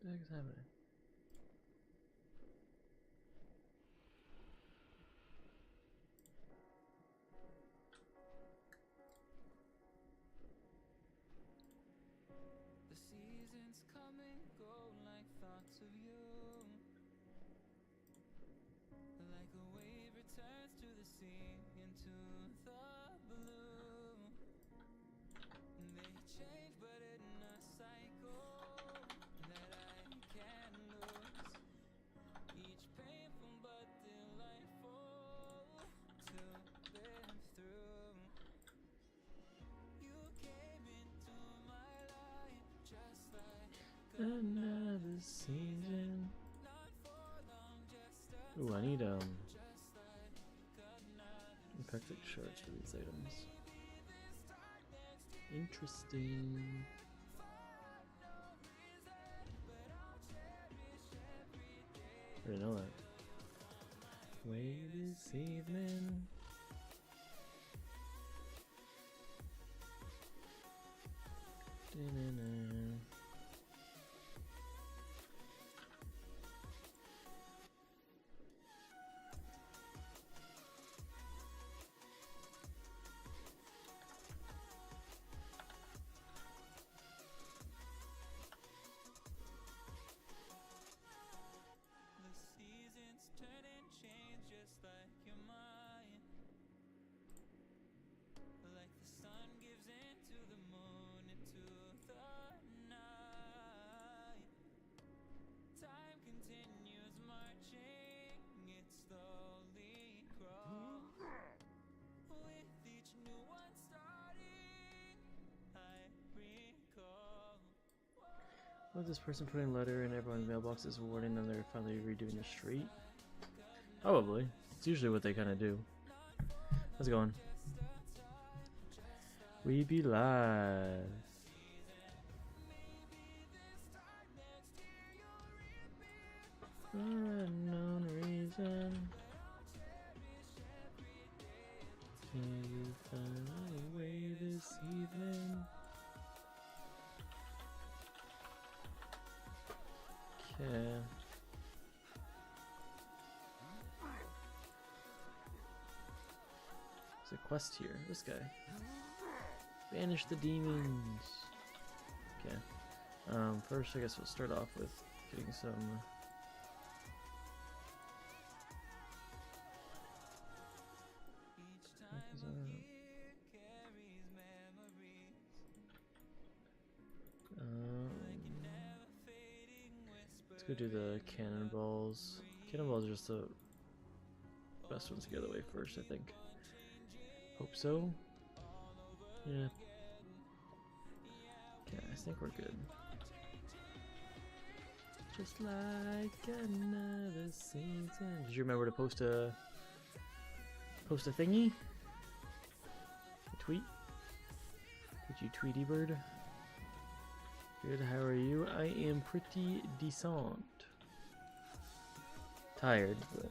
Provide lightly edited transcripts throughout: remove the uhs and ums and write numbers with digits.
the heck is happening? The seasons come and go like thoughts of you. Like a wave returns to the sea, into the blue. They change but in a cycle that I can't lose. Each painful but delightful to live through. You came into my life just like Another season. not for long, just Ooh, I need just like another infected shards for these items. maybe this time next year Interesting. for no reason, but I'll cherish every day. I didn't know that. Way this evening. Da-na-na. The seasons turn and change just like your mind. Like the sun gives into the moon, into the night. Time continues marching, it slowly crawls. With each new one starting, I recall. Was this person putting a letter in everyone's mailboxes warning them they're finally redoing the street? Probably. It's usually what they kind of do. How's it going? We be live. For unknown reason. Can you find a way this evening? Okay. There's a quest here. This guy. Banish the demons. Okay. First I guess we'll start off with getting some Each time of year carries memories. Like a never fading whisper. let's go do the cannonballs. Cannonballs are just the best ones to get away first, I think. Hope so. Yeah. Okay, I think we're good. Just like another season. Did you remember to post a thingy? A tweet? Did you Tweety bird? Good, how are you? I am pretty decent. Tired, but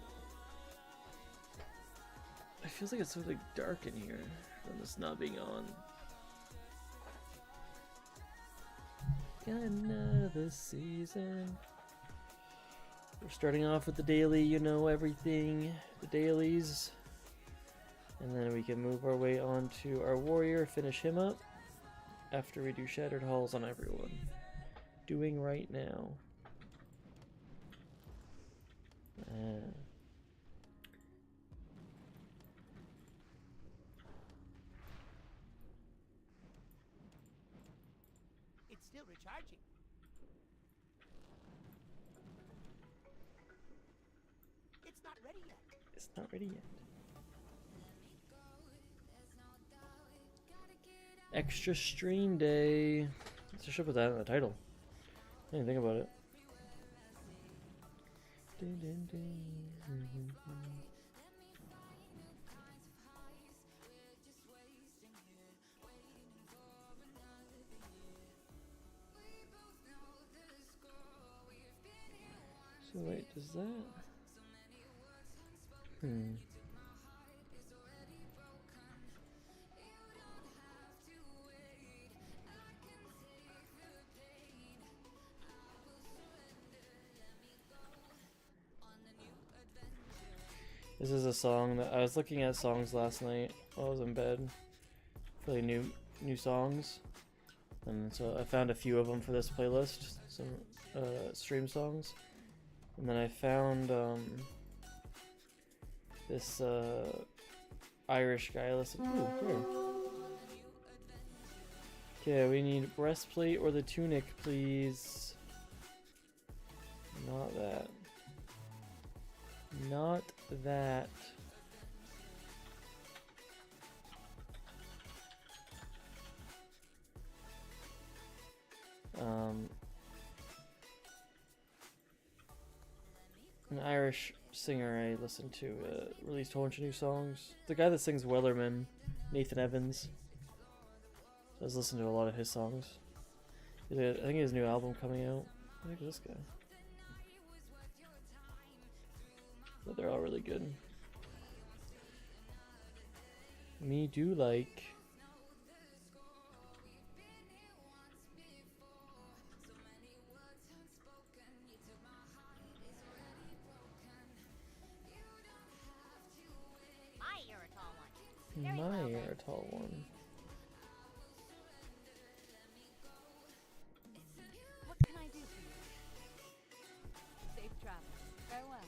it feels like it's so like dark in here from this not being on. Got another season. We're starting off with the daily, you know, everything, the dailies. And then we can move our way on to our warrior, finish him up after we do Shattered Halls on everyone. Doing right now. It's still recharging. It's not ready yet. It's not ready yet. Extra stream day. Let's just put that in the title. I didn't think about it. So wait, does that? This is a song that I was looking at songs last night while I was in bed. Really new songs. And so I found a few of them for this playlist, some stream songs. And then I found this Irish guy I listened to. Here. Okay, we need breastplate or the tunic, please. Not that. Not that. An Irish singer I listened to released a whole bunch of new songs. The guy that sings Wellerman, Nathan Evans. I was listening to a lot of his songs. I think his new album coming out. I think this guy. But they're all really good. Me do like. My Eritol one. What can I do for you? Safe travels. Farewell.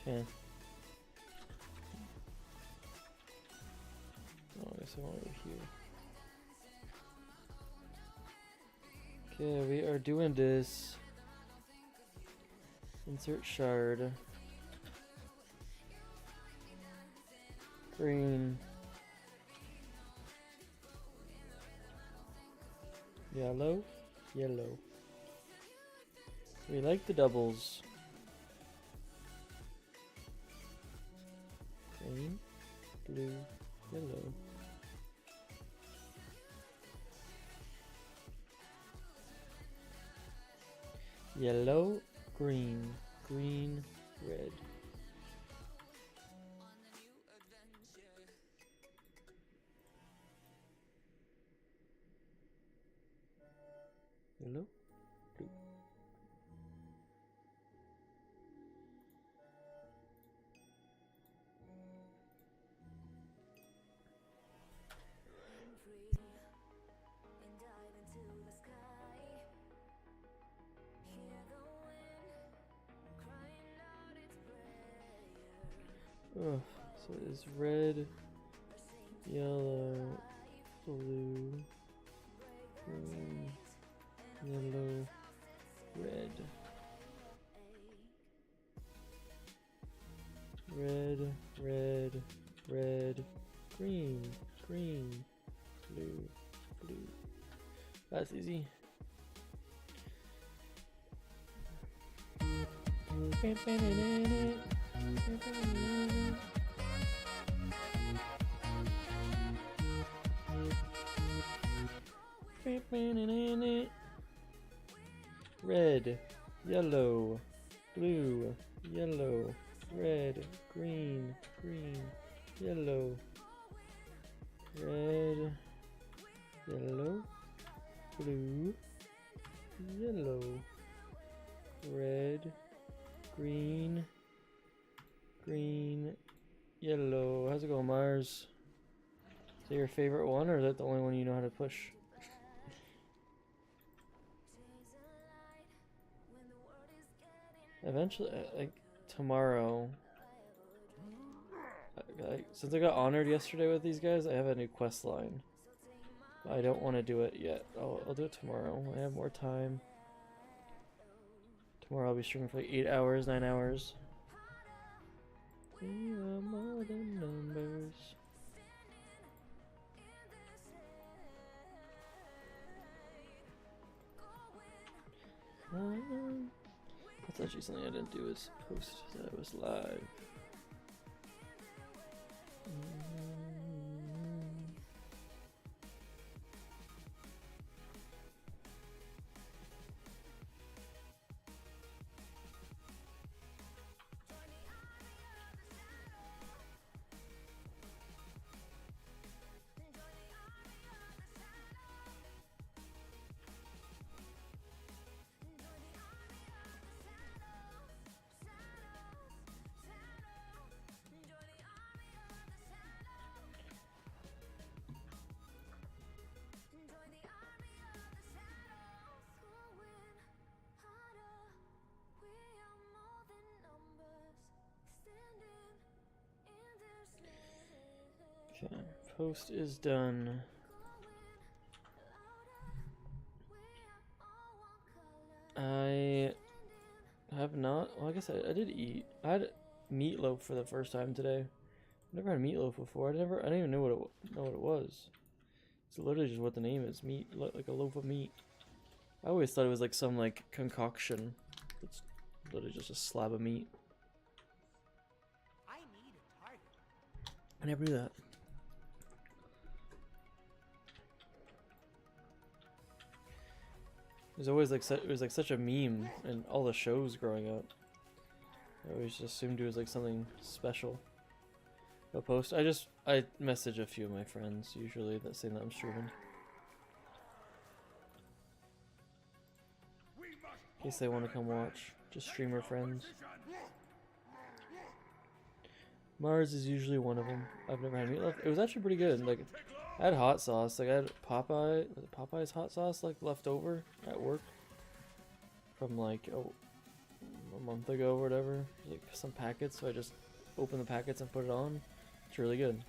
Okay. Oh, I guess I want to go here. Okay, we are doing this. Insert shard. Green. Yellow. Yellow. We like the doubles. Green. Blue. Yellow. Yellow, green, green, red. Yellow, blue. Oh, so it's red, yellow, blue, green, yellow, red. Red, red, red, green, green, blue, blue. That's easy. Red, yellow, blue, yellow, red, green, green, yellow, red, yellow, blue, yellow, red, green, green, yellow. How's it going, Mars? Is that your favorite one, or is that the only one you know how to push? Eventually, like tomorrow, since I got honored yesterday with these guys, I have a new quest line. I don't want to do it yet. I'll do it tomorrow. I have more time. Tomorrow I'll be streaming for like 8 hours, 9 hours. We are more than numbers. That's actually something I didn't do, is post that I was live. Okay, post is done. I have not. Well, I guess I did eat. I had meatloaf for the first time today. I've never had meatloaf before. I didn't even know what it was. It's literally just what the name is. Meat, like a loaf of meat. I always thought it was like some like concoction. It's literally just a slab of meat. I need a target. I never knew that. It was always like it was like such a meme in all the shows growing up. I always just assumed it was like something special. A post. I message a few of my friends usually that saying that I'm streaming. In case they want to come watch. Just streamer friends. Mars is usually one of them. I've never had meatloaf. It was actually pretty good. Like, I had hot sauce. Like, I had Popeye's hot sauce, like, left over at work. From, like, a month ago or whatever. Like, some packets. So I just opened the packets and put it on. It's really good.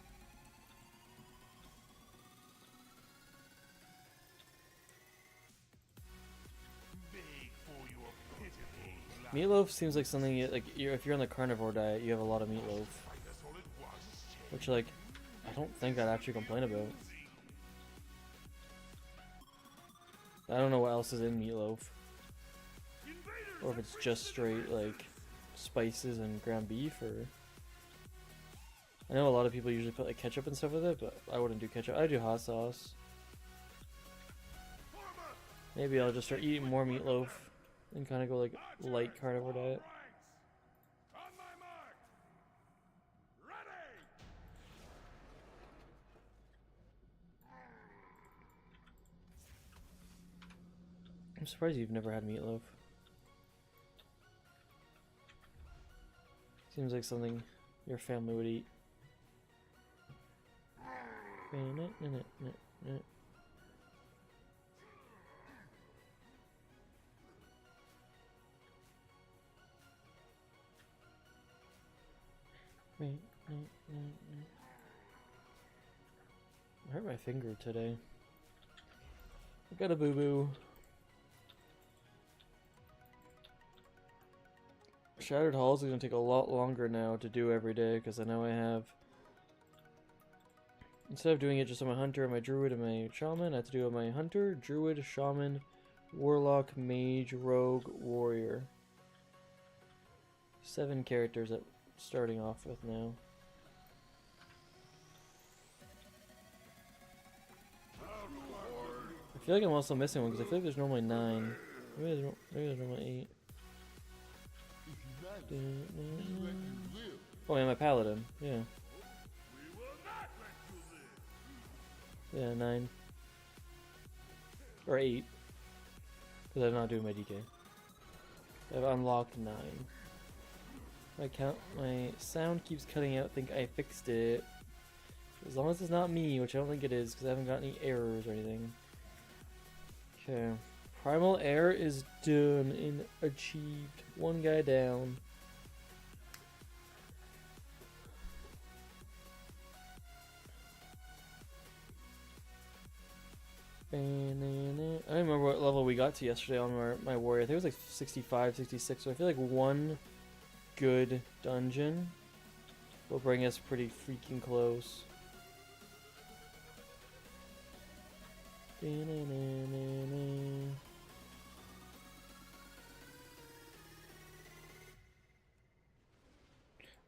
Meatloaf seems like something if you're on the carnivore diet, you have a lot of meatloaf. Which, like, I don't think I'd actually complain about. I don't know what else is in meatloaf. Or if it's just straight, like, spices and ground beef, or... I know a lot of people usually put, like, ketchup and stuff with it, but I wouldn't do ketchup. I do hot sauce. Maybe I'll just start eating more meatloaf and kind of go, like, light carnivore diet. I'm surprised you've never had meatloaf. Seems like something your family would eat. I hurt my finger today. I got a boo-boo. Shattered Halls is going to take a lot longer now to do every day, because I know I have... Instead of doing it just on my Hunter, my Druid, and my Shaman, I have to do it on my Hunter, Druid, Shaman, Warlock, Mage, Rogue, Warrior. 7 characters that I'm starting off with now. I feel like I'm also missing one, because I feel like there's normally 9. Maybe there's normally 8. Oh, yeah, my Paladin. Yeah. Yeah, 9. Or 8. Because I'm not doing my DK. I've unlocked 9. My sound keeps cutting out. Think I fixed it. As long as it's not me, which I don't think it is, because I haven't got any errors or anything. Okay. Primal Air is done and achieved. 1 guy down. I don't remember what level we got to yesterday on my warrior. I think it was like 65, 66. So I feel like 1 good dungeon will bring us pretty freaking close.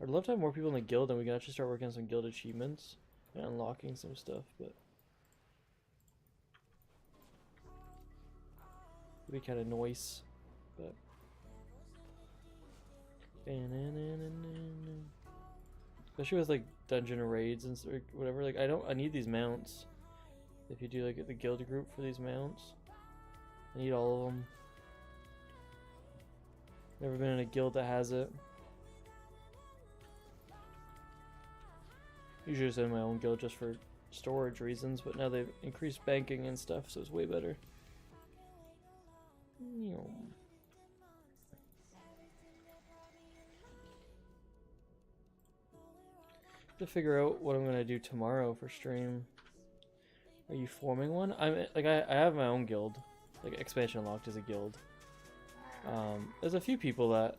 I'd love to have more people in the guild, and we can actually start working on some guild achievements and unlocking some stuff, but it'd be kind of noise, but especially with like dungeon raids and or whatever. Like I need these mounts. If you do like the guild group for these mounts, I need all of them. Never been in a guild that has it. Usually just in my own guild just for storage reasons, but now they've increased banking and stuff, so it's way better. to figure out what I'm gonna do tomorrow for stream. Are you forming one? I'm like I have my own guild. Like Expansion Unlocked is a guild. There's a few people that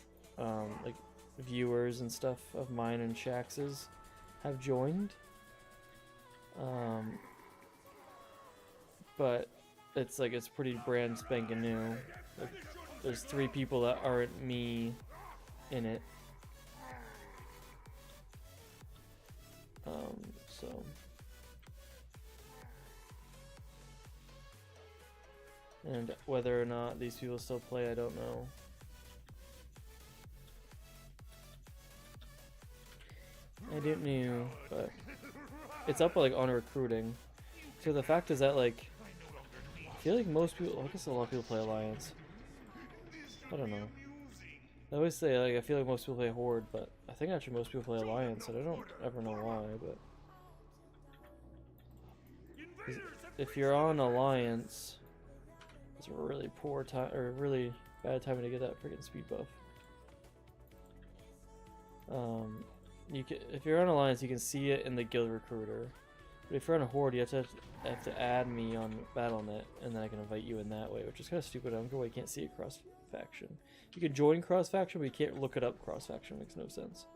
like viewers and stuff of mine and Shax's have joined. But it's like it's pretty brand spanking new. Like, there's 3 people that aren't me in it. So and whether or not these people still play, I don't know. I don't know, but it's up like on recruiting. So the fact is that like I feel like most people, I guess a lot of people play Alliance. I don't know. I always say like I feel like most people play Horde, but I think actually most people play Alliance, and I don't ever know why. But if you're on Alliance, it's a really poor time or really bad time to get that freaking speed buff. You can, if you're on Alliance, you can see it in the guild recruiter. But if you're on a Horde, you have to add me on BattleNet, and then I can invite you in that way, which is kind of stupid. I don't know why you can't see it cross faction. You can join cross faction, but you can't look it up cross faction. Makes no sense.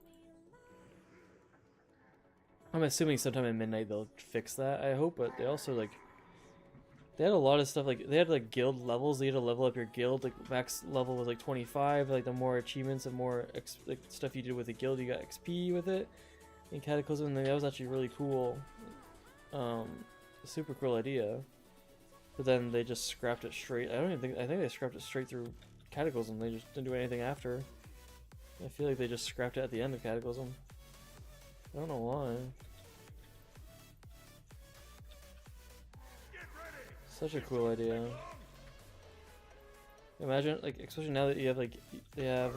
I'm assuming sometime in midnight they'll fix that. I hope, but they also like they had a lot of stuff like they had like guild levels. You had to level up your guild. Like max level was like 25. Like the more achievements and more like stuff you did with the guild, you got XP with it. In Cataclysm, and that was actually really cool. Super cool idea. But then they just scrapped it straight. I think they scrapped it straight through Cataclysm. They just didn't do anything after. I feel like they just scrapped it at the end of Cataclysm. I don't know why. Such a cool idea. Imagine, like, especially now that you have, like, they have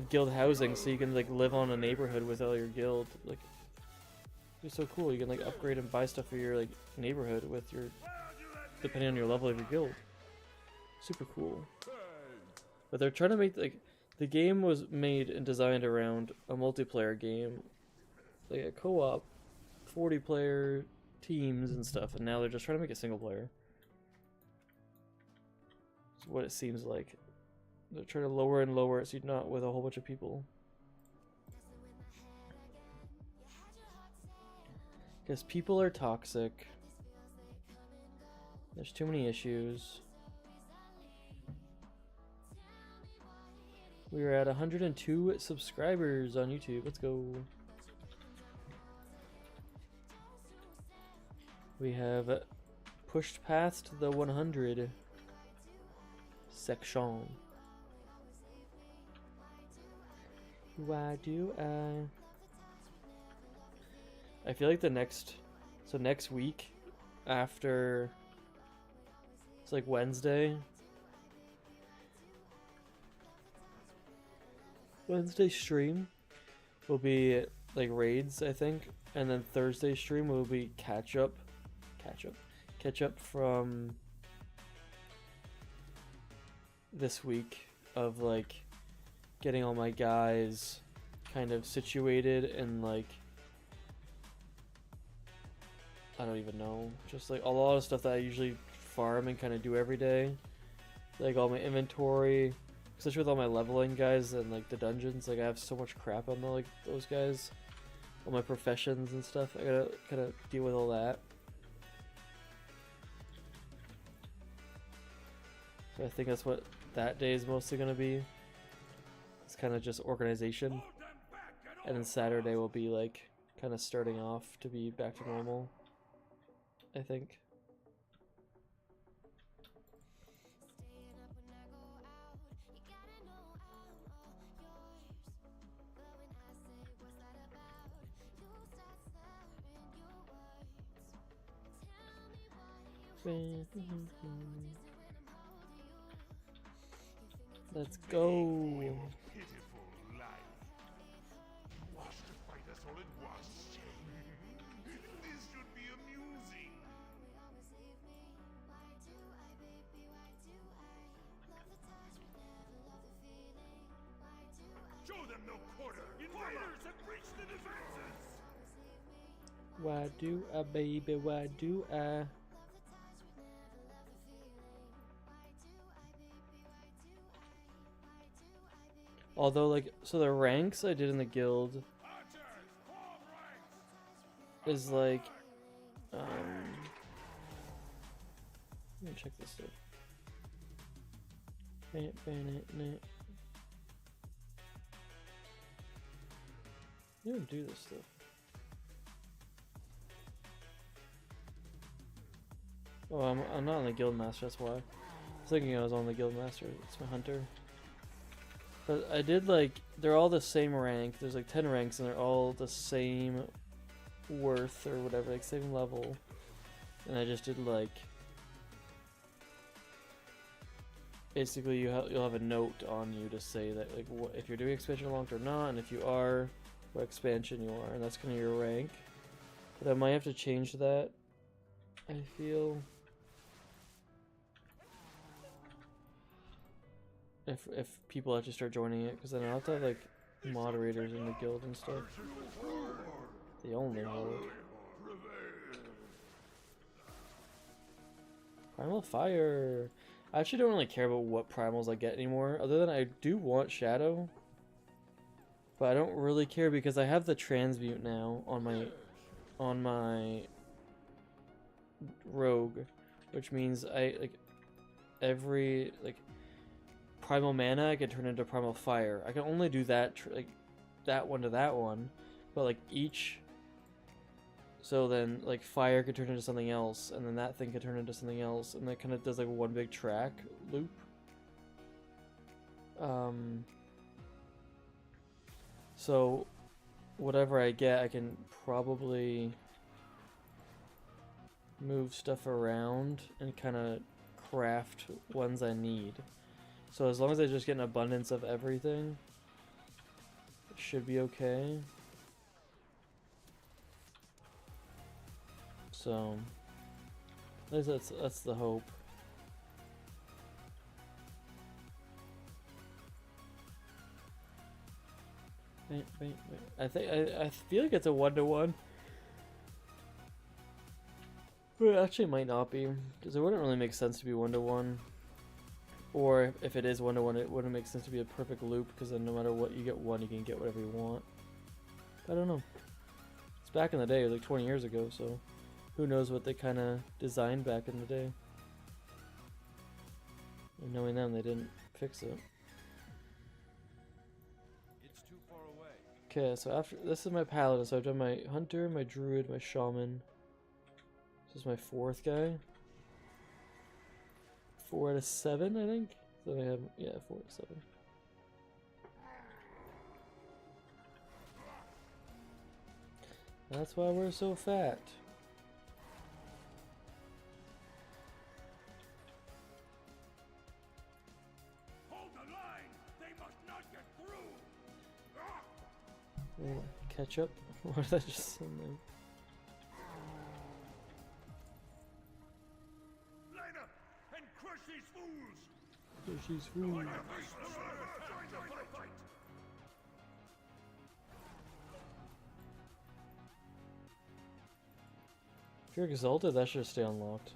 guild housing, so you can, like, live on a neighborhood with all your guild. Like, it's so cool. You can, like, upgrade and buy stuff for your, like, neighborhood with your, depending on your level of your guild. Super cool. But they're trying to make, like, the game was made and designed around a multiplayer game. Like a co-op, 40-player teams and stuff, and now they're just trying to make a single player. That's what it seems like. They're trying to lower and lower it so you're not with a whole bunch of people. Because people are toxic. There's too many issues. We are at 102 subscribers on YouTube. Let's go. We have pushed past the 100 section. Why do I feel like the next, so next week after, it's like Wednesday stream will be like raids, I think, and then Thursday stream will be catch up from this week of like getting all my guys kind of situated and like I don't even know, just like a lot of stuff that I usually farm and kind of do every day, like all my inventory, especially with all my leveling guys and like the dungeons. Like I have so much crap on the, like those guys, all my professions and stuff. I gotta kind of deal with all that. So I think that's what that day is mostly gonna be. It's kind of just organization, and then Saturday will be like kind of starting off to be back to normal, I think. Let's go. Show them no quarter! Invaders have breached the defenses! Why do I, baby? Why do I? Although, like, so the ranks I did in the guild is like, let me check this stuff. You don't do this stuff. Oh, I'm not on the guild master. That's why. I was thinking I was on the guild master. It's my hunter. But I did like they're all the same rank. There's like 10 ranks and they're all the same worth or whatever, like same level. And I just did like basically you'll have a note on you to say that like what if you're doing expansion unlocked or not, and if you are, what expansion you are, and that's kind of your rank. But I might have to change that. I feel if people actually start joining it, because then I'll have to have like moderators in the guild and stuff. The only hold. Primal Fire. I actually don't really care about what primals I get anymore, other than I do want Shadow. But I don't really care because I have the transmute now on my rogue, which means I like every like primal mana I can turn into primal fire. I can only do that like that one to that one, but like each. So then, like, fire could turn into something else, and then that thing could turn into something else, and that kind of does, like, one big track loop. So, whatever I get, I can probably move stuff around and kind of craft ones I need. So as long as I just get an abundance of everything, it should be okay. So, at least that's the hope. I feel like it's a 1-to-1, but it actually might not be, because it wouldn't really make sense to be 1-to-1. Or if it is 1-to-1, it wouldn't make sense to be a perfect loop, because then no matter what you get one, you can get whatever you want. I don't know. It's back in the day, like 20 years ago, so who knows what they kind of designed back in the day. And knowing them, they didn't fix it. It's too far away. Okay, so after this is my paladin. So I've done my hunter, my druid, my shaman. This is my fourth guy. 4 out of 7, I think. So I have 4 out of 7. That's why we're so fat. Oh, ketchup? What did I just send them? Line up and crush these fools! She's food. If you're exalted, that should stay unlocked.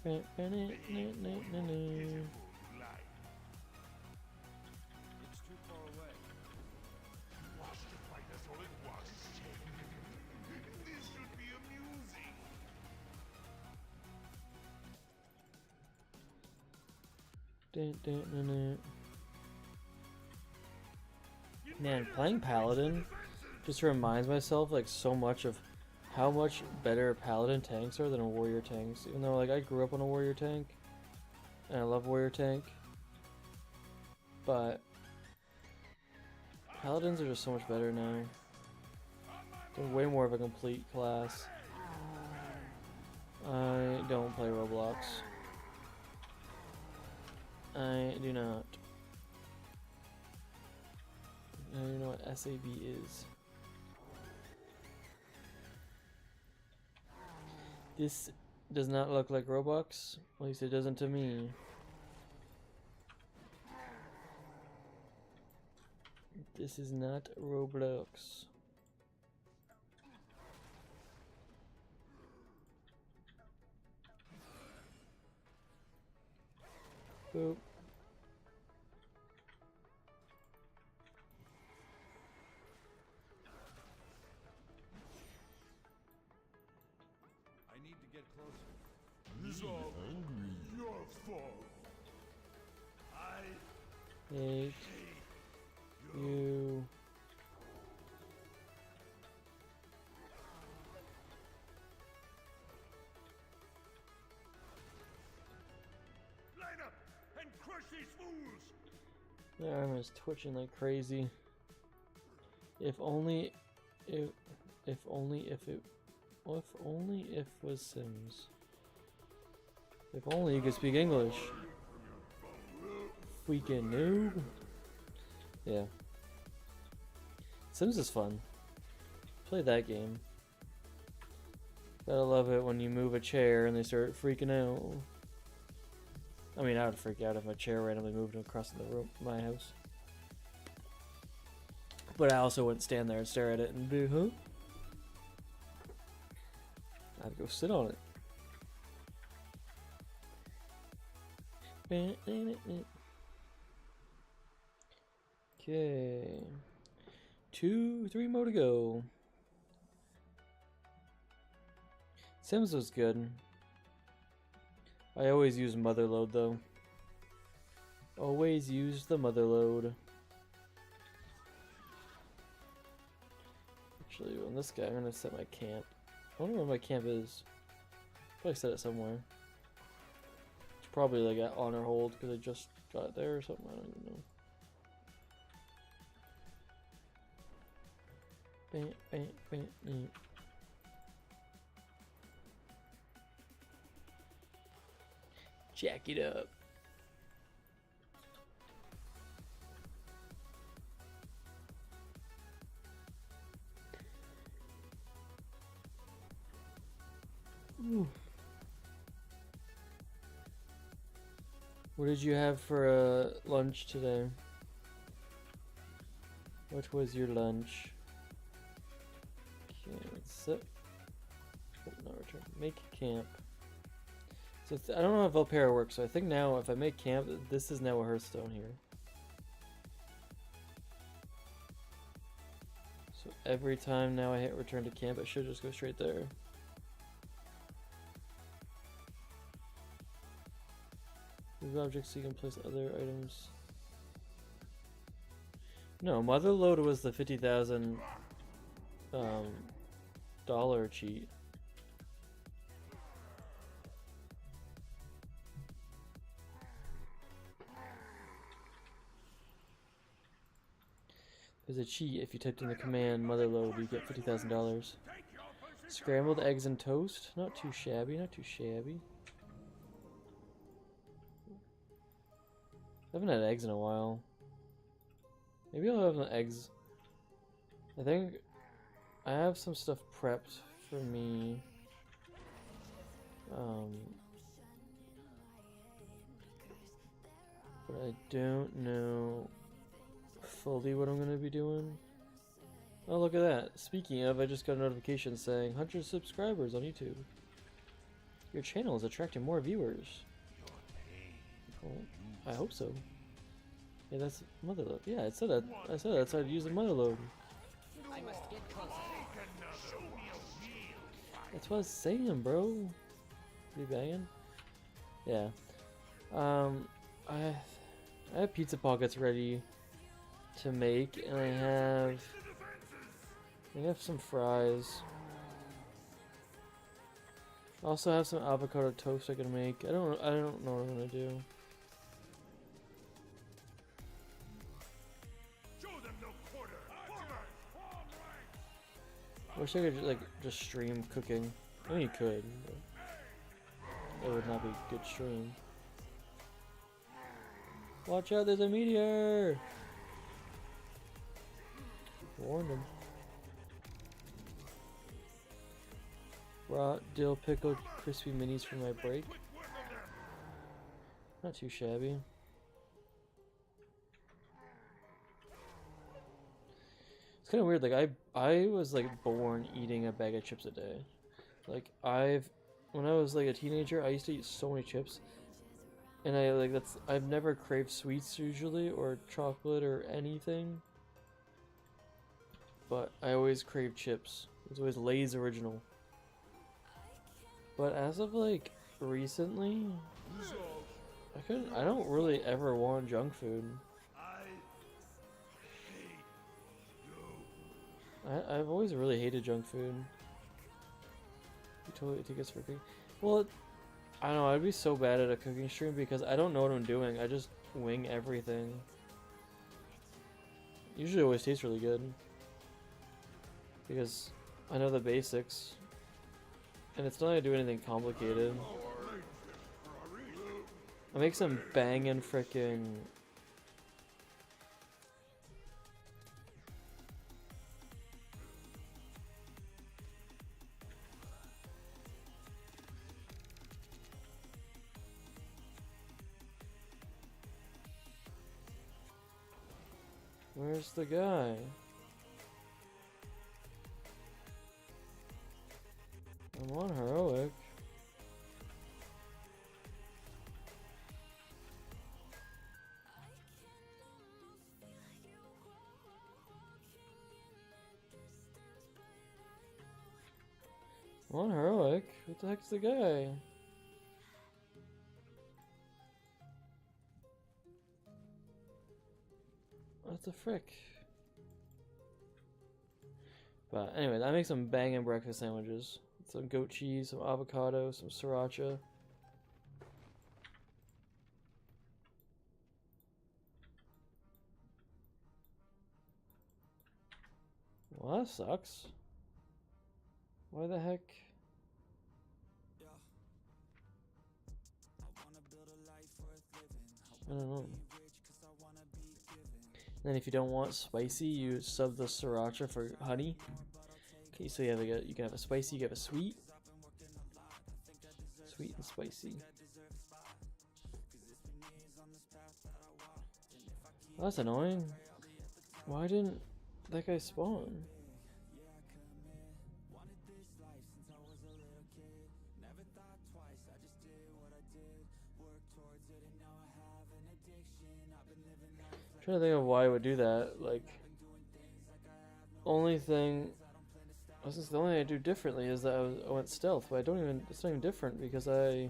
It's too far away. Watch the fight us all at once. This should be amusing. Man, playing paladin just reminds myself like so much of how much better paladin tanks are than warrior tanks. Even though like I grew up on a warrior tank and I love warrior tank, but paladins are just so much better now. They're way more of a complete class. I don't play Roblox. I do not. I don't even know what SAB is. This does not look like Roblox. At least it doesn't to me. This is not Roblox. Boop. I need to get closer. This all your fault. I Hate you. line up and crush these fools. My arm is twitching like crazy. If only it was Sims. If only you could speak English. Freaking noob. Yeah. Sims is fun. Play that game. Gotta love it when you move a chair and they start freaking out. I mean, I would freak out if my chair randomly moved across the room, my house. But I also wouldn't stand there and stare at it and be, huh? I'd go sit on it. Okay. 3 more to go. Sims was good. I always use motherload though. Always use the motherload. Actually, on this guy, I'm gonna set my camp. I wonder where my camp is. Probably set it somewhere. It's probably like at honor hold because I just got it there or something. I don't even know. Bam, bam, bam, bam. Jack it up. Ooh. What did you have for lunch today? What was your lunch? Okay, let's set. Oh, no, return. Make camp. So I don't know how Valpera works, so I think now if I make camp, this is now a Hearthstone here. So every time now I hit return to camp, it should just go straight there. Move objects so you can place other items. No, Motherload was the $50,000 dollar cheat. There's a cheat if you typed in the command motherload, you get $50,000. Scrambled eggs and toast, not too shabby, not too shabby. I haven't had eggs in a while. Maybe I'll have the eggs. I think I have some stuff prepped for me. But I don't know fully what I'm going to be doing. Oh, look at that. Speaking of, I just got a notification saying 100 subscribers on YouTube. Your channel is attracting more viewers. Well, I hope so. Yeah, that's motherload. Yeah, I said that. I said that's how to use the motherload. I must get closer. That's what I was saying, bro. Be banging. Yeah. I have pizza pockets ready to make, and I have some fries. I also have some avocado toast I can make. I don't know what I'm gonna do. I wish I could just stream cooking. I mean, you could, but it would not be a good stream. Watch out, there's a meteor! Warned him. Raw dill pickled crispy minis for my break. Not too shabby. It's kind of weird. Like I was like born eating a bag of chips a day. Like when I was like a teenager, I used to eat so many chips, and I've never craved sweets usually or chocolate or anything. But I always crave chips. It's always Lay's original. But as of like recently, I don't really ever want junk food. I've always really hated junk food. You totally take us for cooking. Well, I don't know. I'd be so bad at a cooking stream because I don't know what I'm doing. I just wing everything. Usually, always tastes really good because I know the basics, and it's not like I do anything complicated. I make some bangin' frickin'. Where's the guy? I'm on heroic. I'm on heroic. What the heck's the guy? What the frick? But anyway, I make some banging breakfast sandwiches. Some goat cheese, some avocado, some sriracha. Well, that sucks. Why the heck? I don't know. And then if you don't want spicy, you sub the sriracha for honey. Okay, so you have you can have a spicy, you can have a sweet. Sweet and spicy. Oh, that's annoying. Why didn't that guy spawn? I'm trying to think of why I would do that. Like, the only thing I do differently is that I went stealth, but it's not even different because I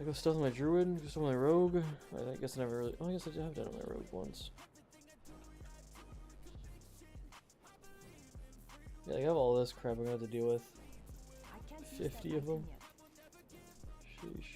go stealth with my druid, go stealth with my rogue. I guess I never really, oh, I guess I have done it with my rogue once. Yeah, I have all this crap I'm gonna have to deal with. 50 of them. Sheesh.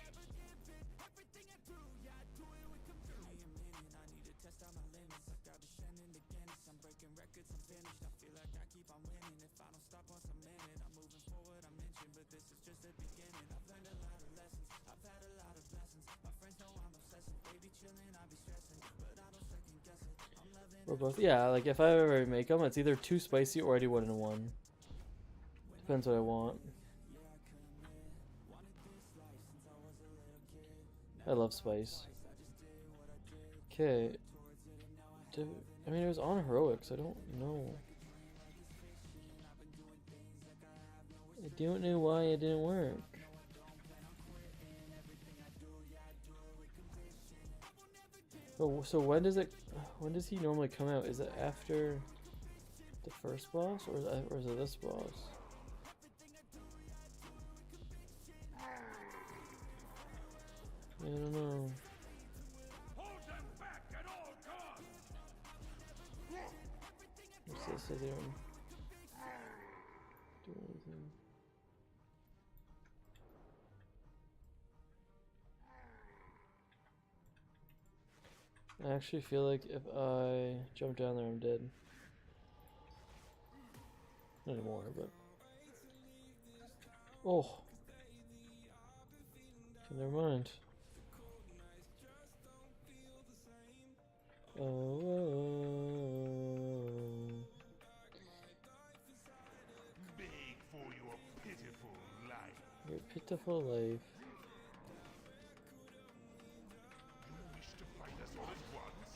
Or both. Yeah, like if I ever make them, it's either too spicy or I do 1 in 1. Depends what I want. I love spice. Okay. I mean, it was on heroics. I don't know. I don't know why it didn't work. Oh, so when does he normally come out? Is it after the first boss, or is it this boss? I don't know. Hold them back at all costs. What's this? Is there do anything? I actually feel like if I jump down there, I'm dead. Not anymore, but oh, okay, never mind. Beg for your pitiful life. Your pitiful life. You wish to fight us all at once?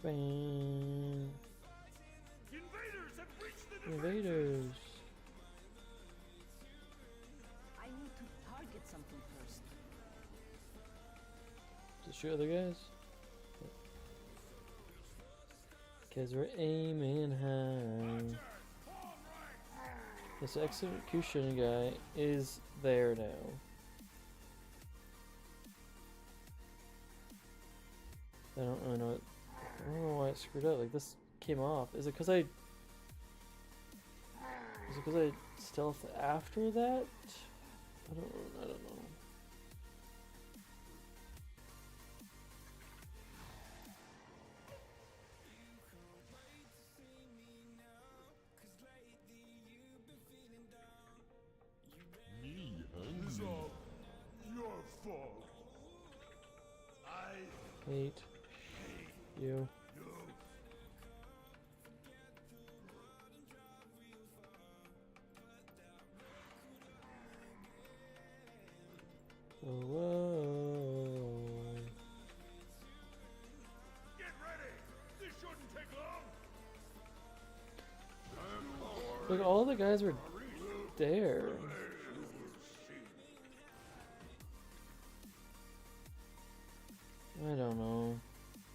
Bang. Invaders have reached the Invaders. I need to target something first. Just shoot other guys. Cause we're aiming high. This execution guy is there now. I don't really know. I don't know why it screwed up. Like this came off. Is it because I stealthed after that? I don't know. Me hungry. It's all your fault. I Hate you. you. Oh, whoa. Get ready. This shouldn't take long. Look, all the guys were there. I don't know.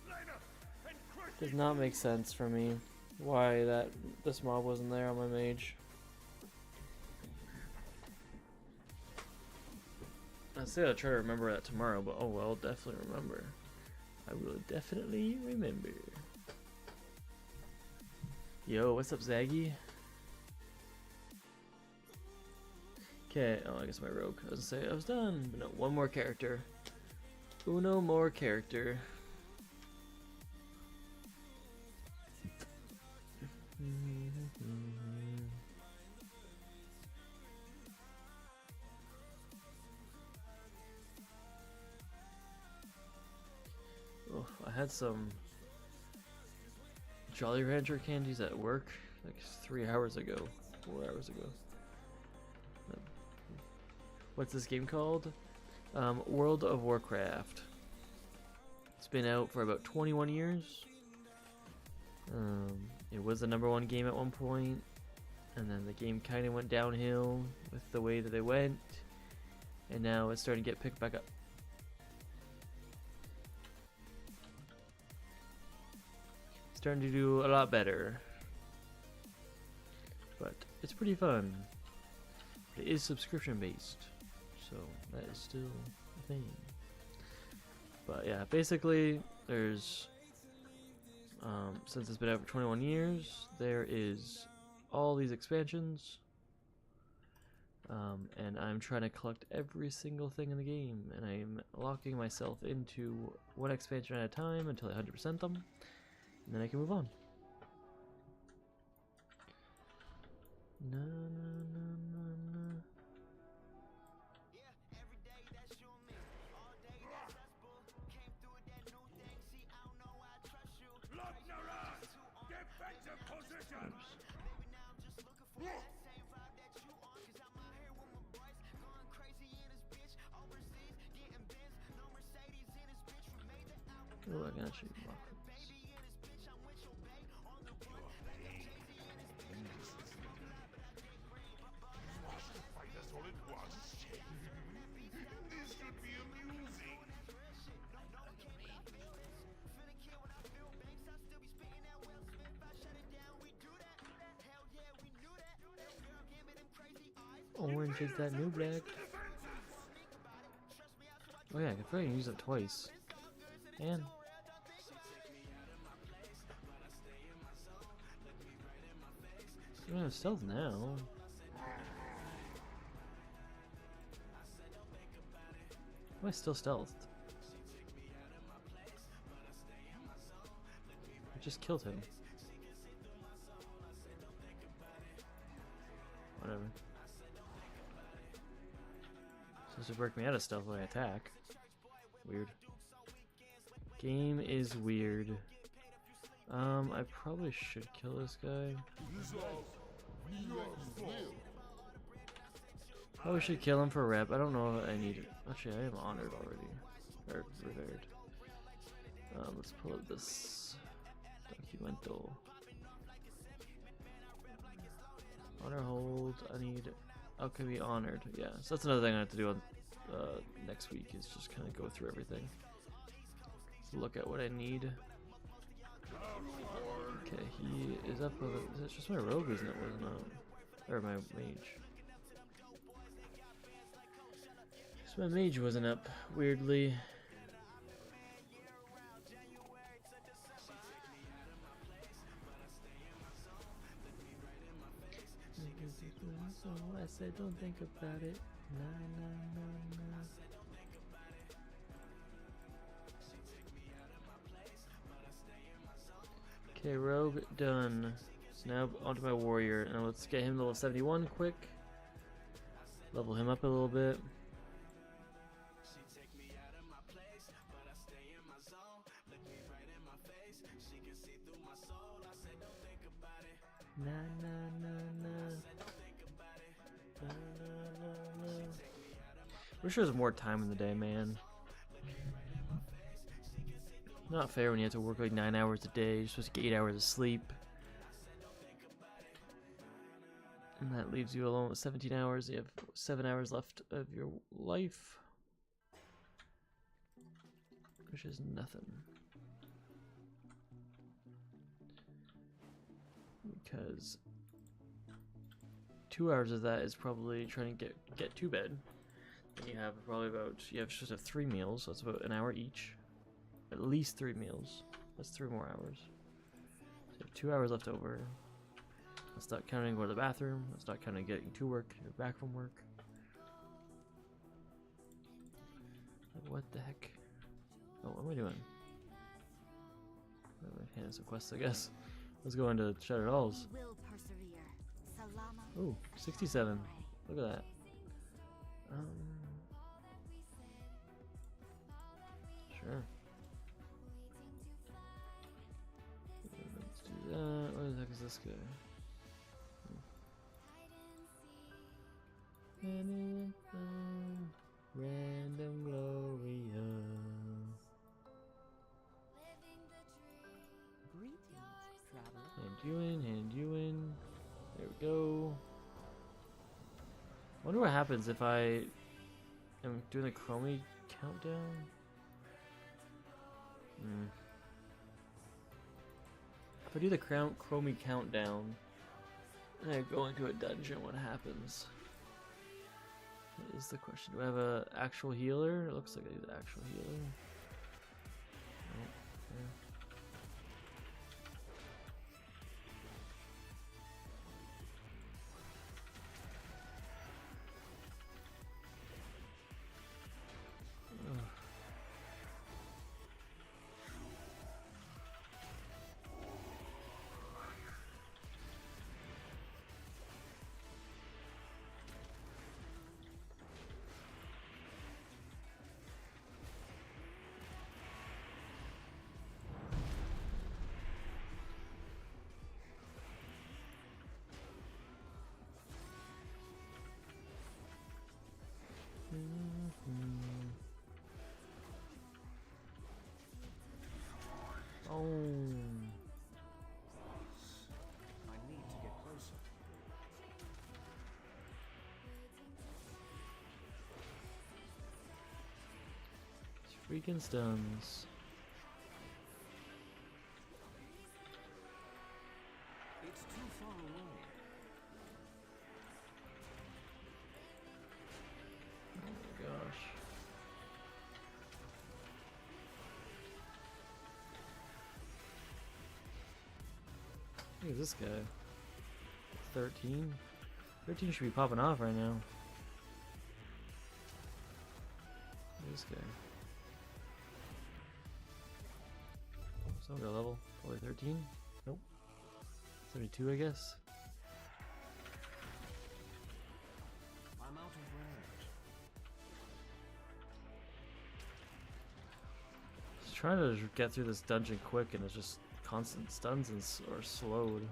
Line up and crush Does not make sense for me why this mob wasn't there on my mage. I say I'll try to remember that tomorrow, but oh well, definitely remember. I will definitely remember. Yo, what's up, Zaggy? Okay, oh, I guess my rogue. I was gonna say I was done, but no, one more character. Uno more character. Oh, I had some Jolly Rancher candies at work like 3 hours ago, 4 hours ago. What's this game called? World of Warcraft. It's been out for about 21 years. It was the #1 game at one point, and then the game kind of went downhill with the way that they went, and now it's starting to get picked back up. Starting to do a lot better, but it's pretty fun. It is subscription based, so that is still a thing. But yeah, basically there's since it's been out for 21 years, there is all these expansions, and I'm trying to collect every single thing in the game, and I'm locking myself into one expansion at a time until I 100% them, and then I can move on. Na, na, na, na, na. Lock Naran! Defensive position! Oh, I can actually block this. Fight us all at once. This should be amusing. Orange is that new black. Oh yeah, I could probably use it twice. And I don't have stealth now. Why still stealthed? I just killed him. Whatever. Supposed to break me out of stealth when I attack. Weird. Game is weird. I probably should kill this guy. Probably should kill him for rep. I don't know if I need it. Actually, I am honored already. Or revered. Let's pull up this Documental. Honor hold. I need. Okay, be honored. Yeah, so that's another thing I have to do on next week. Is just kind of go through everything. Look at what I need. Okay, he is up. It's just my rogue, isn't it? Wasn't or my mage. So my mage wasn't up. Weirdly. So I said, don't think about it. Nah, nah, nah, nah. Okay, rogue done. So now onto my warrior, and let's get him to level 71 quick. Level him up a little bit. Nah, nah, nah, nah. Nah, nah, nah, nah. Wish there was more time in the day, man. Not fair when you have to work like 9 hours a day. You're supposed to get 8 hours of sleep. And that leaves you alone with 17 hours. You have 7 hours left of your life. Which is nothing. Because 2 hours of that is probably trying to get to bed. And you have probably just have 3 meals, so that's about an hour each. At least 3 meals. That's 3 more hours. So you have 2 hours left over. Let's not counting going to the bathroom. Let's not counting getting to work or back from work. Like, what the heck? Oh, what am I doing? Okay, some quests, I guess. Let's go into Shattered Halls. Ooh, 67. Look at that. Sure. Let's do that. What the heck is this guy? Random Gloria. Greetings, traveler. Hand you in. There we go. Wonder what happens if I am doing the Chromie countdown. If I do the Chromie countdown and I go into a dungeon, what happens? That is the question. Do I have an actual healer? It looks like I need an actual healer. Nope. Okay. Oh. I need to get closer. Freaking stuns. It's too far away. Oh my gosh. Look at this guy. 13? 13 should be popping off right now. Look at this guy. Someone got level. Probably 13? Nope. 32, I guess. I'm out of range. Just trying to get through this dungeon quick, and it's just constant stuns and or slowed.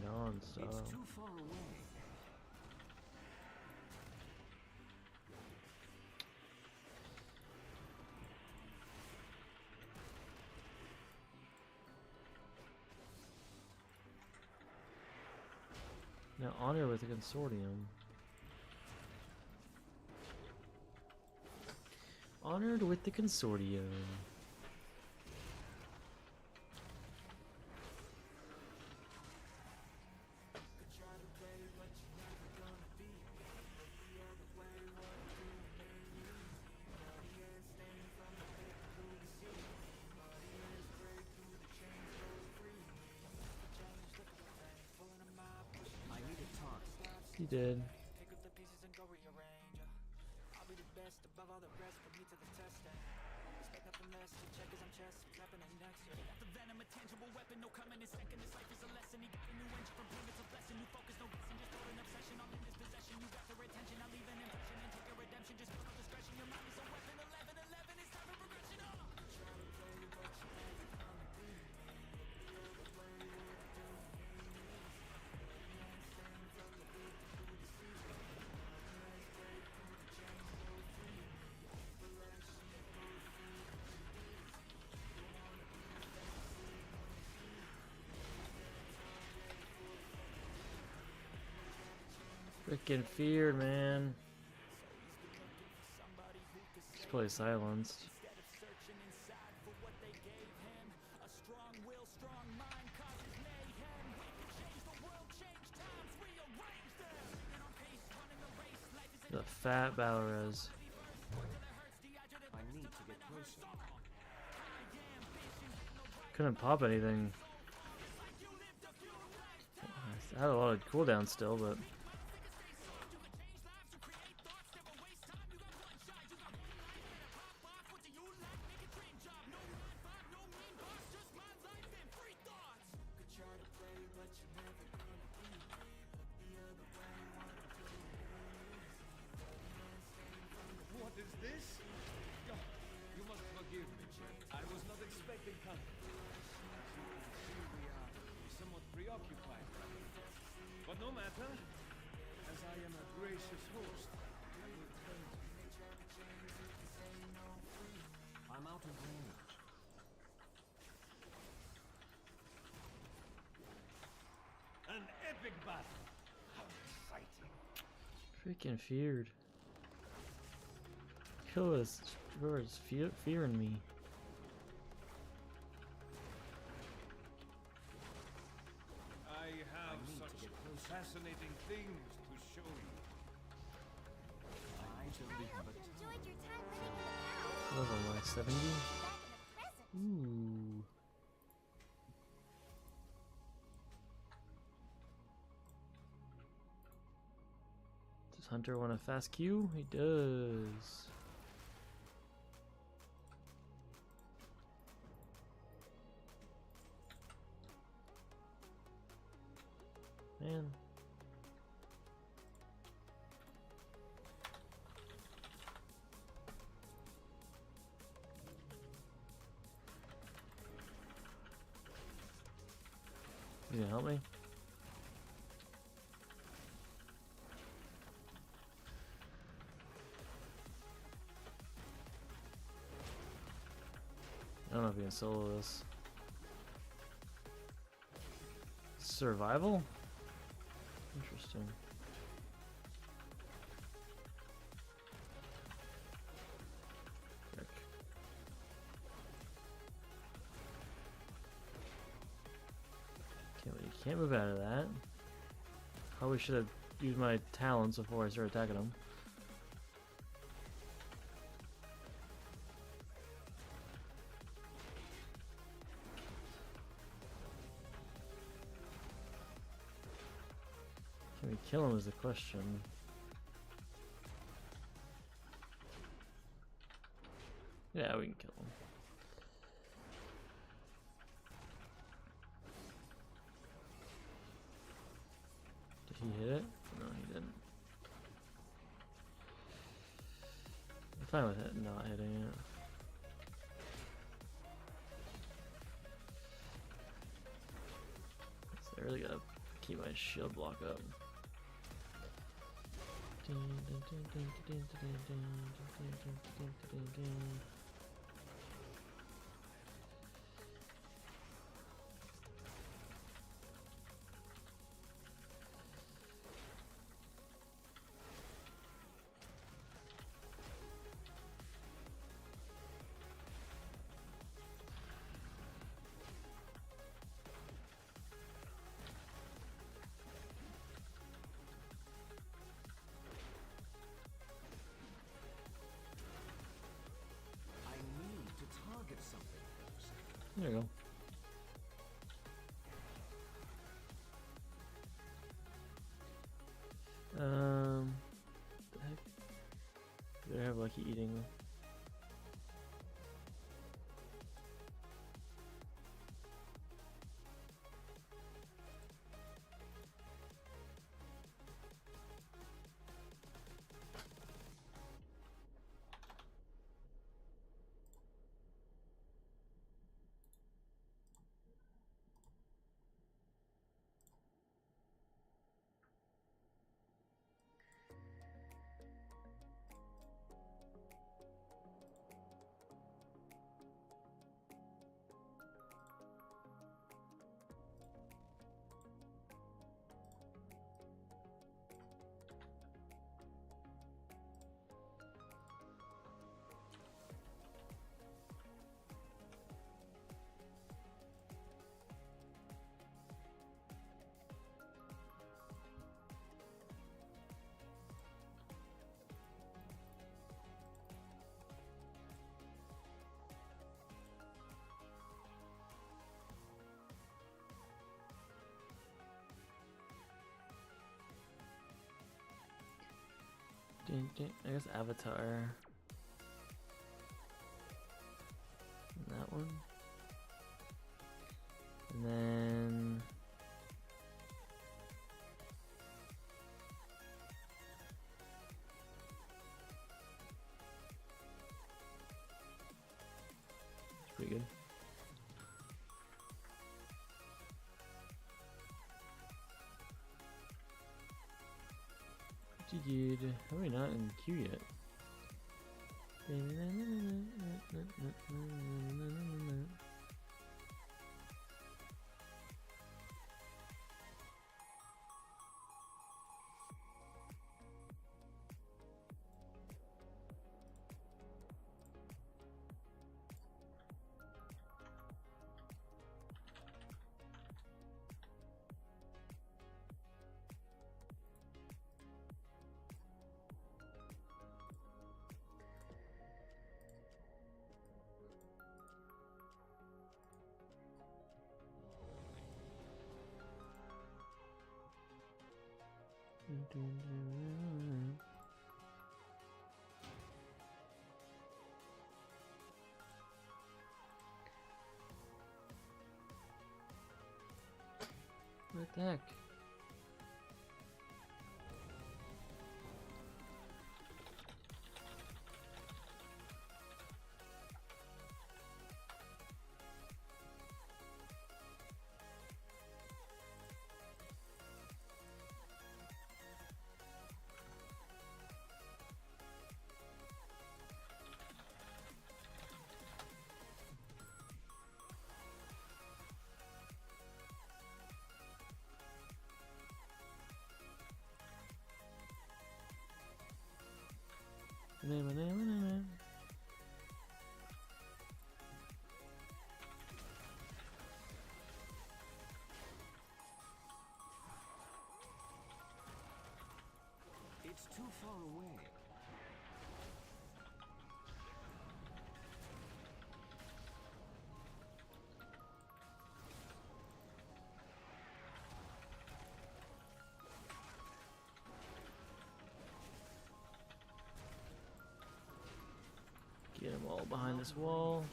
Non-stop. It's too far away. Now honor with the consortium. Honored with the consortium. I need a talk. He did. Freaking feared, man. Just play silenced. The fat Balorez. I need to get closer. Couldn't pop anything. I had a lot of cooldown still, but What is this? God, you must forgive me. I was not expecting company. As you can see, we are somewhat preoccupied. But no matter. As I am a gracious host, I will tell you. I'm out of range. An epic battle. How exciting. freaking feared. Kill is fearing me. I have need to such get closer. fascinating things to show you. I shall I be hope but you enjoyed your time living in the past. Level like 70. Back in the present. Ooh. Does Hunter want a fast Q? He does. Man. You gonna help me? I don't know if we can solo this. Survival? Interesting. Frick. Can't move out of that. Probably should have used my talents before I started attacking him. Can we kill him is the question. Yeah, we can kill him. Did he hit it? No, he didn't. I'm fine with it not hitting it. So I really gotta keep my shield block up. There you go. The heck? Better have lucky eating. I guess Avatar. And that one. And then it's pretty good. Pretty good. How are we not in queue yet? What the heck? It's too far away. Get them all behind this wall.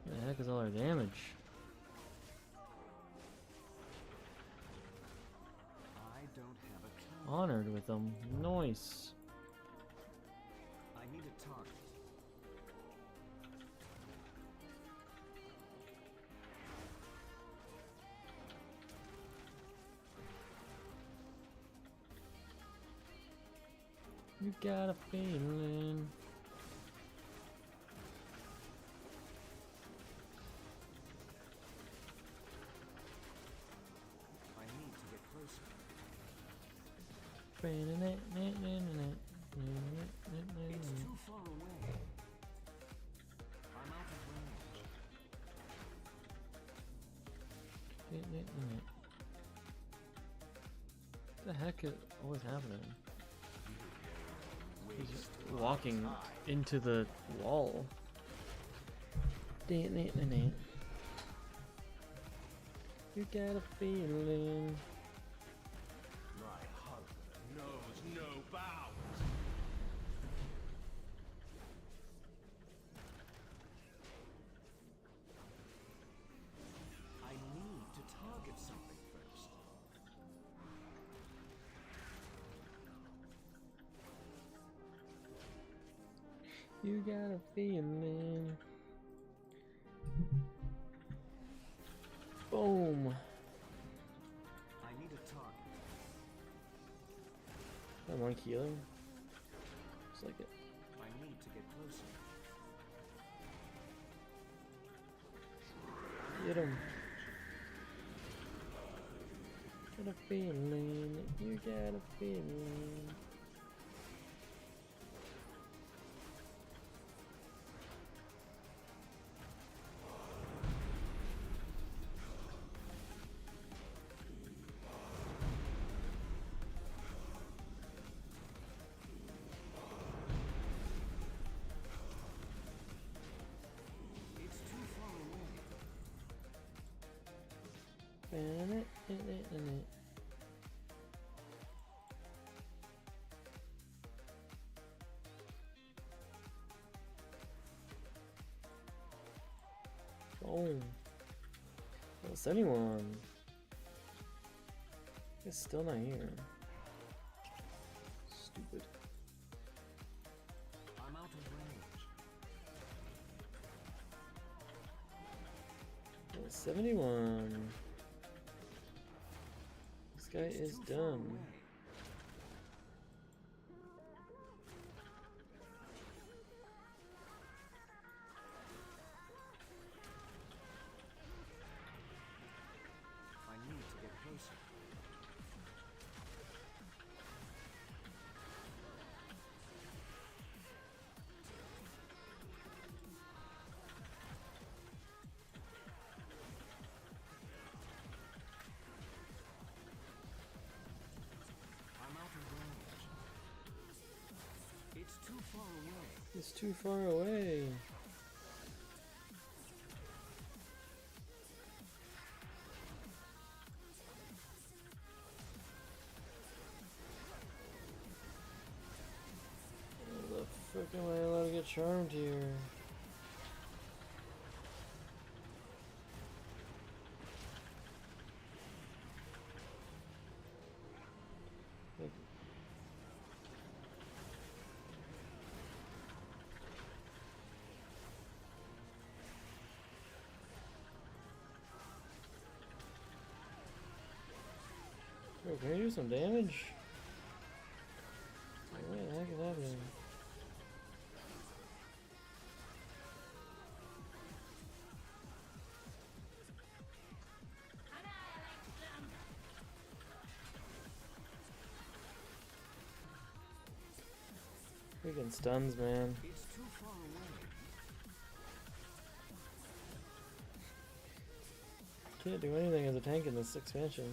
What the heck is all our damage? I don't have a counter. Honored with them. Nice. I need a target. You got a feeling. I need to get closer. It's too far away. I'm out of range. heck is what is happening? He's just walking into the wall. You got a feeling. My husband knows no bounds. I need to target something first. You got a feeling. Boom. I need a target. That one kilo. Just like it. I need to get closer. Get him. Got a feeling. You got a feeling. It's too far away. Boom. Well, 71. It's still not here. Stupid. I'm out of range. Well, 71. This guy It's is too far done. away. I need to get closer. I'm out of range. It's too far away. It's too far away. How the frick am I allowed to get charmed here? Like, bro, can you do some damage? What the heck is happening? Freaking stuns, man. It's too far away. Can't do anything as a tank in this expansion.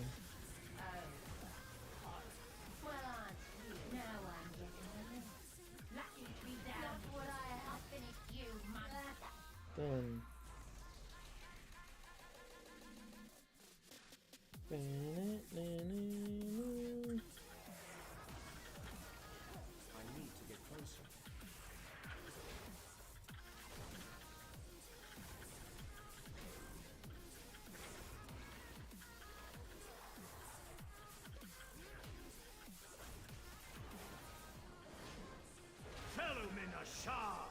Well, aren't you? Now I'm getting a little lucky to be down. Not what I have finished you, mother. Done. I need to get closer. Telomina Shah!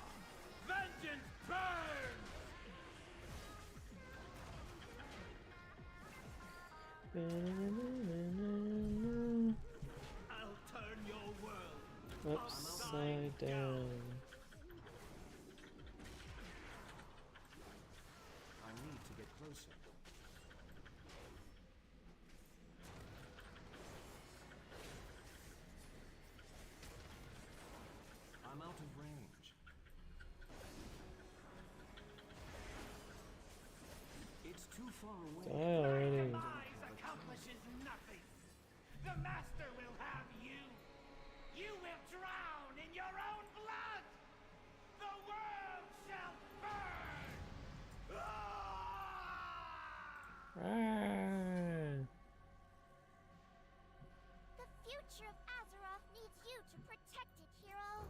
Vengeance burns! I'll turn your world Upside down. I need to get closer. I'm out of range. It's too far away. Die already. demise accomplishes nothing. The Master will have you. You will drown in your own blood. The world shall burn. Ah! Ah. The future of Azeroth needs you to protect it, hero.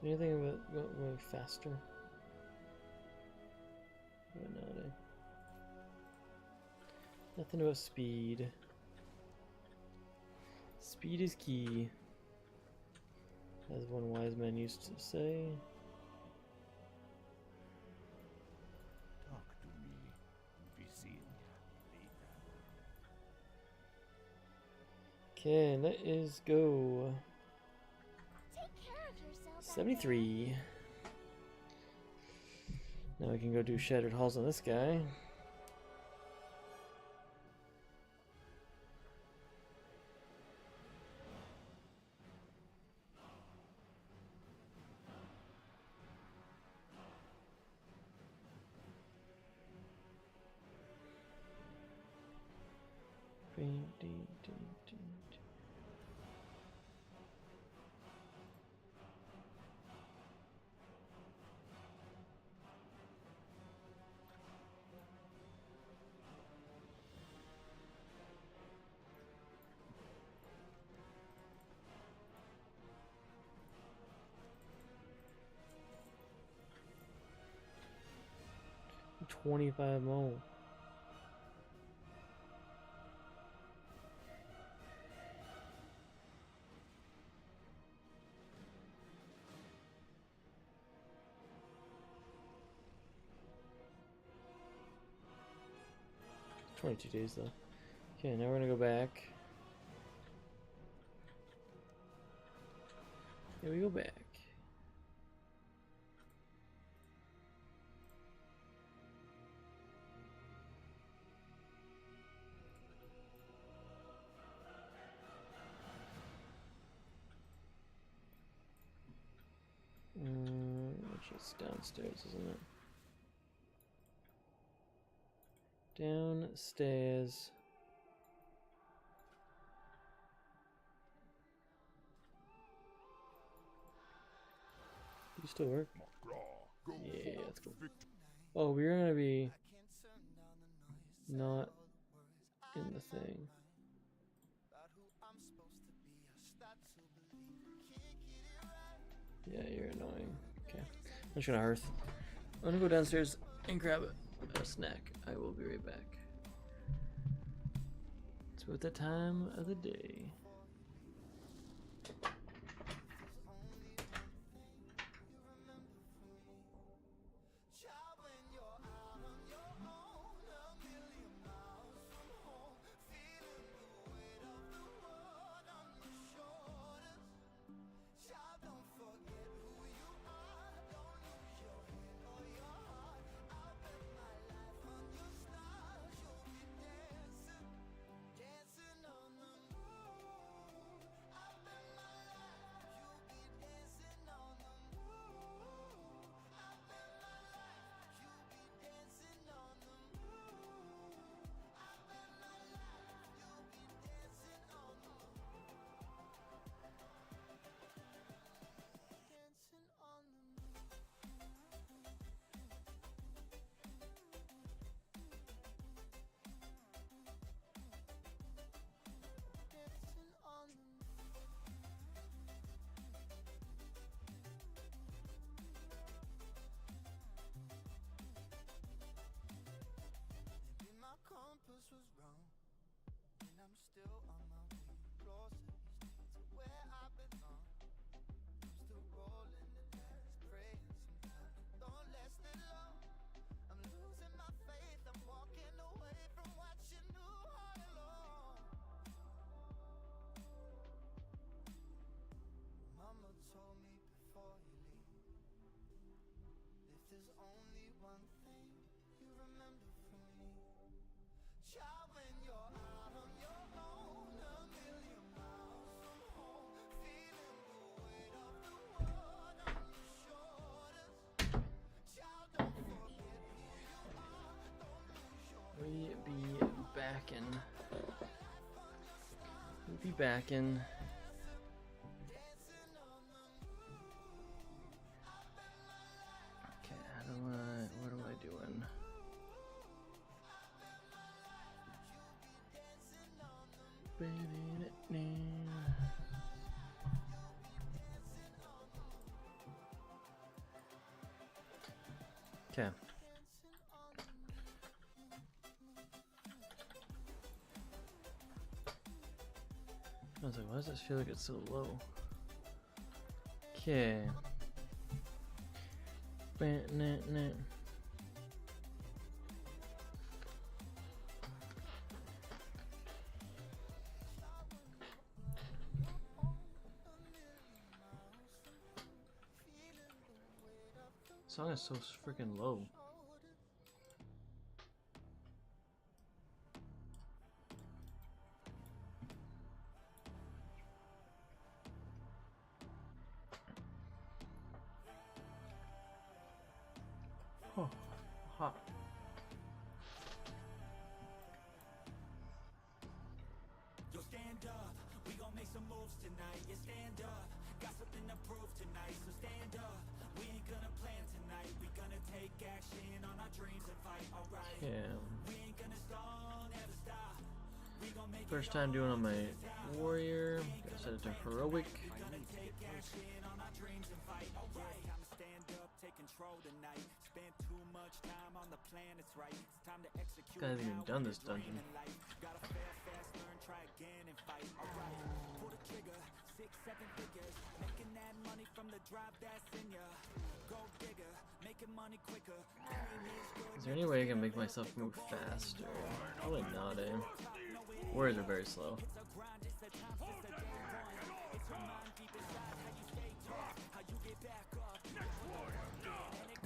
Anything about going faster? But not nothing about speed. Speed is key, as one wise man used to say. Talk to me, Vizinia, later. Okay, let us go. Take care of yourself. out 73. Now we can go do Shattered Halls on this guy. there. 25 more. It's 22 days though. Okay, now we're gonna go back. Here we go back. Which is downstairs, isn't it? Downstairs. You still work? Go Yeah, forth, that's cool. victor. Oh, we're gonna be not in the thing. Yeah, you're annoying. Okay. I'm just gonna hearth. I'm gonna go downstairs and grab a snack. I will be right back. It's about that time of the day. We be backin'. We be backin'. Okay, what am I doing? Okay. I was like, why does this feel like it's so low? Okay. Song is so freaking low. Oh, hot. Yo, stand up, we gon' make some moves tonight. Yeah, stand up, got something to prove tonight. So stand up, we ain't gonna plan tonight. We gonna take action on our dreams and fight, alright. Yeah. We ain't gonna stall, never stop. We gon' make First time doing on my warrior. Gotta set it to heroic. take action on our dreams and fight, alright. Time to stand up, take control tonight. Spend too much time on the plan, it's right. It's time to execute. Guys haven't even done this dungeon. Gotta fail fast, learn, try again and fight. Alright, pull the trigger, 6, 7 figures. Making that money from the drive that's in ya. Go digger, making money quicker. Is there any way I can make myself move faster? Probably not, eh? Warriors are very slow.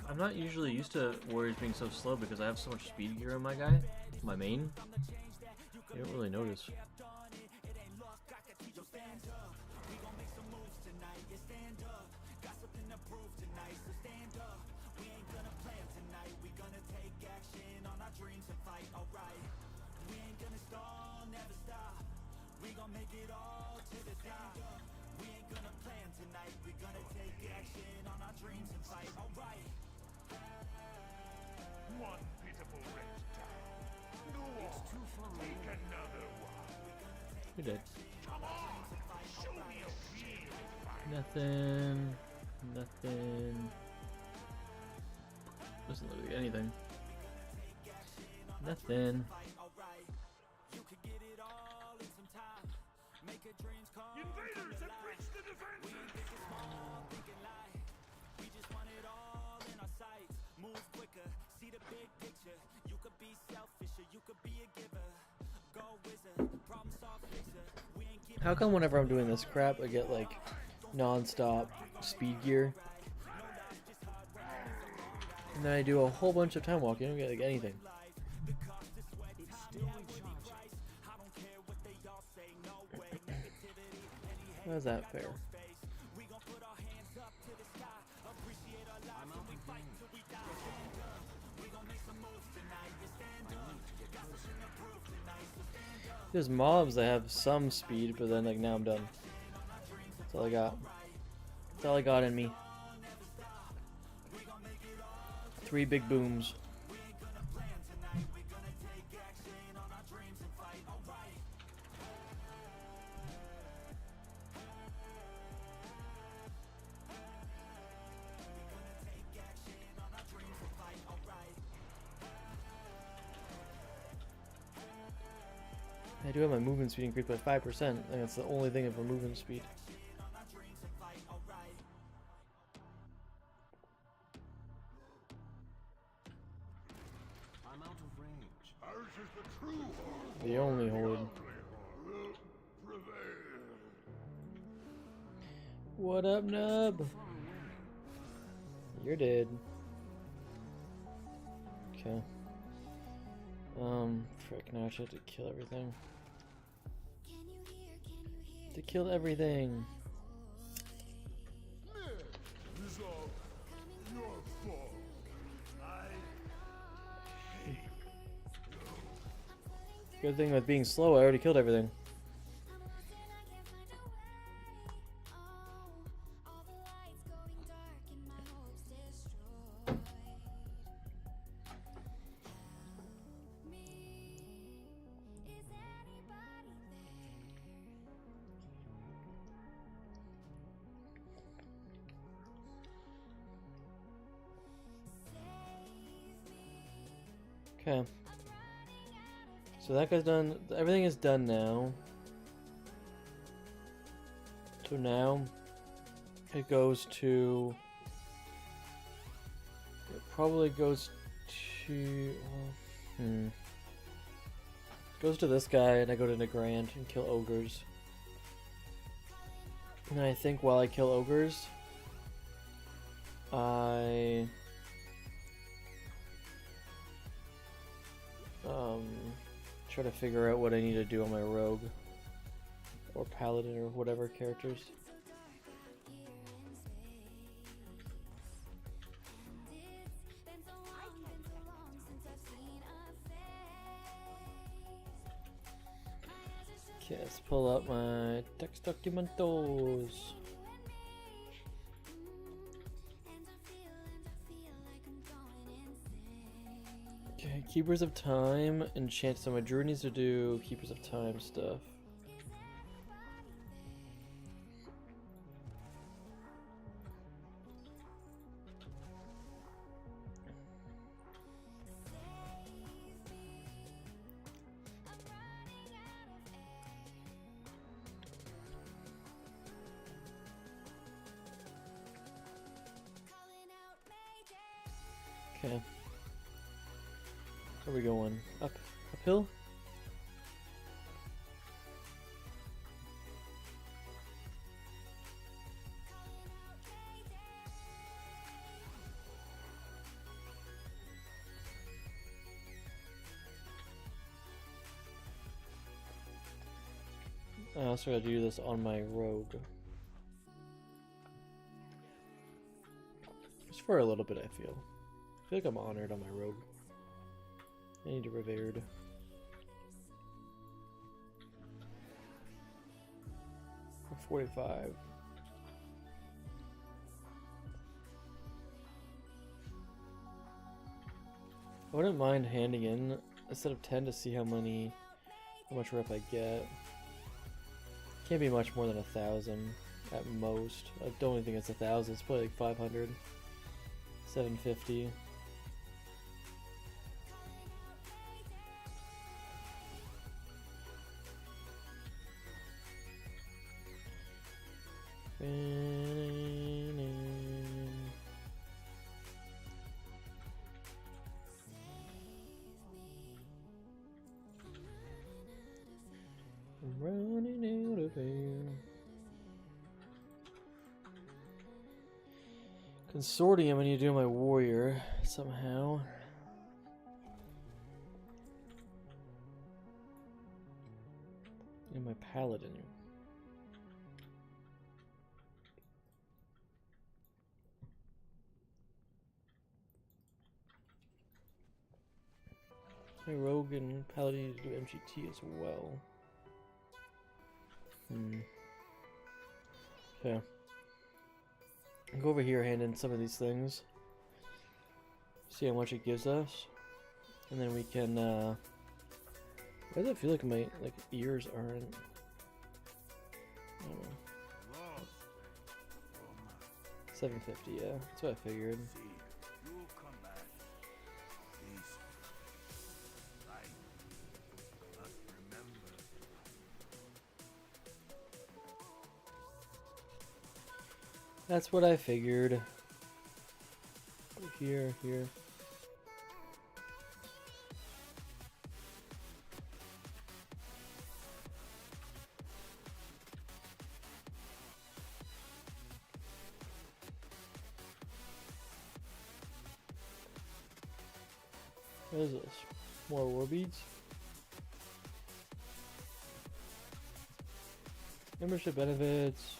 I'm not usually used to warriors being so slow because I have so much speed gear on my guy, my main. You don't really notice. One pitiful rest time. Go on, take another one. You're dead. Come on, show me a field fight. Nothing. Nothing. Doesn't look like anything. Nothing. Invaders have breached the defenses. How come whenever I'm doing this crap, I get like non-stop speed gear, and then I do a whole bunch of time walking, I don't get like anything. How's that fair? There's mobs that have some speed, but then like now I'm done. That's all I got. That's all I got in me. 3 big booms. I do have my movement speed increased by 5%. I think that's the only thing of a movement speed. I'm out of range. Ours is the true horde. The only horde. Will prevail. What up, nub? You're dead. Okay. Frick, now I should have to kill everything. To kill everything. Is all your fault. Good thing with being slow, I already killed everything. Okay. So that guy's done. Everything is done now. So now it goes to. It probably goes to. Goes to this guy, and I go to Negrand and kill ogres. And I think while I kill ogres, I try to figure out what I need to do on my rogue or paladin or whatever characters. Okay, let's pull up my text documentos. Okay, Keepers of Time, enchant. So my druid needs to do Keepers of Time stuff. Okay. Where are we going? Uphill? I also gotta do this on my rogue. Just for a little bit, I feel. I feel like I'm honored on my rogue. I need to revered. For 45. I wouldn't mind handing in instead of 10 to see how much rep I get. Can't be much more than 1,000 at most. I don't even think it's 1,000. It's probably like 500, 750. I'm running out of air. Consortium, I need to do my warrior somehow. And my paladin. My rogue and paladin need to do MGT as well. Okay. I'll go over here, hand in some of these things. See how much it gives us. And then we can, why does it feel like my, ears aren't, I don't know. 750, yeah. That's what I figured. You'll come back. Please. I must remember. That's what I figured. Here. What is this? More war beads. Membership benefits.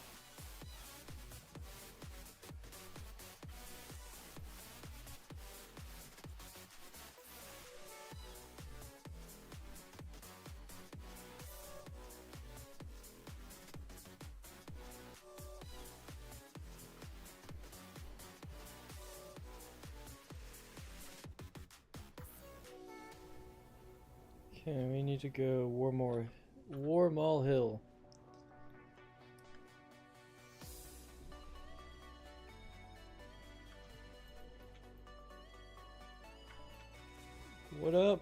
Okay, we need to go War Mall Hill. What up?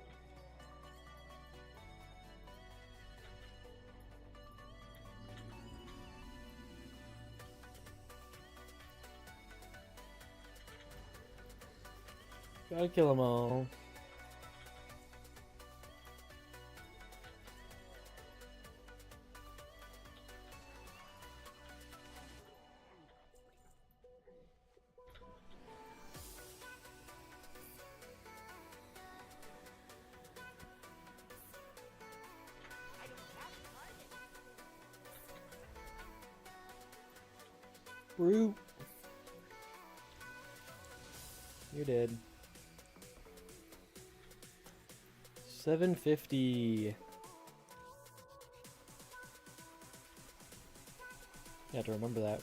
Gotta kill them all. Brute. You're dead. 750. You have to remember that.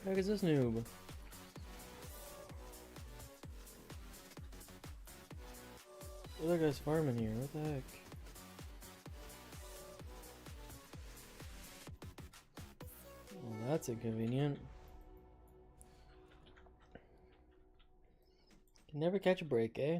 Heck is this noob? What that guy's farming here? What the heck? Well, that's inconvenient. Can never catch a break, eh?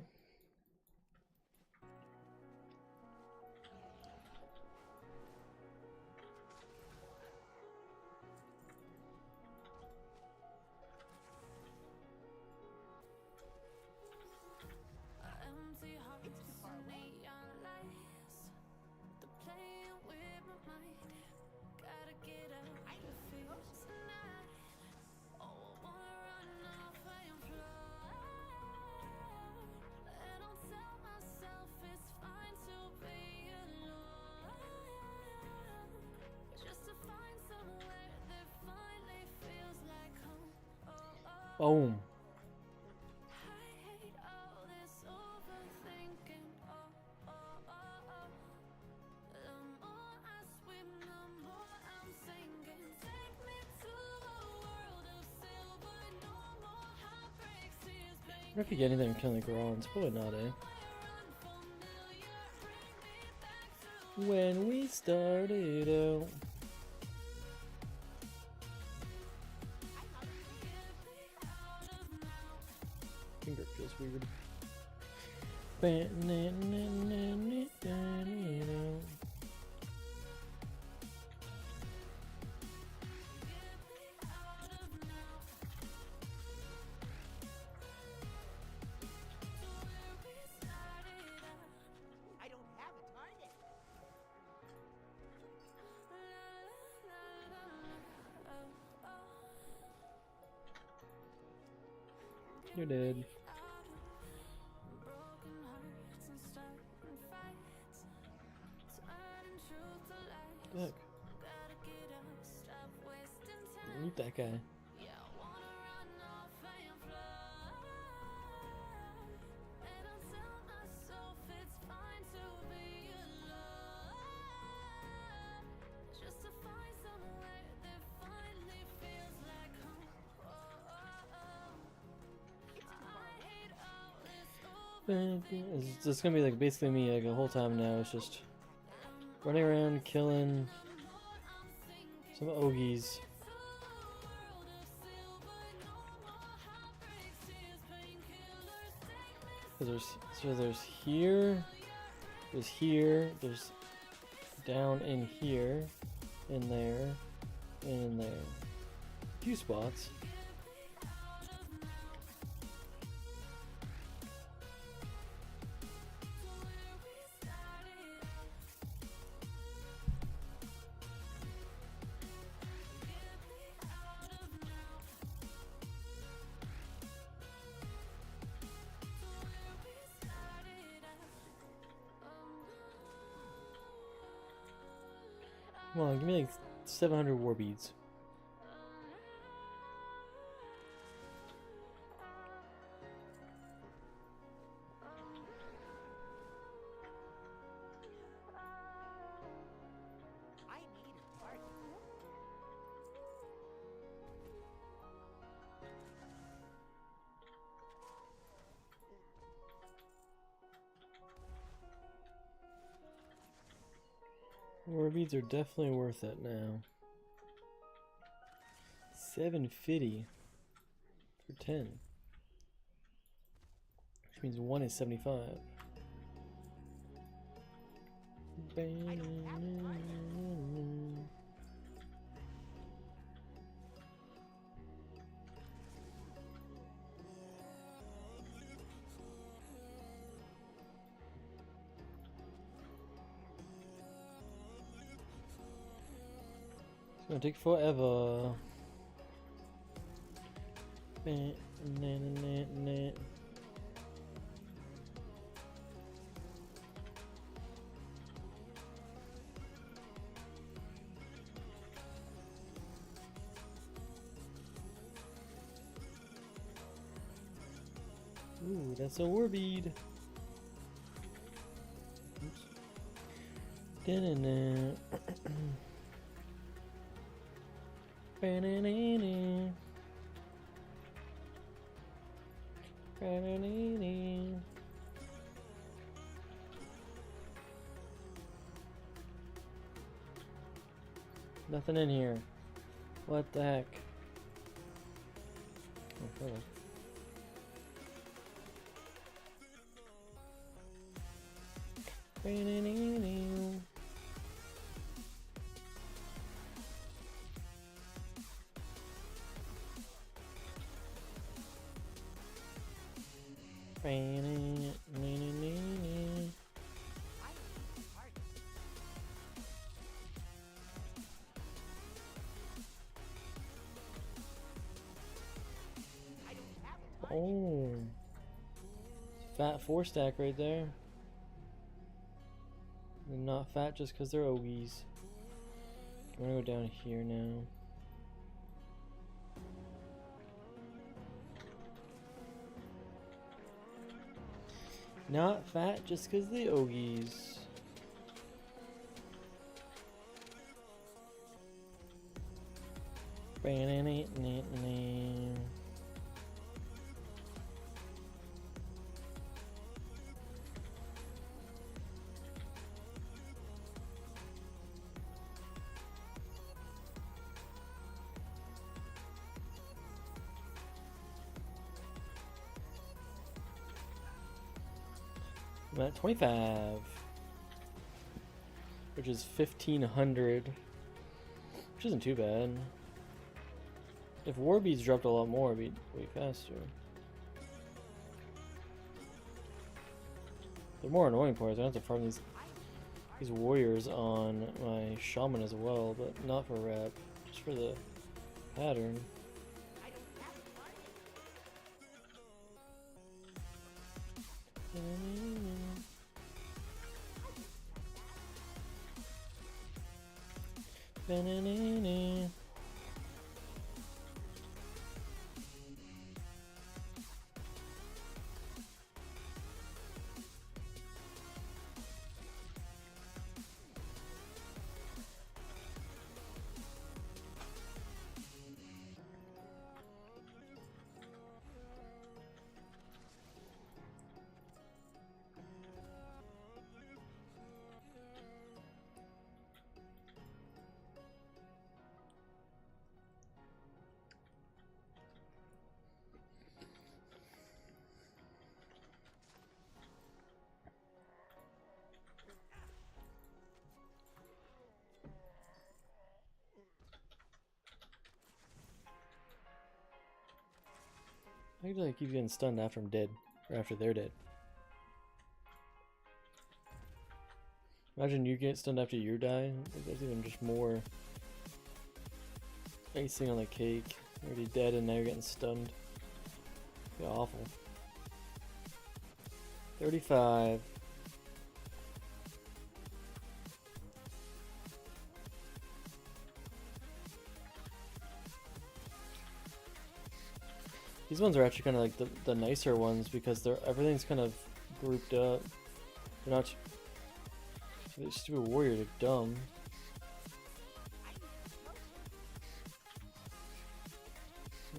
Empty hearts and neon lights. The playing with my mind. Gotta get out the fears tonight. Oh, I wanna run off and fly. And I'll tell myself it's fine to be alone. Just to find somewhere that finally feels like home. Boom. I wonder if you get anything from killing the Gorons. Probably not, eh? When we started out. Finger feels weird. You're dead. Look. Eat that guy. It's just gonna be like basically me like the whole time now. It's just running around killing some Ogies. There's here, there's down in here, in there, and in there. A few spots. Come on, give me like 700 war beads. I need a target. War beads are definitely worth it now. 750 for 10. Which means 1 is 75. It's gonna take forever. Ooh, that's a war bead. Oops. Da-na-na. Ba-na-na-na. Ba-na-na-na. Nothing in here. What the heck? Oh, hello. Ba-na-na-na. Ba-na-na-na-na. Oh, fat 4-stack right there. They're not fat just because they're Ogies. I'm gonna go down here now. Not fat just because the Ogies. Ba-na-na-na-na. I'm at 25, which is 1,500, which isn't too bad. If war beads dropped a lot more, it'd be way faster. They're more annoying parts. I have to farm these warriors on my shaman as well, but not for rep, just for the pattern. Ba-na-na-na. I feel like keep getting stunned after I'm dead, or after they're dead. Imagine you get stunned after you die. Like, there's even just more icing on the cake. You're already dead and now you're getting stunned. It'd be awful. 35. These ones are actually kind of like the nicer ones because everything's kind of grouped up. They're not. The stupid warriors are dumb.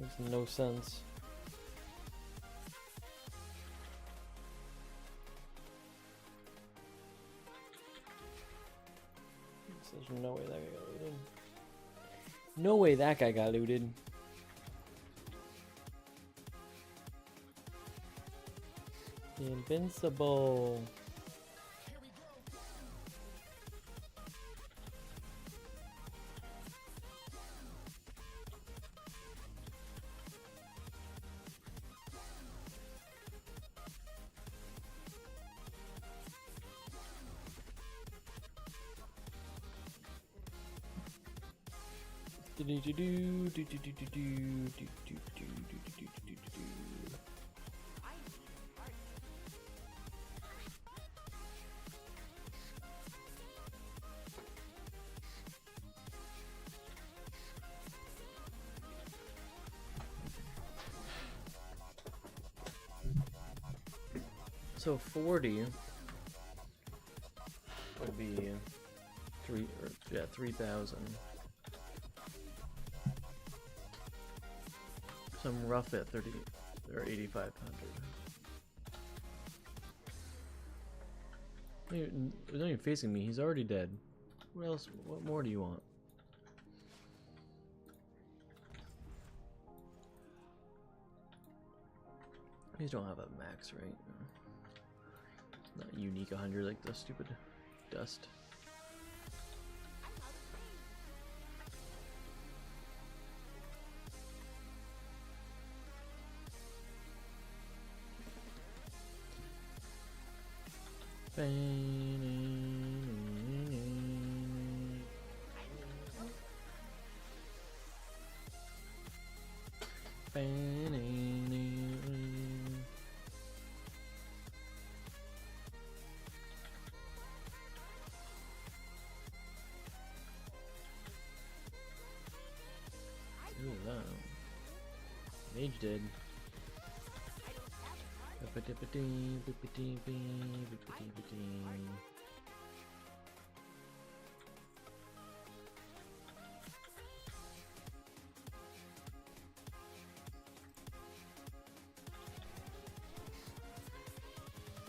Makes no sense. There's no way that guy got looted. No way that guy got looted. Invincible. So 40 would be 3,000. So I'm rough at 30 or 8,500. He's not even facing me. He's already dead. What else? What more do you want? These don't have a max, right? Not unique 100 like the stupid dust. Mage did.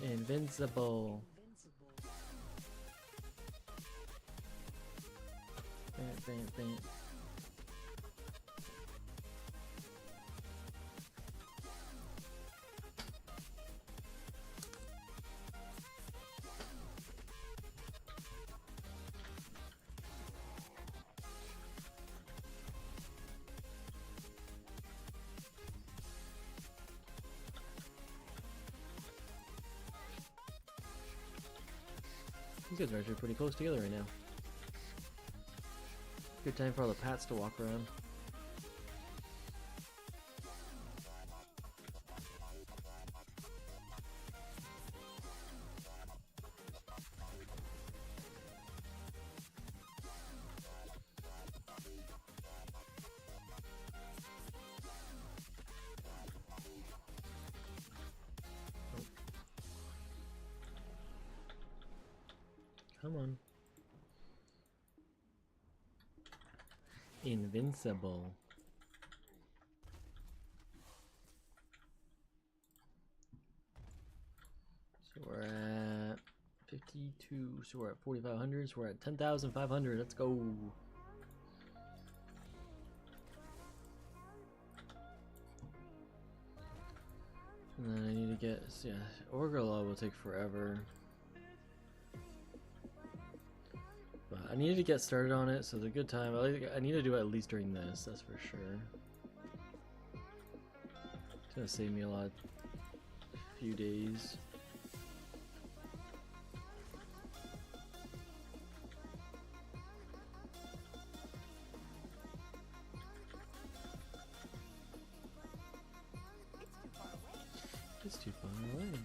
Invincible. Bam. These guys are actually pretty close together right now. Good time for all the pats to walk around. Come on. Invincible. So we're at 52. So we're at 4,500. So we're at 10,500. Let's go. And then I need to get, yeah, Orgala will take forever. But I needed to get started on it, so it's a good time. I need to do it at least during this, that's for sure. It's gonna save me a lot, few days. It's too far away.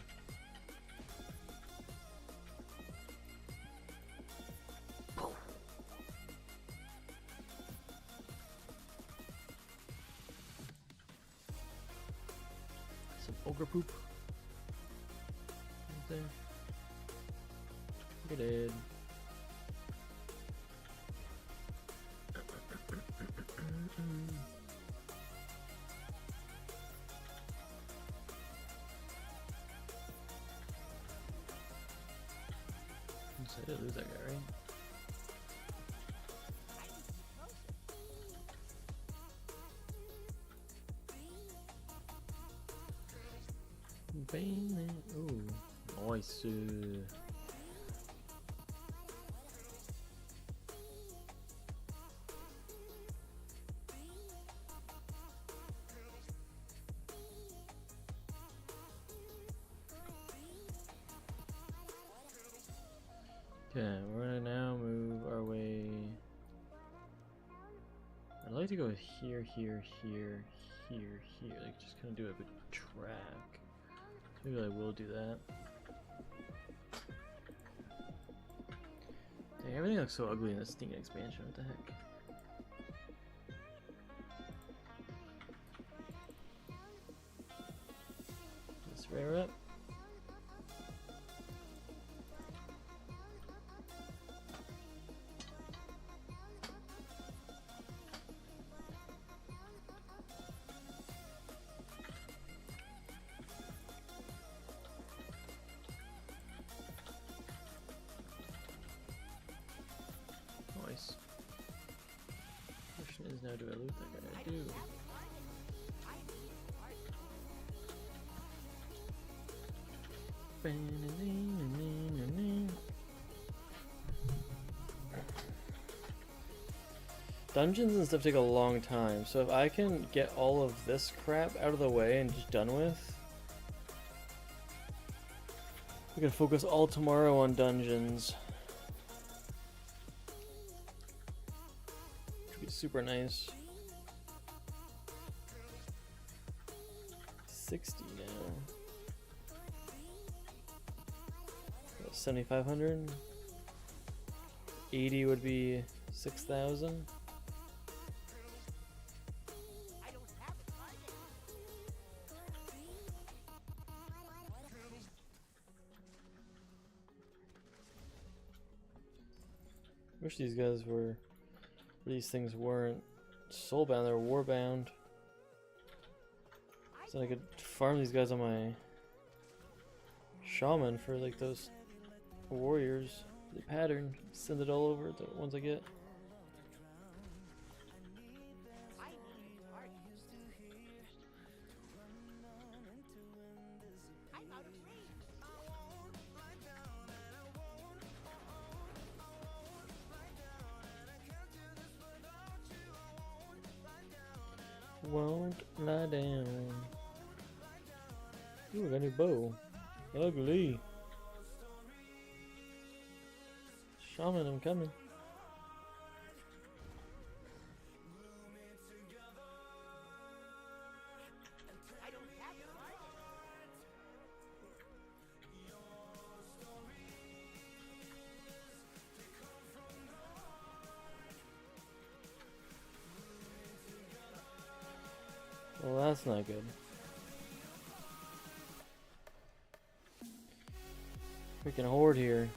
Some ogre poop. Right there. Look at it. I did lose that guy, right? Bang! Oh, nice. Okay, we're gonna now move our way. I'd like to go here, here, here, here, here. Like just kind of do a big track. Maybe I will do that. Dang, everything looks so ugly in this stinking expansion. What the heck? Let's rare up. Nice. Question is now, do I loot that guy? I do. Dungeons and stuff take a long time, so if I can get all of this crap out of the way and just done with, we can focus all tomorrow on dungeons. Which would be super nice. 60 now. 7,500. 80 would be 6,000. Wish these guys were. These things weren't soulbound, they're warbound. So I could farm these guys on my shaman for like those warriors. The pattern, send it all over the ones I get. Won't lie down. Ooh, I got a new bow. Ugly. Shaman, I'm coming. Well, that's not good. Freaking horde here.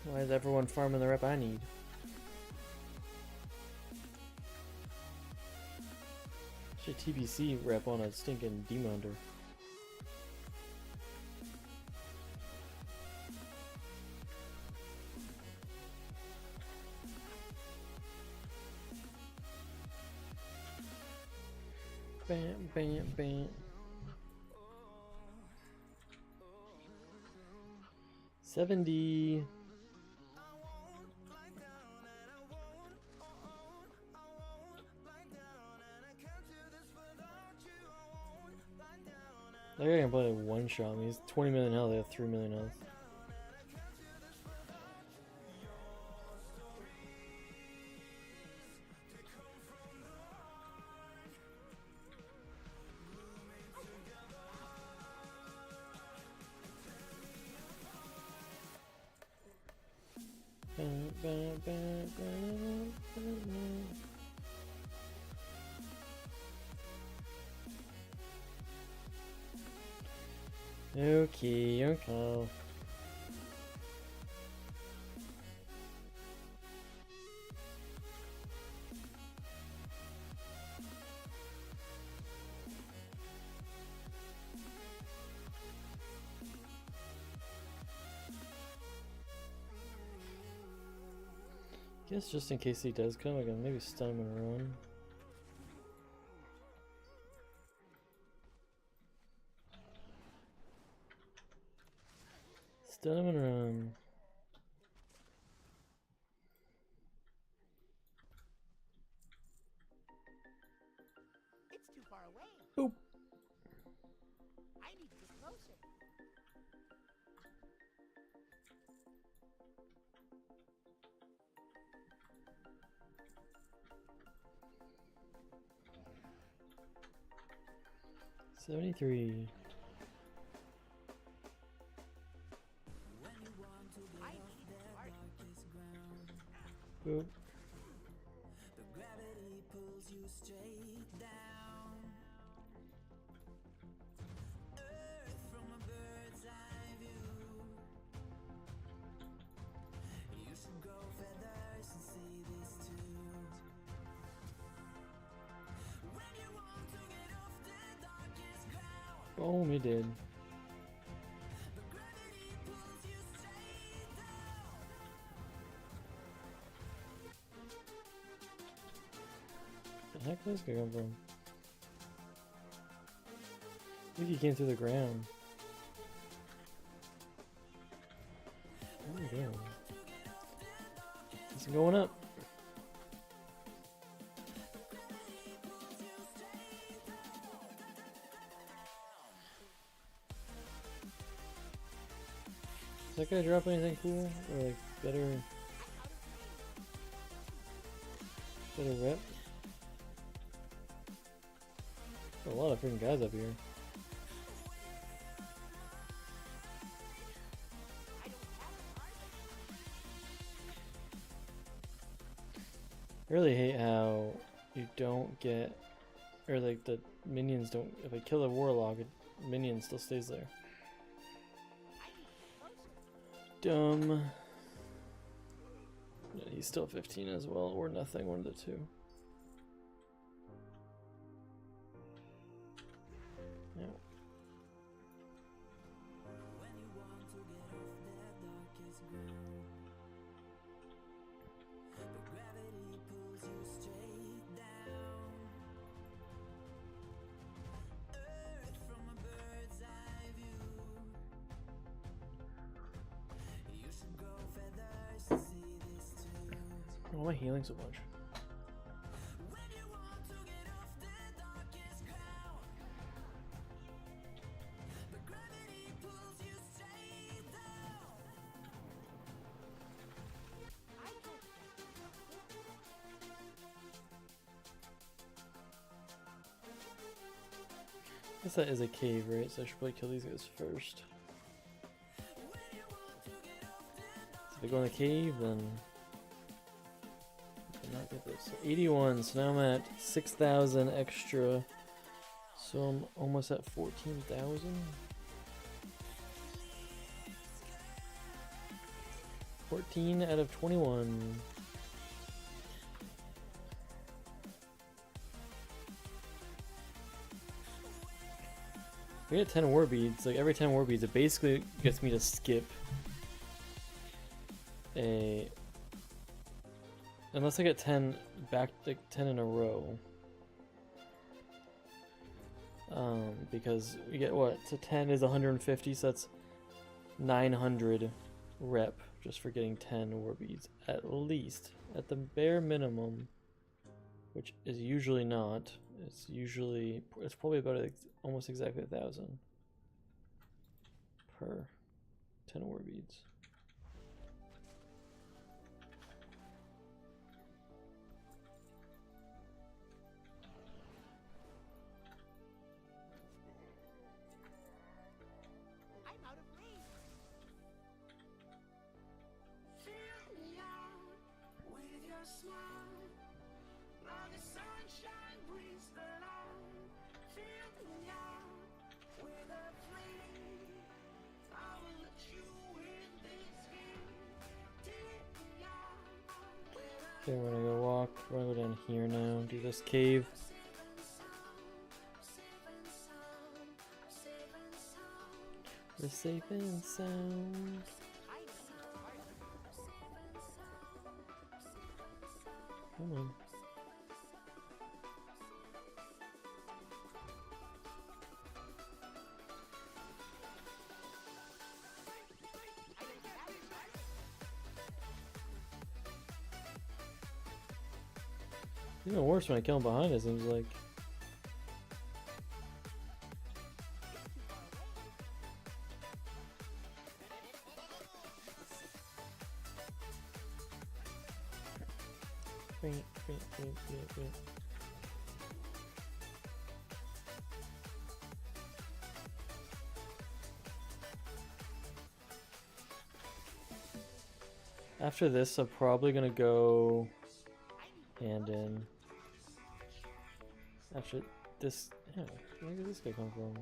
Why is everyone farming the rep I need? Should TBC rep on a stinking demon hunter. Bam, bam, bam. 70. That guy can play one shot me. He's 20 million health, they have 3 million health. Okay, okay. Guess just in case he does come, I can maybe stun him and run. Stun him and run. It's too far away. Boop. I need to get closer. $73. I need to party. Boop. Gravity pulls you straight down. Earth from a bird's eye view. You should grow feathers and see this too. When you want to get off the darkest ground, Boom, he did. gravity pulls you straight down. The heck is this guy come from? I think he came through the ground. Where are we going? He's going up. Does that guy drop anything cool? Or like better rep? A lot of freaking guys up here. I really hate how you don't get, or like the minions don't, if I kill a warlock, a minion still stays there. Dumb. Yeah, he's still 15 as well, or nothing, one of the two. Yeah. When you want to get off the darkest ground, but gravity pulls you straight down. Earth from a bird's eye view. You should grow feathers to see this too. Why am I healing so much? When you want to get off the darkest ground, but gravity pulls you straight down. I can't. I guess that is a cave, right? So I should probably kill these guys first. So if I go in the cave, then I cannot get this. So 81, so now I'm at 6,000 extra. So I'm almost at 14,000. $14 out of 21. If I get 10 war beads, like every 10 war beads, it basically gets me to skip a, unless I get 10 back, like 10 in a row. Because we get what? So 10 is 150, so that's 900 rep just for getting 10 war beads, at least, at the bare minimum, which is usually not. It's probably about almost exactly 1,000. her. 10 war beads. I'm out of range. Fill me out with your smile. Now the sunshine brings the light. Fill me out with a flame. I will let you in this game. Take me out with a Okay, we're gonna go walk. We're gonna go down here now. Do this cave. We're safe and sound. Come on. Even worse when I kill him behind, it seems like. After this, I'm probably gonna go hand in. Actually, this. Yeah, where did this guy come from?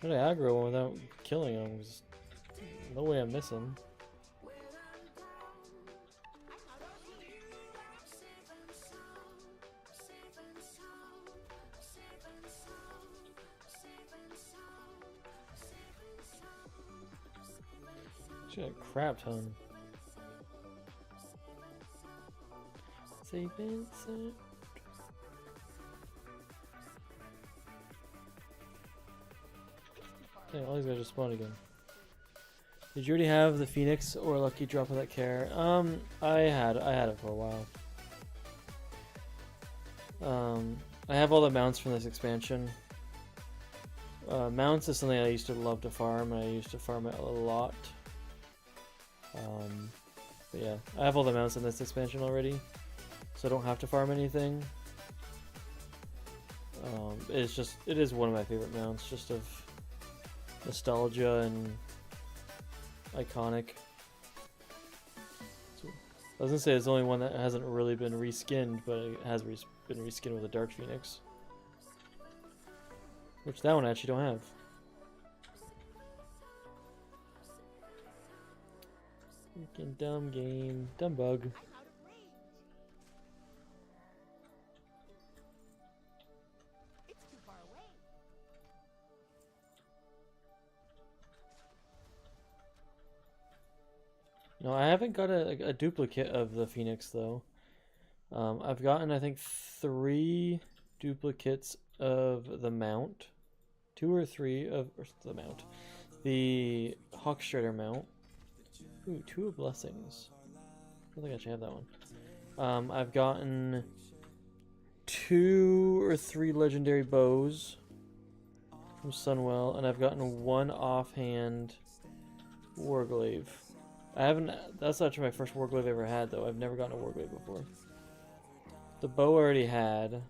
How did I aggro him without killing him? There's no way I'm missing. She got a crap ton. Safe and sound. Okay, all these guys just spawned again. Did you already have the Phoenix or Lucky Drop of that care? I had it for a while. I have all the mounts from this expansion. Mounts is something I used to love to farm, and I used to farm it a lot. But yeah, I have all the mounts in this expansion already, so I don't have to farm anything. It is one of my favorite mounts, just of nostalgia and iconic. So, I was gonna say it's the only one that hasn't really been reskinned, but it has been reskinned with a Dark Phoenix, which that one I actually don't have. Freaking dumb game, dumb bug. No, I haven't got a duplicate of the Phoenix though. I've gotten, I think, 3 duplicates of the mount, 2 or 3 of the mount, the Hawk Strider mount. Ooh, 2 of Blessings. I don't think I should have that one. I've gotten 2 or 3 legendary bows from Sunwell, and I've gotten 1 offhand Warglaive. I haven't. That's actually my first Warglaive I ever had, though. I've never gotten a Warglaive before. The bow I already had,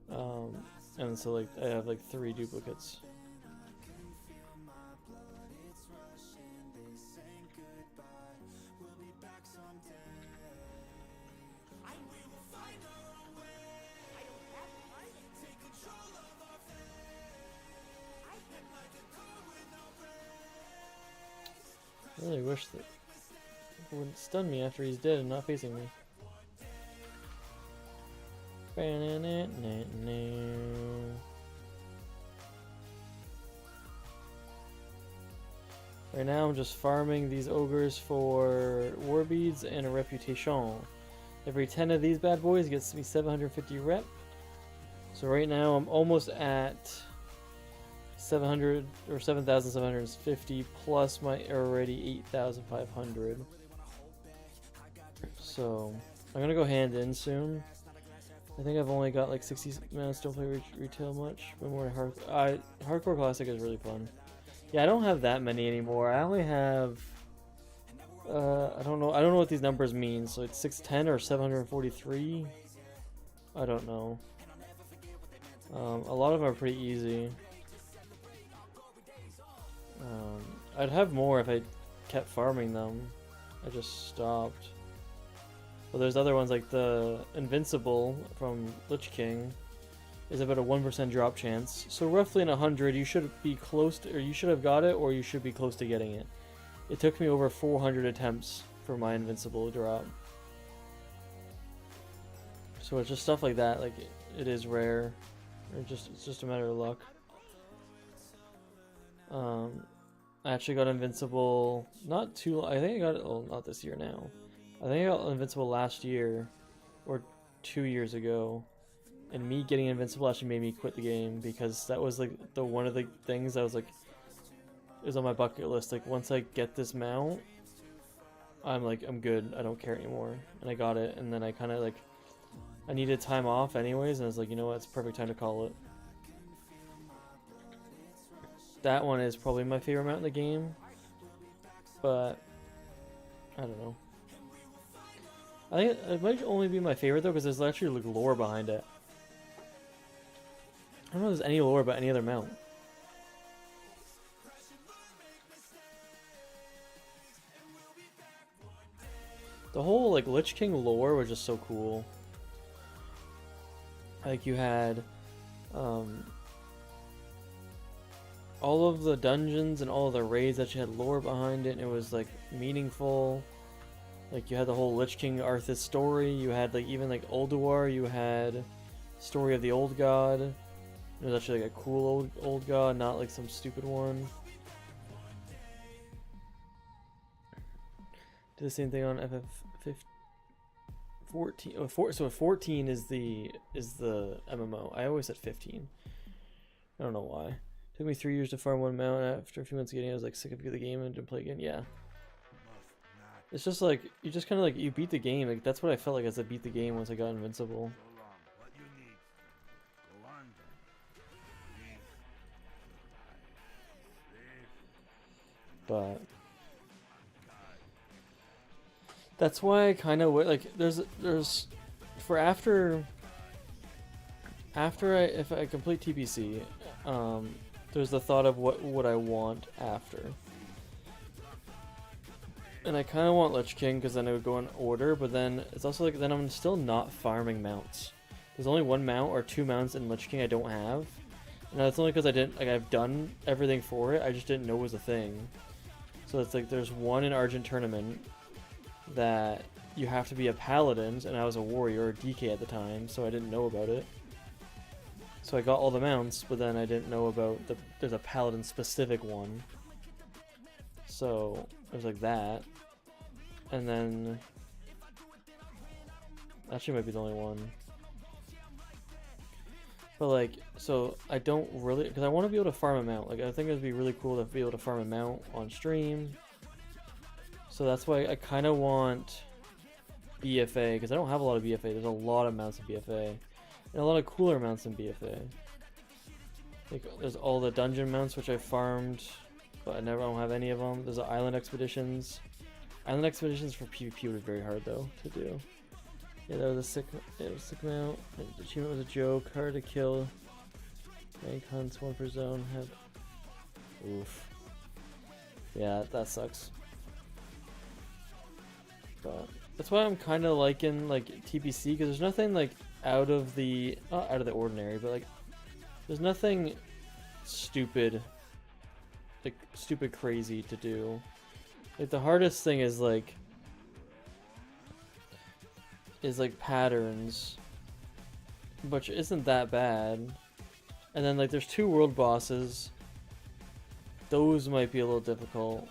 and so like I have like 3 duplicates. I really wish that it wouldn't stun me after he's dead and not facing me. Right now I'm just farming these ogres for war beads and a reputation. Every 10 of these bad boys gets me 750 rep. So right now I'm almost at 700 or 7,750 plus my already 8,500. So I'm gonna go hand in soon. I think I've only got like 60 mounts. Don't play retail much, but more hardcore classic is really fun. Yeah, I don't have that many anymore. I only have I don't know what these numbers mean. So it's 610 or 743. I don't know. A lot of them are pretty easy. I'd have more if I kept farming them. I just stopped. But there's other ones like the Invincible from Lich King is about a 1% drop chance. So roughly in 100 you should be close to, or you should have got it, or you should be close to getting it. It took me over 400 attempts for my Invincible drop. So it's just stuff like that, like it is rare. Or it's just a matter of luck. I actually got Invincible not too long. I think I got it, oh, not this year now. I think I got Invincible last year or 2 years ago. And me getting Invincible actually made me quit the game because that was like the one of the things I was like, it was on my bucket list. Like once I get this mount, I'm good. I don't care anymore. And I got it, and then I kind of like, I needed time off anyways, and I was like, you know what, it's perfect time to call it. That one is probably my favorite mount in the game, but I don't know. I think it might only be my favorite though, because there's actually like lore behind it. I don't know if there's any lore about any other mount. The whole like Lich King lore was just so cool. Like you had all of the dungeons and all of the raids that you had lore behind it, and it was like meaningful. Like you had the whole Lich King Arthas story, you had like even like Ulduar, you had Story of the Old God. It was actually like a cool old god, not like some stupid one. Did the same thing on FF14. Oh, so 14 is the MMO. I always said 15. I don't know why. Took me 3 years to farm one mount. After a few months of getting it, I was like sick of the game and didn't play again. Yeah. It's just like, you just kind of like, you beat the game. Like that's what I felt like as I beat the game once I got Invincible. But that's why I kind of like there's for after if I complete TBC, there's the thought of what would I want after. And I kind of want Lich King because then it would go in order, but then it's also like then I'm still not farming mounts. There's only one mount or two mounts in Lich King I don't have. And that's only because I didn't, like, I've done everything for it, I just didn't know it was a thing. So it's like there's one in Argent Tournament that you have to be a paladin, and I was a warrior or DK at the time, so I didn't know about it. So I got all the mounts, but then I didn't know about there's a paladin specific one. So it was like that. And then actually might be the only one. But like, so I don't really, because I want to be able to farm a mount. Like I think it would be really cool to be able to farm a mount on stream. So that's why I kind of want BFA, because I don't have a lot of BFA. There's a lot of mounts in BFA. And a lot of cooler mounts in BFA. Like there's all the dungeon mounts which I farmed, but I don't have any of them. There's the island expeditions. Island expeditions for PvP would be very hard though to do. Yeah, that was a sick mount. The achievement was a joke. Hard to kill. Rank hunts, 1 per zone. Oof. Yeah, that sucks. But that's why I'm kind of liking like TBC, because there's nothing like out of the ordinary, but like there's nothing stupid, like stupid crazy to do. Like the hardest thing is like patterns, which isn't that bad. And then like there's 2 world bosses. Those might be a little difficult.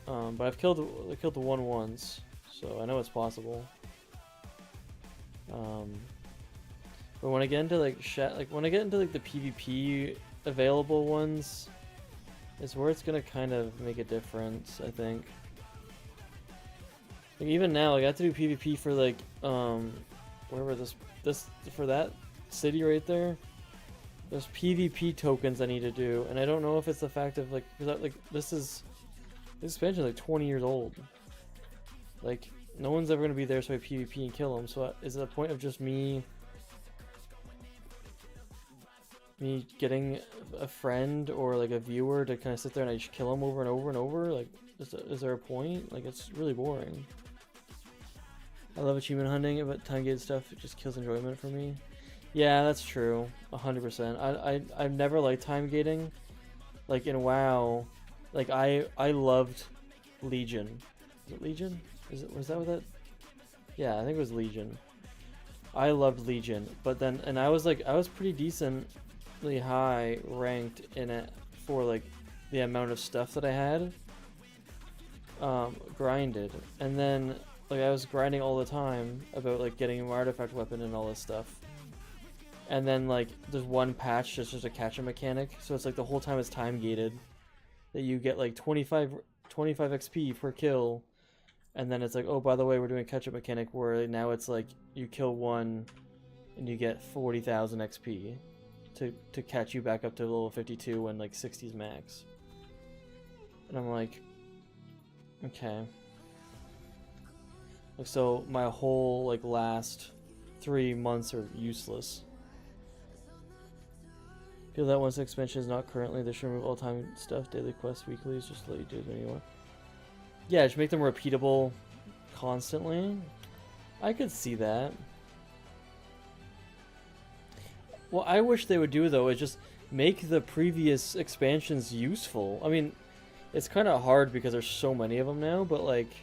But I killed the one once, so I know it's possible. But when I get into like the PvP available ones, is where it's gonna kind of make a difference, I think. Like even now, like I have to do PvP for like wherever this this for that city right there. There's PvP tokens I need to do, and I don't know if it's the fact of like, this expansion is like 20 years old. Like, no one's ever gonna be there so I PvP and kill them. So is it a point of just me getting a friend or like a viewer to kind of sit there and I just kill them over and over and over? Like, is there a point? Like, it's really boring. I love achievement hunting, but time gated stuff, it just kills enjoyment for me. Yeah, that's true. 100%. I've never liked time gating. Like in WoW, like I loved Legion. Is it Legion? Was that what that? Yeah, I think it was Legion. I loved Legion, but then I was pretty decently high ranked in it for like the amount of stuff that I had grinded, and then like I was grinding all the time about like getting an artifact weapon and all this stuff. And then like there's one patch just a catch-up mechanic, so it's like the whole time it's time gated that you get like 25 XP per kill, and then it's like, oh, by the way, we're doing a catch-up mechanic where now it's like you kill one and you get 40,000 XP to catch you back up to level 52 and like 60s max. And I'm like, okay. Like, so my whole like last 3 months are useless. Feel that once the expansion is not currently, they should remove all time stuff, daily quests, weeklies, just let you do it when you want. Yeah, just make them repeatable constantly. I could see that. What I wish they would do though is just make the previous expansions useful. I mean, it's kind of hard because there's so many of them now, but like,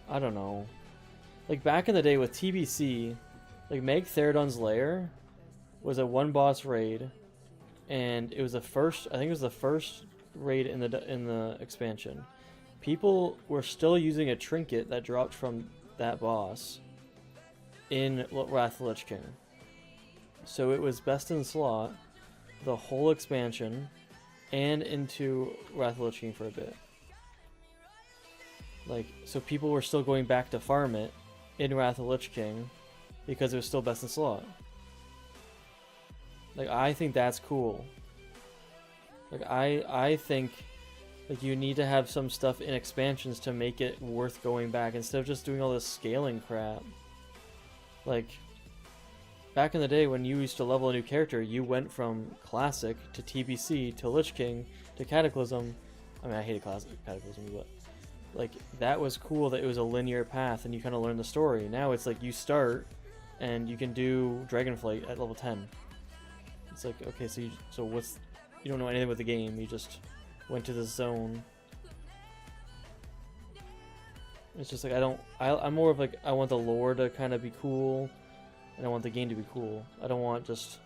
I don't know. Like back in the day with TBC, like Meg Theridon's Lair was a one boss raid, and it was the first. I think it was the first raid in the expansion. People were still using a trinket that dropped from that boss in Wrath of the Lich King. So it was best in slot the whole expansion and into Wrath of the Lich King for a bit. Like, so people were still going back to farm it in Wrath of the Lich King because it was still best in slot. Like, I think that's cool. Like, I think like you need to have some stuff in expansions to make it worth going back instead of just doing all this scaling crap. Like, back in the day when you used to level a new character, you went from Classic to TBC to Lich King to Cataclysm. I mean, I hated Cataclysm, but like, that was cool that it was a linear path and you kind of learn the story. Now it's like you start and you can do Dragonflight at level 10. It's like, okay, so you don't know anything about the game, you just went to this zone. It's just like, I'm more of like, I want the lore to kind of be cool, and I want the game to be cool. I don't want just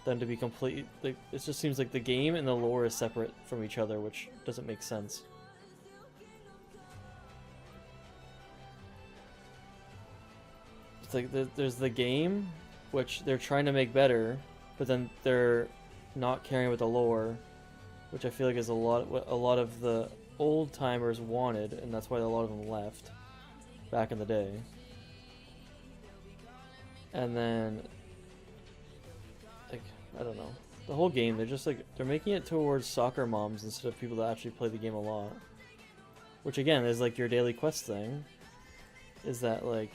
them to be complete, like, it just seems like the game and the lore is separate from each other, which doesn't make sense. It's like, there's the game, which they're trying to make better, but then they're not caring about the lore, which I feel like is what a lot of the old timers wanted, and that's why a lot of them left back in the day. And then, like, I don't know, the whole game, they're making it towards soccer moms instead of people that actually play the game a lot, which again is like your daily quest thing, is that like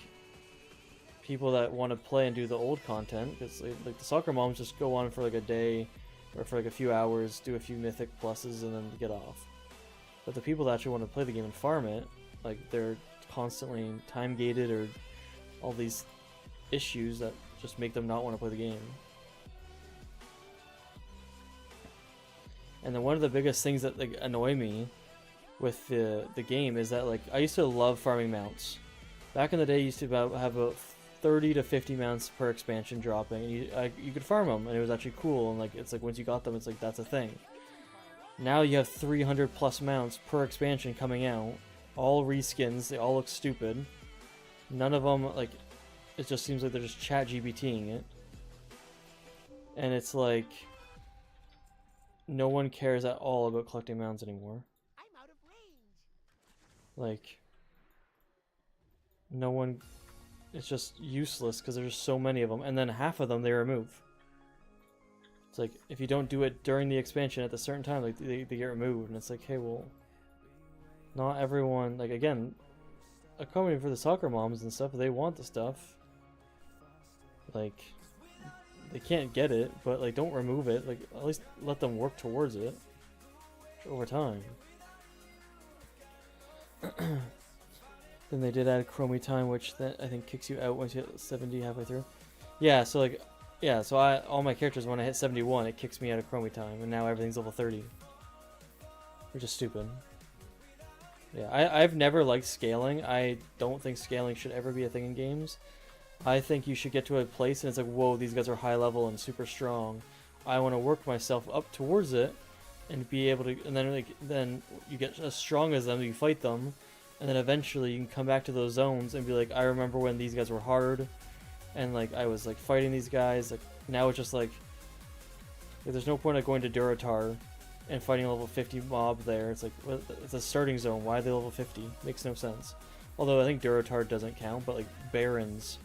people that want to play and do the old content, because like the soccer moms just go on for like a day or for like a few hours, do a few mythic pluses, and then get off. But the people that actually want to play the game and farm it, like, they're constantly time gated or all these issues that just make them not want to play the game. And then one of the biggest things that like annoy me with the game is that, like, I used to love farming mounts. Back in the day, I used to have about 30 to 50 mounts per expansion dropping, and you could farm them, and it was actually cool. And like, it's like once you got them, it's like that's a thing. Now you have 300 plus mounts per expansion coming out, all reskins. They all look stupid. None of them, like, it just seems like they're just chat GBTing it, and it's like no one cares at all about collecting mounts anymore. I'm out of range. Like, no one it's just useless because there's so many of them, and then half of them they remove. It's like if you don't do it during the expansion at a certain time, like they get removed, and it's like, hey, well, not everyone, like, again, accommodating for the soccer moms and stuff, they want the stuff. Like, they can't get it, but like, don't remove it. Like, at least let them work towards it over time. Then they did add Chromie time, which that I think kicks you out once you hit 70 halfway through. Yeah, so like, yeah, so all my characters, when I hit 71, it kicks me out of Chromie time, and now everything's level 30, which is stupid. Yeah, I've never liked scaling. I don't think scaling should ever be a thing in games. I think you should get to a place and it's like, whoa, these guys are high level and super strong. I want to work myself up towards it and be able to, and then like, then you get as strong as them, you fight them, and then eventually you can come back to those zones and be like, I remember when these guys were hard, and like I was like fighting these guys. Like now it's just like there's no point of going to Duratar and fighting a level 50 mob there. It's like, well, it's a starting zone. Why are they level 50? Makes no sense. Although I think Duratar doesn't count, but like Barons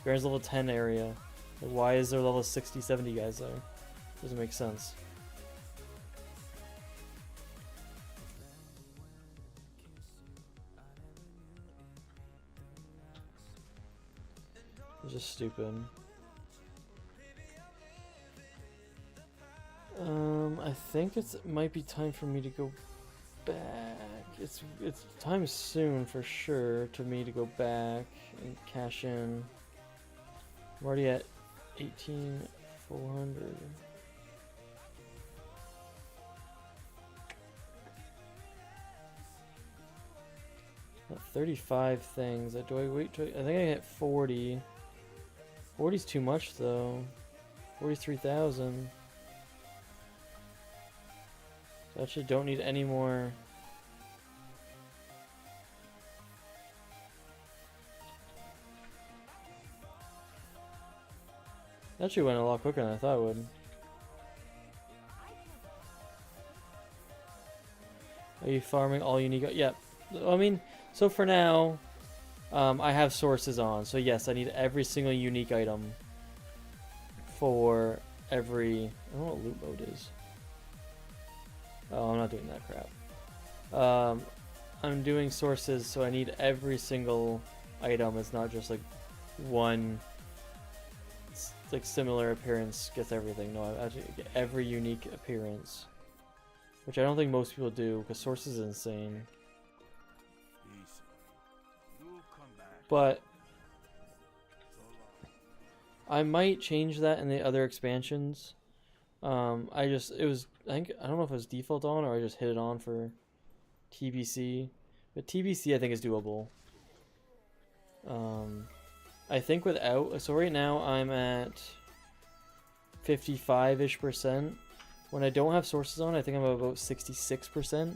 level 10 area. Like, why is there level 60, 70 guys there? Doesn't make sense. It's just stupid. I think it might be time for me to go back. It's time soon for sure to me to go back and cash in. I'm already at 18,400. 35 things. Do I wait till I think I hit 40. 40's too much though. 43,000. So I actually don't need any more. That actually went a lot quicker than I thought it would. Are you farming all unique? Yep. I mean, so for now, I have sources on. So yes, I need every single unique item for every. I don't know what loot mode is. Oh, I'm not doing that crap. I'm doing sources, so I need every single item. It's not just like one. It's like similar appearance gets everything. No, I actually get every unique appearance, which I don't think most people do because sources is insane. But I might change that in the other expansions. I think I don't know if it was default on or I just hit it on for TBC, but TBC I think is doable. I think without, so right now I'm at 55-ish%. When I don't have sources on, I think I'm about 66%.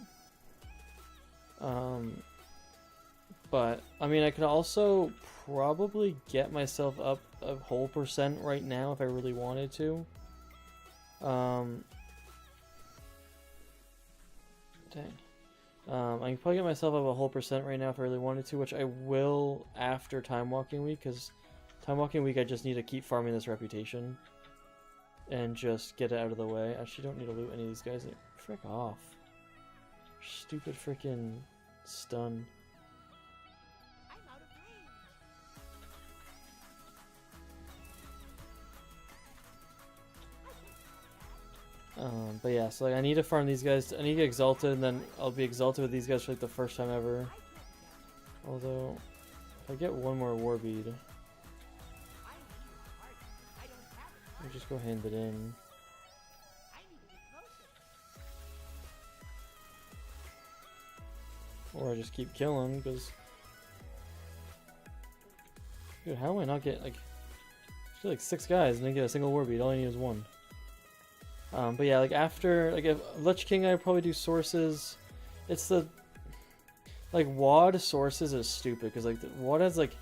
But I mean, I could also probably get myself up a whole percent right now if I really wanted to. Dang. I can probably get myself up a whole percent right now if I really wanted to, which I will after Time Walking Week, because Time Walking Week I just need to keep farming this reputation and just get it out of the way. I actually don't need to loot any of these guys. Frick off. Stupid freaking stun. But yeah, so like I need to farm these guys. I need to get exalted, and then I'll be exalted with these guys for like the first time ever. Although, if I get one more war bead, I'll just go hand it in. Or I just keep killing, because... Dude, how am I not getting, like... I feel like 6 guys and then get a single war bead. All I need is 1. But yeah, like after, like if Lich King, I'd probably do sources. It's the, like WoD sources is stupid, because like WoD has like,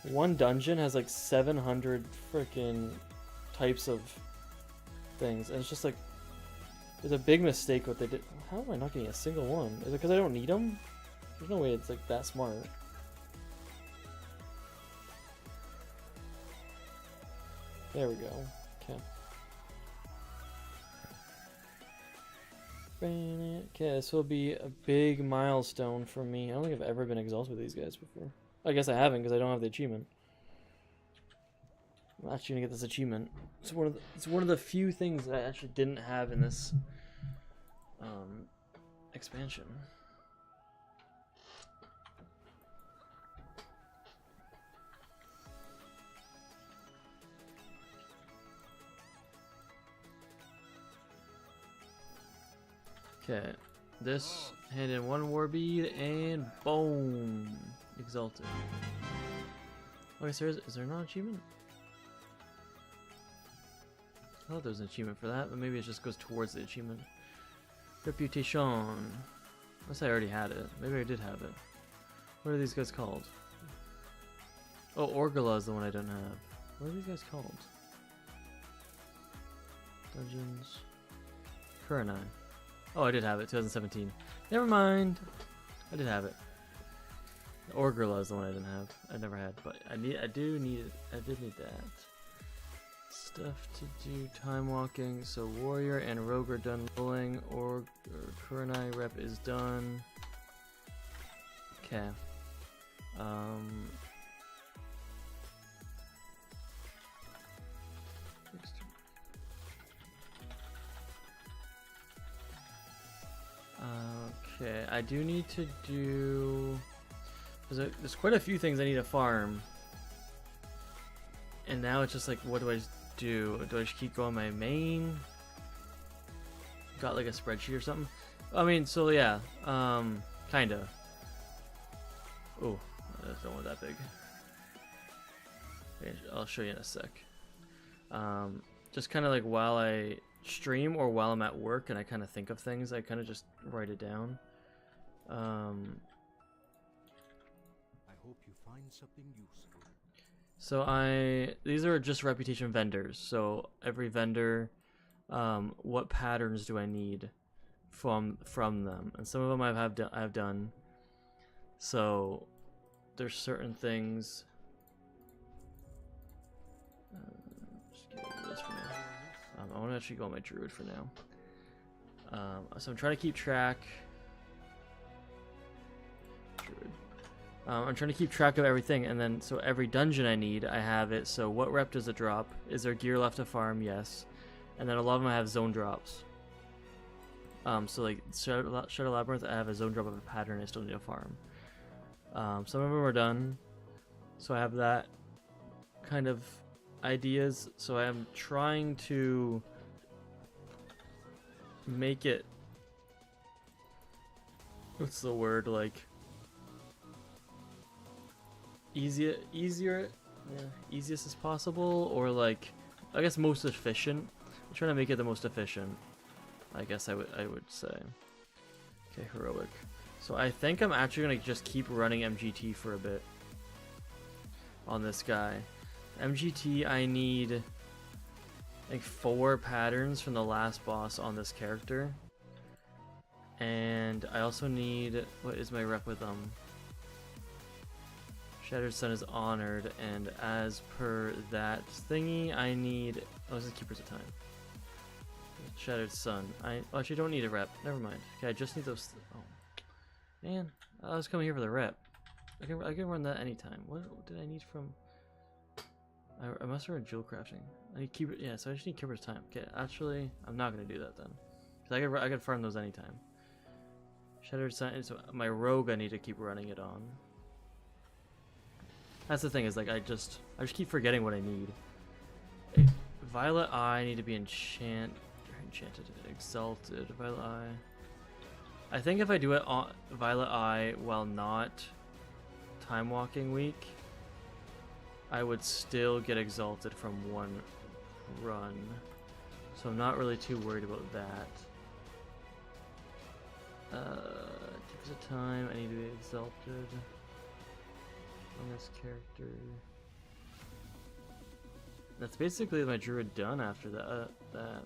one dungeon has like 700 freaking types of things, and it's just like, it's a big mistake what they did. How am I not getting a single one? Is it because I don't need them? There's no way it's like that smart. There we go. Okay. Okay, this will be a big milestone for me. I don't think I've ever been exalted with these guys before. I guess I haven't because I don't have the achievement. I'm actually gonna get this achievement. It's one of the few things that I actually didn't have in this expansion. Okay, this hand in one war bead and boom, exalted. Okay, so is there not an achievement? I thought there was an achievement for that, but maybe it just goes towards the achievement. Reputation. Unless I already had it. Maybe I did have it. What are these guys called? Oh, Orgala is the one I don't have. What are these guys called? Dungeons. Kuranai. Oh, I did have it. 2017. Never mind. I did have it. Orgala is the one I didn't have. I never had, but I did need that. Stuff to do, time walking, so warrior and rogue are done rolling, or Kuranai rep is done. Okay. Okay, I do need to do... There's quite a few things I need to farm. And now it's just like, what do I do? Do I just keep going my main? Got like a spreadsheet or something? I mean, so yeah, kinda. Oh, I don't want that big. Okay, I'll show you in a sec. Just kind of like while I stream or while I'm at work and I kind of think of things, I kind of just write it down. I hope you find something useful. So these are just reputation vendors. So every vendor, what patterns do I need from them? And some of them I've done. So there's certain things. Just get rid of this for now. I want to actually go on my druid for now. So I'm trying to keep track. Druid. I'm trying to keep track of everything, and then so every dungeon I need, I have it. So what rep does it drop? Is there gear left to farm? Yes. And then a lot of them have zone drops. So like Shadow Labyrinth, I have a zone drop of a pattern I still need to farm. Some of them are done, so I have that kind of ideas. So I am trying to make it, what's the word, like easiest as possible, or like I guess most efficient. I'm trying to make it the most efficient, I guess I would say. Okay, heroic. So I think I'm actually gonna just keep running MGT for a bit on this guy. MGT, I need like 4 patterns from the last boss on this character, and I also need, what is my rep with them? Shattered Sun is honored, and as per that thingy, I need, oh, this is Keepers of Time. Shattered Sun. I actually don't need a rep. Never mind. Okay, I just need those. Oh, man, I was coming here for the rep. I can run that anytime. What did I need from? I must have run jewel crafting. I need keeper. Yeah, so I just need Keeper's Time. Okay, actually, I'm not gonna do that then, because I could farm those anytime. Shattered Sun. So my rogue, I need to keep running it on. That's the thing, is like I just keep forgetting what I need. Violet Eye, I need to be enchanted, exalted. Violet Eye. I think if I do it on Violet Eye while not time walking week, I would still get exalted from one run. So I'm not really too worried about that. Takes a time. I need to be exalted on this character. That's basically my druid done after that. I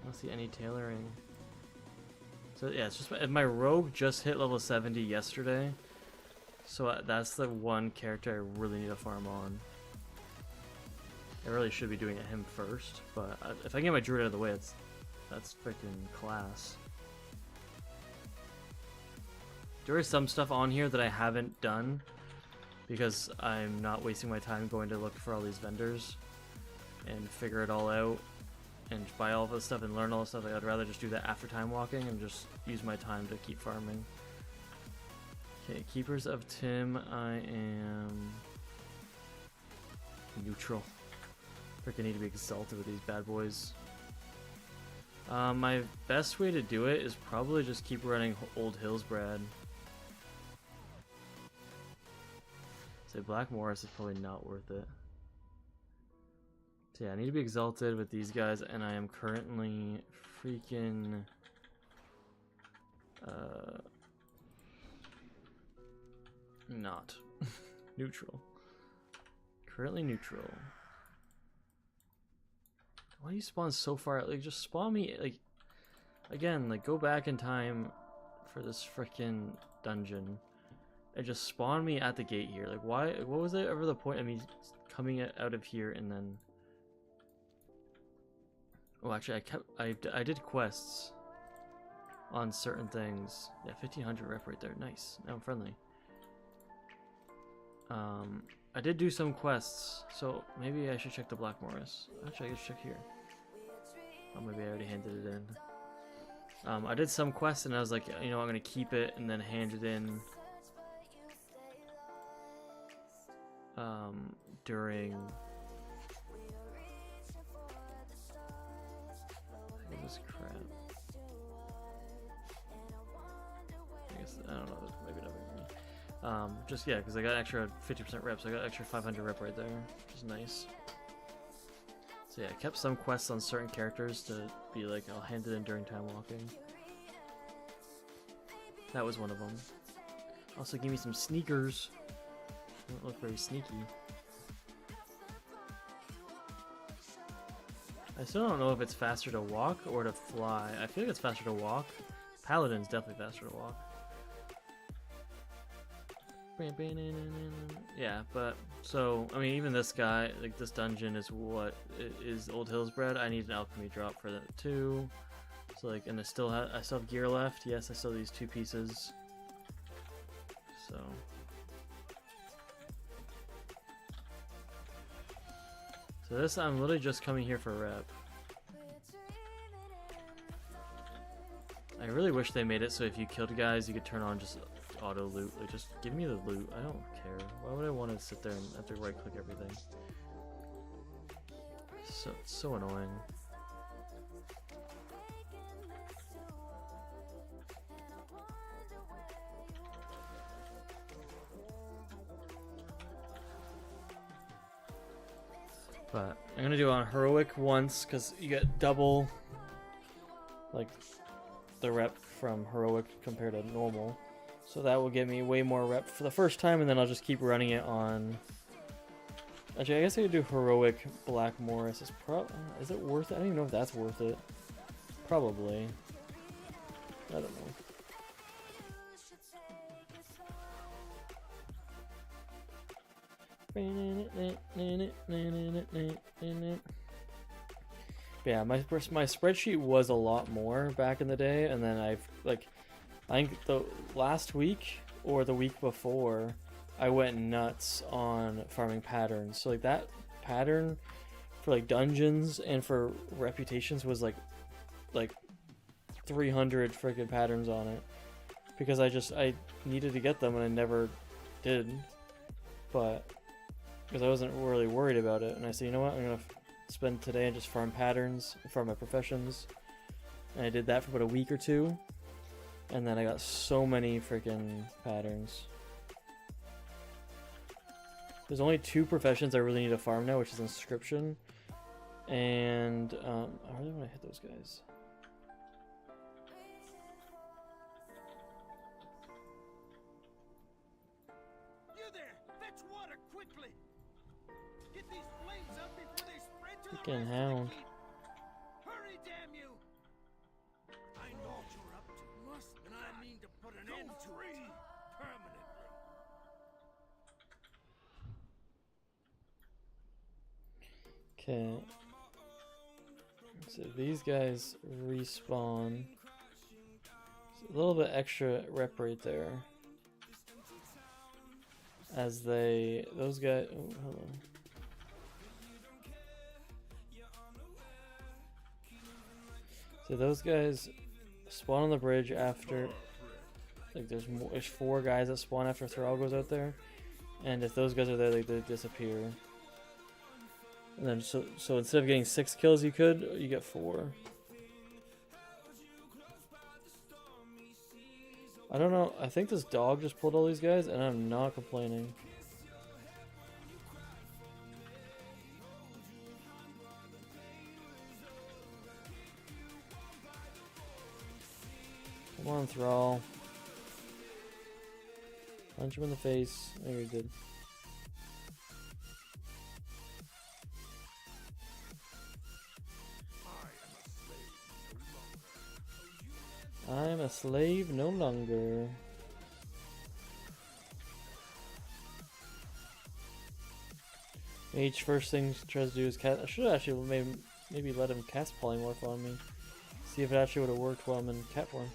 don't see any tailoring. So yeah, it's just my rogue just hit level 70 yesterday. So that's the one character I really need to farm on. I really should be doing him first, but if I get my druid out of the way, that's freaking class. There is some stuff on here that I haven't done because I'm not wasting my time going to look for all these vendors and figure it all out and buy all this stuff and learn all this stuff. Like, I'd rather just do that after time walking and just use my time to keep farming. Okay, Keepers of Tim, I am neutral. Freaking need to be exalted with these bad boys. My best way to do it is probably just keep running Old Hillsbrad. Say Black Morris is probably not worth it. So yeah, I need to be exalted with these guys, and I am currently freaking not neutral. Currently neutral. Why do you spawn so far? Like, just spawn me, like, again, like, go back in time for this freaking dungeon and just spawn me at the gate here. Like, why? What was it ever the point of me coming out of here and then? Oh, actually, I did quests on certain things. Yeah, 1500 rep right there. Nice. Now I'm friendly. I did do some quests, so maybe I should check the Black Morris. Actually, I should check here. Oh, maybe I already handed it in. I did some quests, and I was like, you know, I'm gonna keep it and then hand it in. During. It was crap. I guess I don't know. Maybe not. Just yeah, because I got extra 50% reps. I got extra 500 rep right there, which is nice. So yeah, I kept some quests on certain characters to be like, I'll hand it in during time walking. That was one of them. Also, give me some sneakers. Don't look very sneaky. I still don't know if it's faster to walk or to fly. I feel like it's faster to walk. Paladin's definitely faster to walk. Yeah, but so I mean, even this guy, like this dungeon, is what is Old Hillsbrad. I need an alchemy drop for that too. So like, and I still have gear left. Yes, I still have these 2 pieces. So this, I'm literally just coming here for rep. I really wish they made it so if you killed guys, you could turn on just auto loot. Like, just give me the loot. I don't care. Why would I want to sit there and have to right click everything? So annoying. But I'm gonna do on heroic once because you get double, like, the rep from heroic compared to normal. So that will give me way more rep for the first time, and then I'll just keep running it on. Actually, I guess I could do heroic Black Morris. Is it worth it? I don't even know if that's worth it. Probably. I don't know. Yeah, my spreadsheet was a lot more back in the day, and then I think the last week or the week before, I went nuts on farming patterns. So like that pattern for like dungeons and for reputations was like 300 freaking patterns on it, because I needed to get them and I never did, but because I wasn't really worried about it, and I said, you know what, I'm gonna spend today and just farm patterns, farm my professions, and I did that for about a week or 2, and then I got so many freaking patterns. There's only 2 professions I really need to farm now, which is inscription, and I really want to hit those guys. You there! Fetch water quickly! Get these flames up before they spread to the Freaking rest hound. of the keep! Hurry, damn you! I know what you're up to, and I mean to put an end to it permanently. Okay. So these guys respawn. So a little bit extra rep right there. As those guys. Oh, hold on. So those guys spawn on the bridge after. Like there's 4 guys that spawn after Thrall goes out there, and if those guys are there, like, they disappear. And then so instead of getting 6 kills, you get 4. I don't know. I think this dog just pulled all these guys, and I'm not complaining. Come on, Thrall. Punch him in the face. There you did. I am a slave no longer. Mage first thing he tries to do is cast. I should actually maybe let him cast polymorph on me. See if it actually would have worked while I'm in cat form.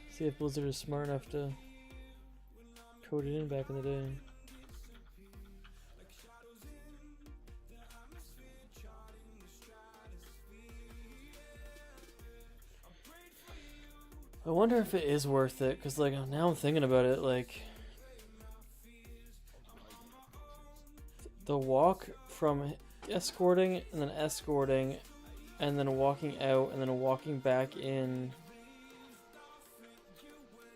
See if Blizzard is smart enough to code it in back in the day. I wonder if it is worth it, because like now I'm thinking about it, like the walk from escorting and then walking out and then walking back in.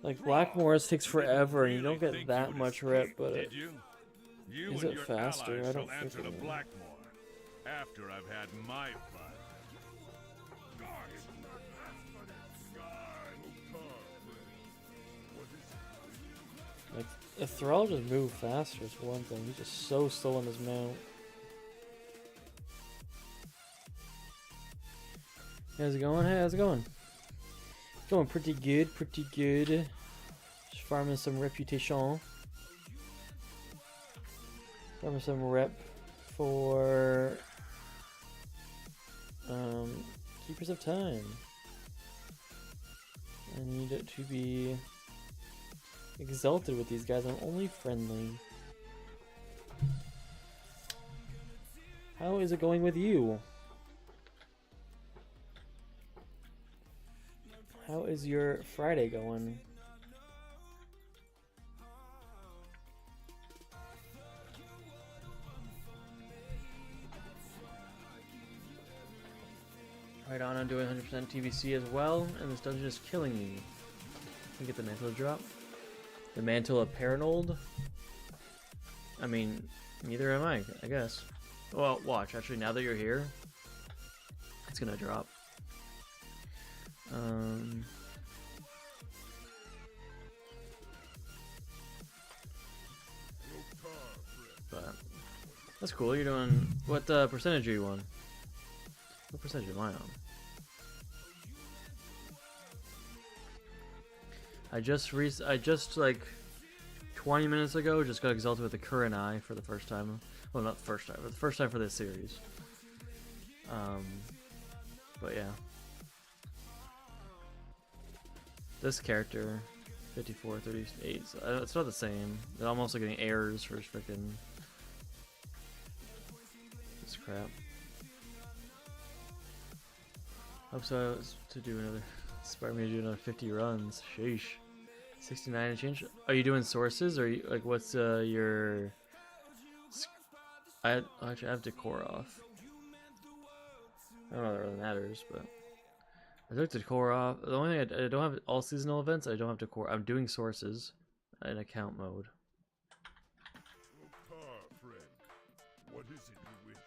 Like Blackmoor's takes forever and you don't get that much rep, but is it faster? I don't think it is. Blackmoor after I've had my fun. Like, if Thrall just moved faster, it's one thing. He's just so slow on his mount. How's it going? Hey, how's it going? Going pretty good, pretty good. Just farming some reputation. Farming some rep for Keepers of Time. I need it to be exalted with these guys. I'm only friendly. How is it going with you? How is your Friday going? Right on, I'm doing 100% TBC as well, and this dungeon is killing me. Can get the mantle to drop. The mantle of Paranold? I mean, neither am I guess. Well, watch, actually, now that you're here, it's gonna drop. But that's cool. You're doing what percentage are you on? What percentage am I on? I just like 20 minutes ago just got exalted with the current eye for the first time. Well, not the first time, but the first time for this series. But yeah. This character, 54, 38, so it's not the same. I'm also getting errors for freaking this crap. Hope so I was to do another, inspire me to do another 50 runs. Sheesh. 69 and change. Are you doing sources, or you, like what's your? Actually I have decor off. I don't know if that really matters, but. I took decor off. The only thing I don't have all seasonal events. I don't have decor. I'm doing sources in account mode. Friend. What is it you wish?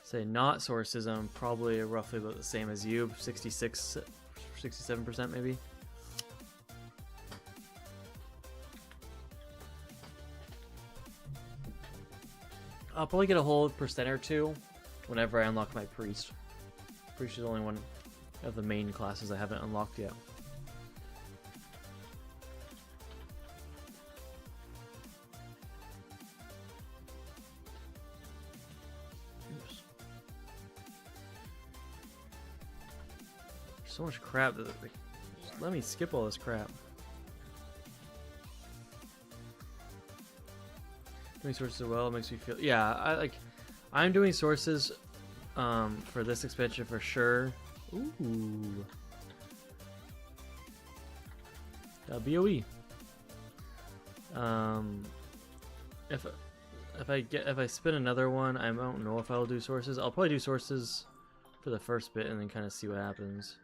Say not sources. I'm probably roughly about the same as you. 66, 67% maybe. I'll probably get a whole percent or two whenever I unlock my priest. Priest is the only one of the main classes I haven't unlocked yet. so much crap that like, just let me skip all this crap. Doing sources as well makes me feel, yeah, I'm doing sources for this expansion for sure. Ooh. BOE. If I spin another one, I don't know if I'll do sources. I'll probably do sources for the first bit and then kind of see what happens.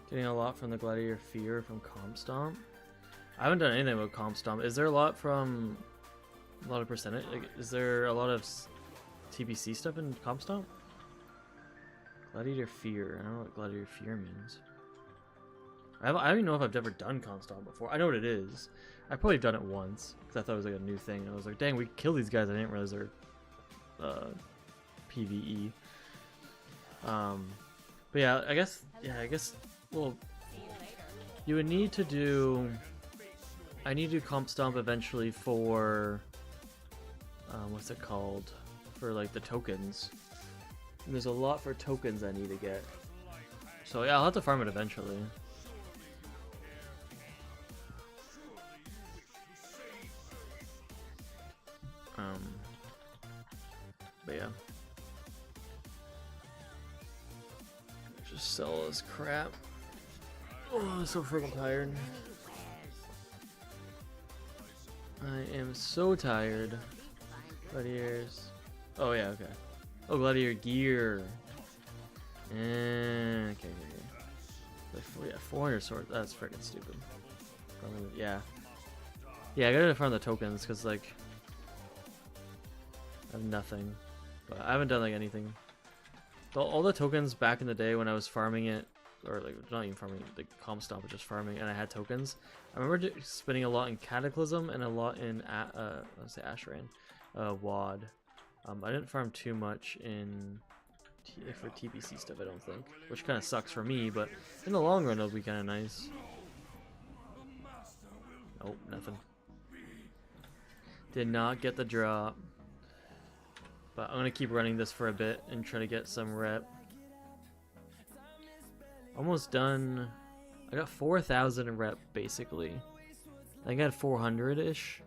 Getting a lot from the Gladiator Fear from Comp Stomp. I haven't done anything about Comp Stomp. Is there a lot from a lot of percentage? Like, is there a lot of TBC stuff in Comp Stomp? Gladiator Fear. I don't know what Gladiator Fear means. I don't even know if I've ever done Comp Stomp before. I know what it is. I've probably done it once because I thought it was like a new thing. And I was like, dang, we kill these guys. I didn't realize they're PvE. But yeah, I guess. Well, you would need to do. I need to do Comp Stomp eventually for. What's it called? For like the tokens. And there's a lot for tokens I need to get. So yeah, I'll have to farm it eventually. But yeah. Just sell all this crap. Oh, I'm so freaking tired. I am so tired. Gladiators. Oh yeah, okay. Oh, Gladiator gear. Okay. Yeah, 400 swords. That's freaking stupid. Probably, yeah. Yeah, I gotta farm the tokens because like I have nothing. But I haven't done like anything. All the tokens back in the day when I was farming it, or like not even farming, like Comp Stomp, but just farming, and I had tokens. I remember spending a lot in Cataclysm and a lot in let's say Ashran, WAD. I didn't farm too much in for TBC stuff, I don't think, which kind of sucks for me. But in the long run, it'll be kind of nice. Oh, nothing. Did not get the drop. But I'm gonna keep running this for a bit and try to get some rep. Almost done. I got 4,000 rep basically. I think I had 400-ish.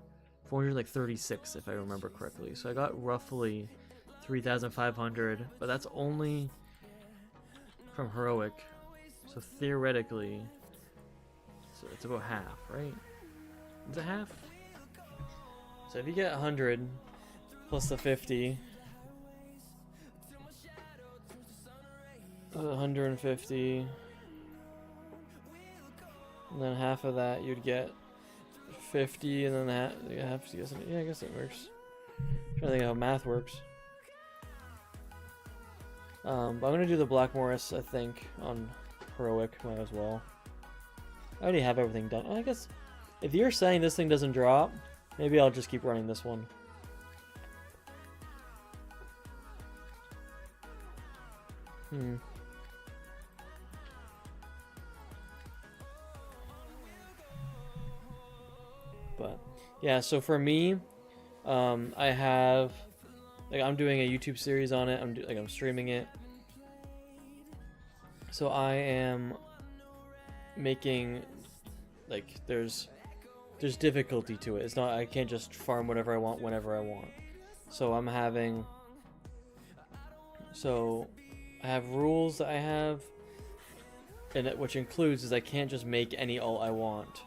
436 if I remember correctly. So I got roughly 3,500, but that's only from heroic. So theoretically, so it's about half, right? Is it half? So if you get 100 plus the 50. 150, and then half of that you'd get 50, and then half. Yeah, I guess it works. I'm trying to think how math works. But I'm gonna do the Black Morris, I think, on heroic. Might as well. I already have everything done. I guess if you're saying this thing doesn't drop, maybe I'll just keep running this one. But yeah, so for me, I have I'm doing a YouTube series on it. I'm streaming it. So I am making there's difficulty to it. It's not I can't just farm whatever I want whenever I want. So I have rules that I have, and which includes is I can't just make any ult I want.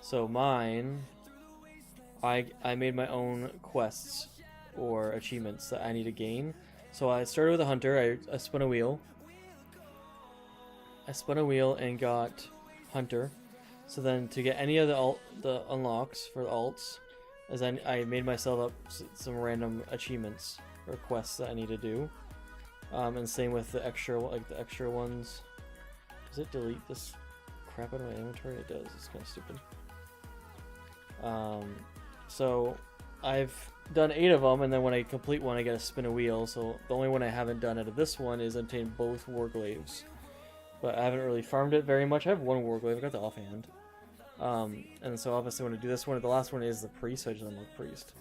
So mine, I made my own quests or achievements that I need to gain. So I started with a hunter. I spun a wheel. And got hunter. So then to get any of the unlocks for the alts, as I made myself up some random achievements or quests that I need to do. And same with the extra ones. Does it delete this crap out of my inventory? It does. It's kind of stupid. So I've done 8 of them, and then when I complete one, I get to spin a wheel. So the only one I haven't done out of this one is obtain both Warglaves. But I haven't really farmed it very much. I have one Warglaive, I got the offhand. And so obviously when I do this one, the last one is the Priest, so I just unlock Priest.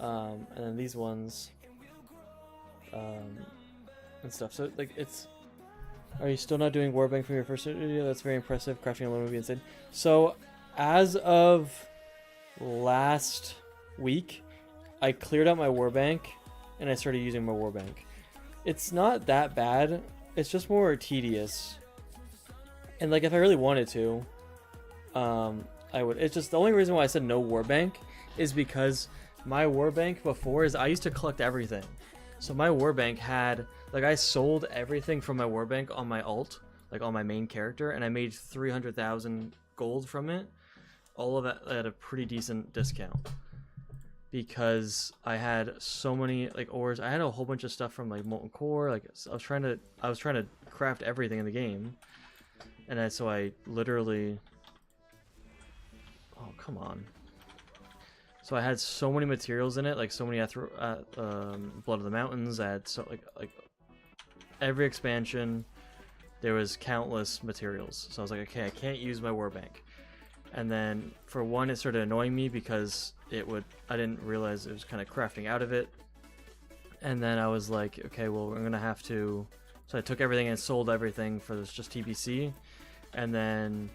And then these ones, and stuff. So like it's... Are you still not doing Warbank from your first video? That's very impressive. Crafting alone would be insane. So as of last week, I cleared out my Warbank and I started using my Warbank. It's not that bad. It's just more tedious. And like if I really wanted to, I would. It's just the only reason why I said no Warbank is because my Warbank before is I used to collect everything. So my Warbank had, like, I sold everything from my Warbank on my alt, like on my main character, and I made 300,000 gold from it. All of it at a pretty decent discount. Because I had so many like ores. I had a whole bunch of stuff from like Molten Core. Like I was trying to craft everything in the game. And so I literally... Oh, come on. So I had so many materials in it, like so many Blood of the Mountains. I had so like every expansion, there was countless materials. So I was like, okay, I can't use my Warbank. And then for one, it started annoying me because I didn't realize it was kind of crafting out of it. And then I was like, okay, well, I'm gonna have to. So I took everything and sold everything for this just TBC, and then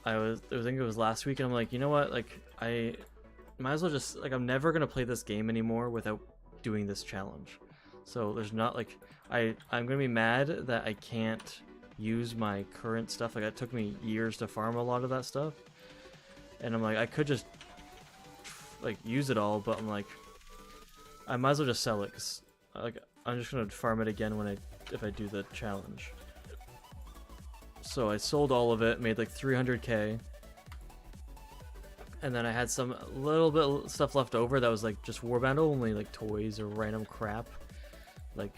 I think it was last week, and I'm like, you know what, like I might as well just, like, I'm never gonna play this game anymore without doing this challenge. So there's not like I'm gonna be mad that I can't use my current stuff. Like it took me years to farm a lot of that stuff, and I'm like, I could just like use it all, but I'm like, I might as well just sell it, because like I'm just gonna farm it again if I do the challenge. So I sold all of it, made like 300k, and then I had some little bit of stuff left over that was like just warband only, like toys or random crap, like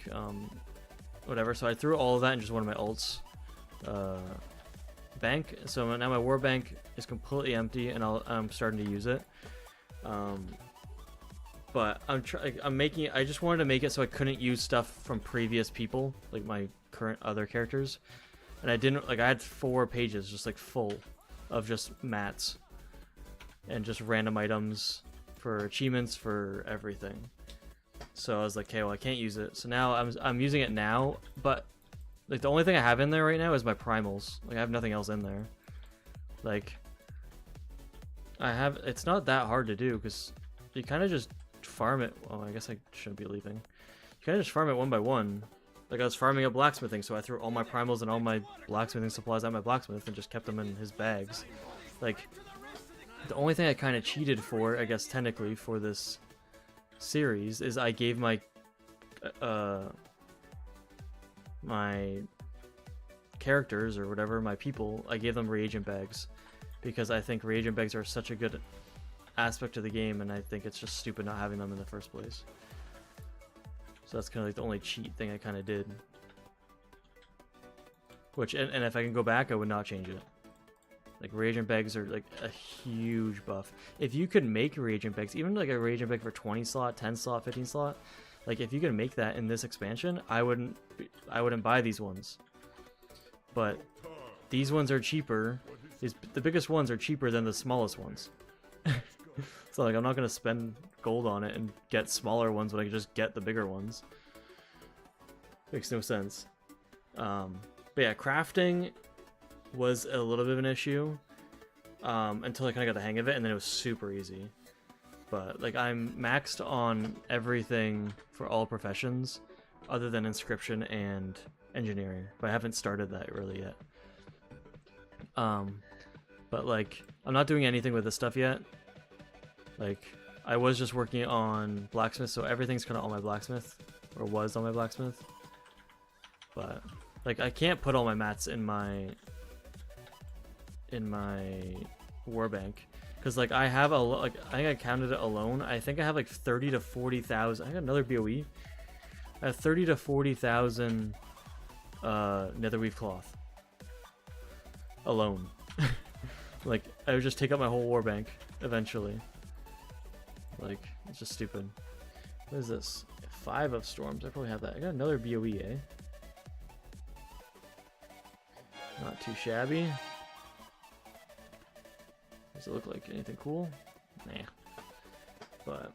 whatever. So I threw all of that in just one of my alts bank. So now my war bank is completely empty, and I'm starting to use it. But I just wanted to make it so I couldn't use stuff from previous people, like my current other characters. And I didn't, like, I had 4 pages just like full of just mats and just random items for achievements for everything. So I was like, okay, well, I can't use it. So now I'm using it now, but like the only thing I have in there right now is my primals. Like I have nothing else in there. Like it's not that hard to do, because you kind of just farm it. Well, I guess I shouldn't be leaving. You kind of just farm it one by one. Like I was farming up blacksmithing, so I threw all my primals and all my blacksmithing supplies at my blacksmith and just kept them in his bags. Like the only thing I kind of cheated for, I guess technically, for this series is I gave my my characters or whatever, my people, I gave them reagent bags, because I think reagent bags are such a good aspect of the game, and I think it's just stupid not having them in the first place. So that's kind of like the only cheat thing I kind of did. Which, and if I can go back, I would not change it. Like reagent bags are like a huge buff. If you could make reagent bags, even like a reagent bag for 20 slot, 10 slot, 15 slot, like if you could make that in this expansion, I wouldn't buy these ones. But these ones are cheaper. The biggest ones are cheaper than the smallest ones. So like I'm not gonna spend gold on it and get smaller ones when I can just get the bigger ones. Makes no sense. But yeah, crafting was a little bit of an issue until I kind of got the hang of it, and then it was super easy. But like I'm maxed on everything for all professions other than inscription and engineering, but I haven't started that really yet. But like I'm not doing anything with this stuff yet. Like I was just working on blacksmith, so everything's kind of on my blacksmith, or was on my blacksmith. But like I can't put all my mats in my warbank, because like I have I think I counted it alone. I think I have like 30 to 40,000. I got another BOE. I have 30 to 40,000 netherweave cloth alone. Like I would just take up my whole warbank eventually. Like, it's just stupid. What is this? 5 of storms. I probably have that. I got another BOE, eh? Not too shabby. Does it look like anything cool? Nah. But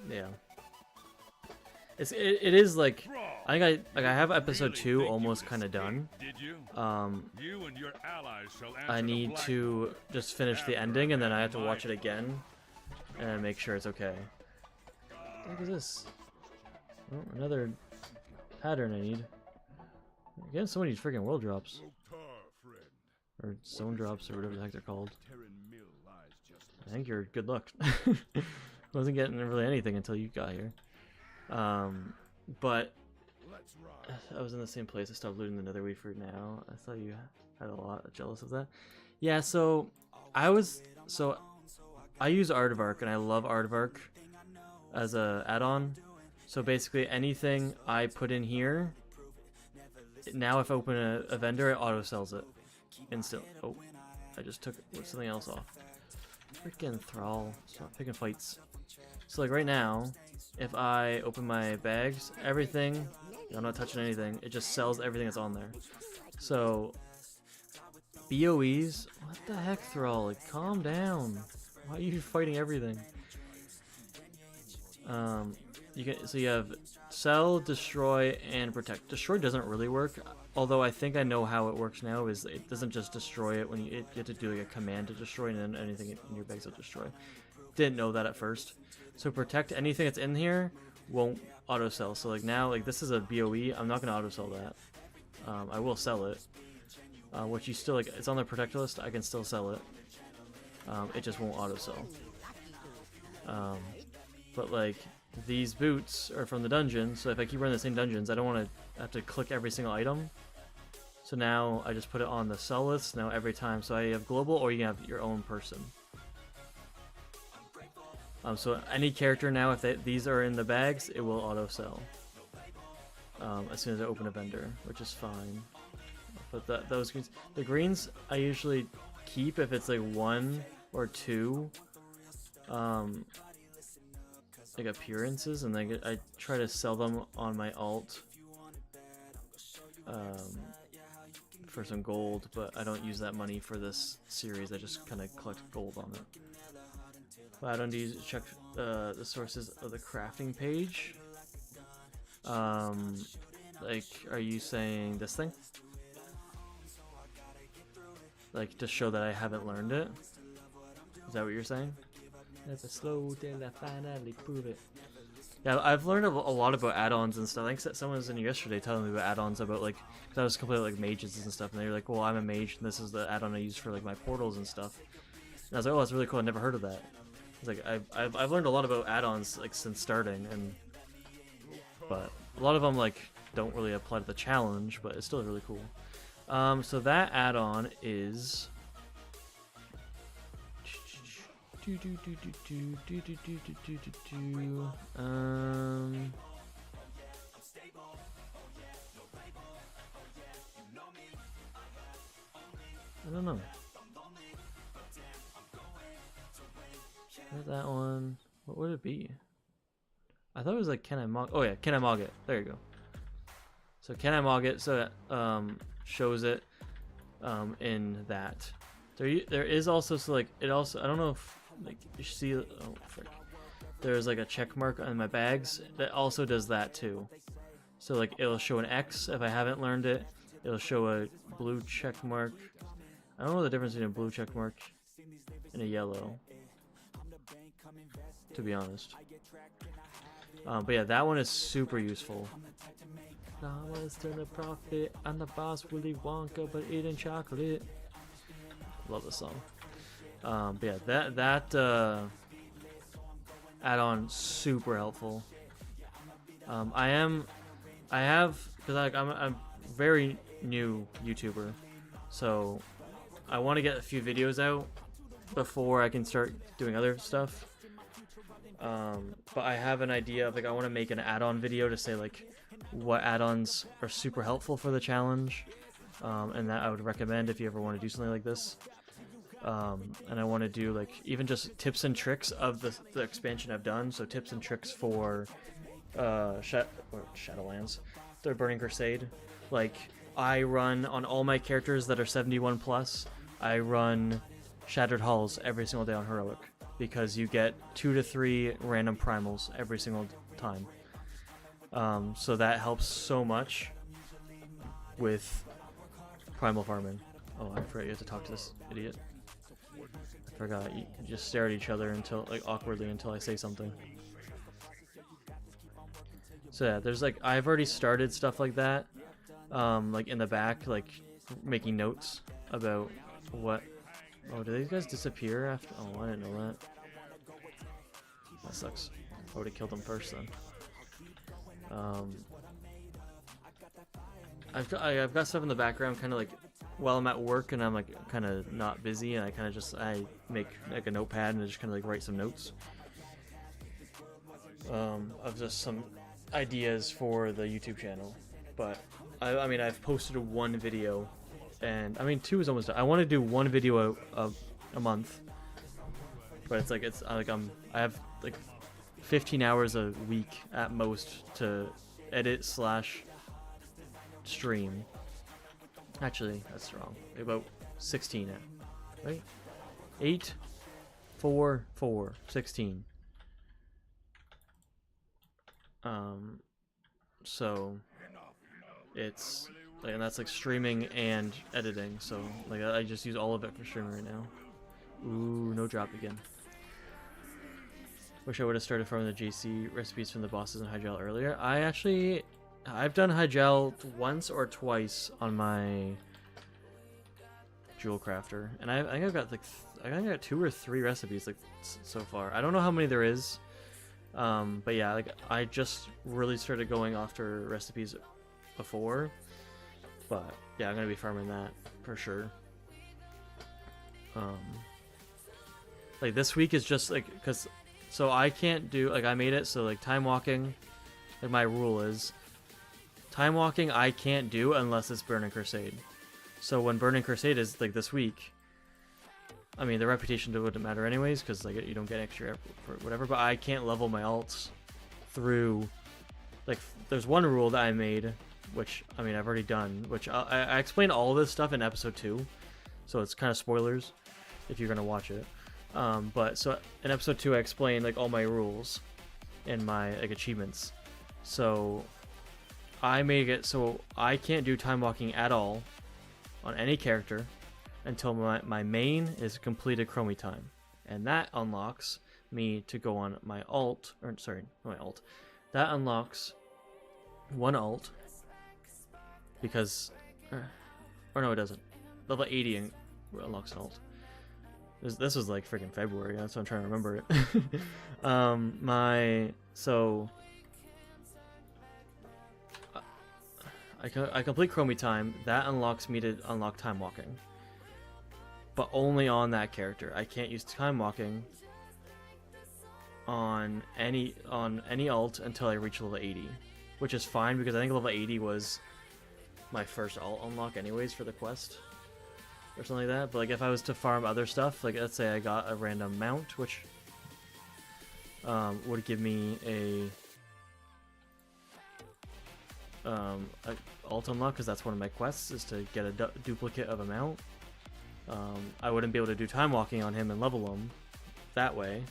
yeah, it is like I think I have episode 2 almost kind of done. You and your allies shall I answer the need black to just finish the ending and then I have to watch it again and make sure it's okay. What is this? Oh, another pattern I need. Again, so many freaking world drops. Or zone drops or whatever the heck they're called. I think you're good luck. Wasn't getting really anything until you got here. But I was in the same place. I stopped looting the Netherweed for now. I thought you had a lot jealous of that. Yeah, so I use Aardvark and I love Aardvark as a add-on. So basically anything I put in here, now if I open a vendor, it auto sells it instantly. Oh, I just took something else off. Freaking Thrall, stop picking fights. So like right now, if I open my bags, everything, I'm not touching anything, it just sells everything that's on there. So BOEs, what the heck, Thrall? Like, calm down. Why are you fighting everything? So you have sell, destroy, and protect. Destroy doesn't really work, although I think I know how it works now. Is it doesn't just destroy it when you have to do like a command to destroy, and then anything in your bags will destroy. Didn't know that at first. So protect, anything that's in here won't auto sell. So like now, like this is a BOE. I'm not gonna auto sell that. I will sell it. Which you still like, it's on the protect list. I can still sell it. It just won't auto sell. But like these boots are from the dungeon, so if I keep running the same dungeons, I don't want to have to click every single item. So now I just put it on the sell list now every time. So I have global, or you can have your own person. So any character now, if these are in the bags, it will auto sell as soon as I open a vendor, which is fine. But those greens, the greens I usually keep if it's like 1 or 2 like appearances, and then I try to sell them on my alt for some gold, but I don't use that money for this series. I just kind of collect gold on it. But I don't need to check the sources of the crafting page. Like, are you saying this thing? Like, to show that I haven't learned it? Is that what you're saying? That's a slow till I finally prove it. Yeah, I've learned a lot about add-ons and stuff. I think someone was in yesterday telling me about add-ons about like, cause I was completely like mages and stuff, and they were like, "Well, I'm a mage, and this is the add-on I use for like my portals and stuff." And I was like, "Oh, that's really cool. I never heard of that." It's like I've learned a lot about add-ons like since starting, but a lot of them like don't really apply to the challenge, but it's still really cool. So that add-on is. I don't know. That one. What would it be? I thought it was like, can I mog? Oh yeah, can I mog it? There you go. So can I mog it? So that shows it in that. There is also, so like it also, I don't know if like you see, oh frick, there's like a check mark on my bags that also does that too. So like it'll show an X if I haven't learned it. It'll show a blue check mark. I don't know the difference between a blue check mark and a yellow, to be honest. But yeah, that one is super useful. Now I was still a prophet. I'm the boss, Willy Wonka, but eating chocolate. Love this song. But yeah, that add-on super helpful. Because like I'm a very new YouTuber, so I want to get a few videos out before I can start doing other stuff. But I have an idea of like I want to make an add-on video to say like what add-ons are super helpful for the challenge, and that I would recommend if you ever want to do something like this. And I want to do like even just tips and tricks of the expansion I've done. So tips and tricks for Shadowlands, the Burning Crusade. Like I run on all my characters that are 71 plus. I run Shattered Halls every single day on Heroic because you get 2 to 3 random primals every single time. So that helps so much with primal farming. Oh, I forgot you have to talk to this idiot. I forgot. You just stare at each other until like awkwardly until I say something. So yeah, there's like I've already started stuff like that, like in the back, like making notes about what. Oh, do these guys disappear after? Oh, I didn't know that. That sucks. I would have killed them first then. I've got stuff in the background, kind of like while I'm at work and I'm like kind of not busy, and I make like a notepad and I just kind of like write some notes of just some ideas for the YouTube channel. But I mean I've posted one video, and I mean 2 is almost done. I want to do 1 video a month, but it's like I have like 15 hours a week at most to edit / stream. Actually, that's wrong. About 16, right? 8, 4, 4, 16. So it's like, and that's like streaming and editing. So like I just use all of it for streaming right now. Ooh, no drop again. Wish I would have started farming the JC recipes from the bosses in Hygel earlier. I've done Hygel once or twice on my Jewel Crafter, and I think I've got like I think I got 2 or 3 recipes like so far. I don't know how many there is, but yeah, like I just really started going after recipes before, but yeah, I'm gonna be farming that for sure. Like this week is just like so I can't do like I made it so like time walking, like my rule is time walking I can't do unless it's Burning Crusade. So when Burning Crusade is like this week, I mean the reputation wouldn't matter anyways because like you don't get extra for whatever, but I can't level my alts through like there's one rule that I made, which I mean I've already done, which I explained all of this stuff in episode 2, so it's kind of spoilers if you're gonna watch it. But so in episode 2 I explained like all my rules and my like achievements. So I make it so I can't do time walking at all on any character until my main is completed Chromie time, and that unlocks me to go on my alt, or sorry, not my alt. That unlocks one alt because, or no, it doesn't. Level 80 unlocks an alt. This was like freaking February. That's what I'm trying to remember it. I complete Chromie time. That unlocks me to unlock time walking, but only on that character. I can't use time walking on any alt until I reach level 80, which is fine because I think level 80 was my first alt unlock anyways for the quest or something like that. But like if I was to farm other stuff, like let's say I got a random mount, which would give me a alt unlock because that's one of my quests is to get a duplicate of a mount. I wouldn't be able to do time walking on him and level him that way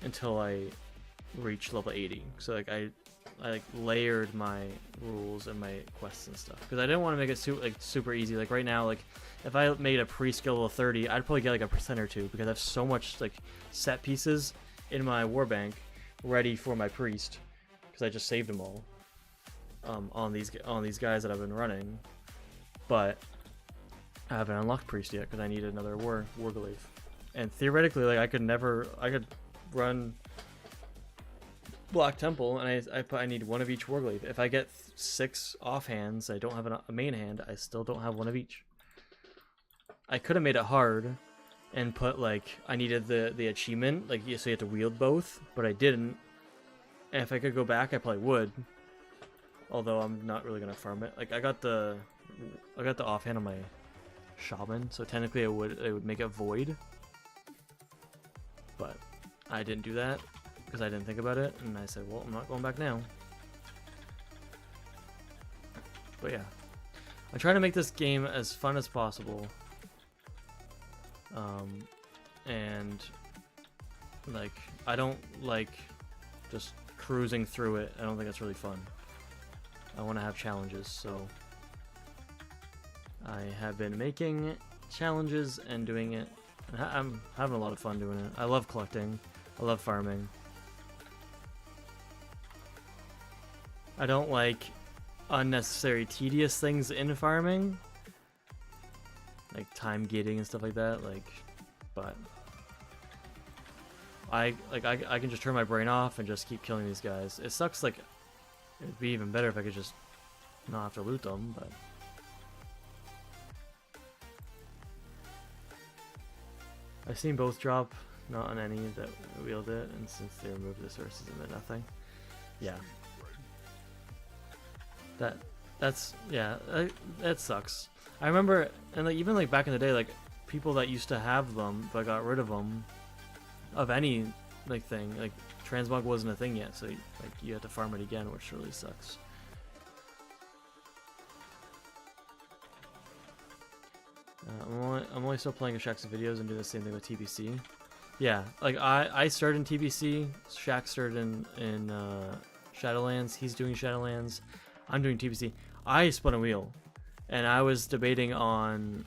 until I reach level 80. So like I like layered my rules and my quests and stuff because I didn't want to make it super easy. Like right now, like if I made a pre-skill level 30, I'd probably get like a % or 2 because I have so much like set pieces in my warbank ready for my priest because I just saved them all on these guys that I've been running. But I haven't unlocked priest yet because I need another warglaive. And theoretically, like I could run Black Temple, and I need one of each warglaive. If I get 6 offhands, I don't have a main hand. I still don't have one of each. I could have made it hard and put like I needed the achievement, like so you have to wield both, but I didn't. And if I could go back, I probably would. Although I'm not really gonna farm it. Like I got the offhand on my shaman, so technically it would make it void. But I didn't do that because I didn't think about it, and I said, well, I'm not going back now. But yeah, I try to make this game as fun as possible, and like I don't like just cruising through it. I don't think that's really fun. I want to have challenges, so I have been making challenges and doing it. I'm having a lot of fun doing it. I love collecting. I love farming. I don't like unnecessary tedious things in farming, like time gating and stuff like that. But I can just turn my brain off and just keep killing these guys. It sucks. Like, it'd be even better if I could just not have to loot them, but. I've seen both drop, not on any that wield it, and since they removed the sources into nothing. Yeah. That sucks. I remember, and like even like back in the day, like people that used to have them but got rid of them, of any like thing, like transmog wasn't a thing yet, so like you had to farm it again, which really sucks. I'm only still playing Shaq's videos and doing the same thing with TBC. Yeah, like I started in TBC, Shaq started in Shadowlands, he's doing Shadowlands, I'm doing TBC. I spun a wheel, and I was debating on,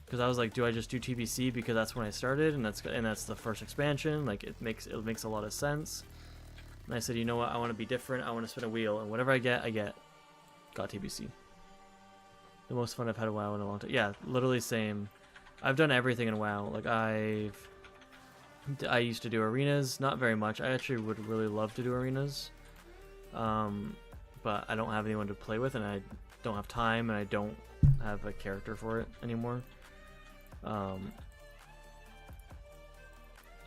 because I was like, do I just do TBC because that's when I started, and that's the first expansion, like it makes a lot of sense. And I said, you know what, I want to be different, I want to spin a wheel, and whatever I get. Got TBC. The most fun I've had a WoW in a long time. Yeah, literally same. I've done everything in WoW. Like I used to do arenas, not very much. I actually would really love to do arenas, but I don't have anyone to play with, and I don't have time, and I don't have a character for it anymore. But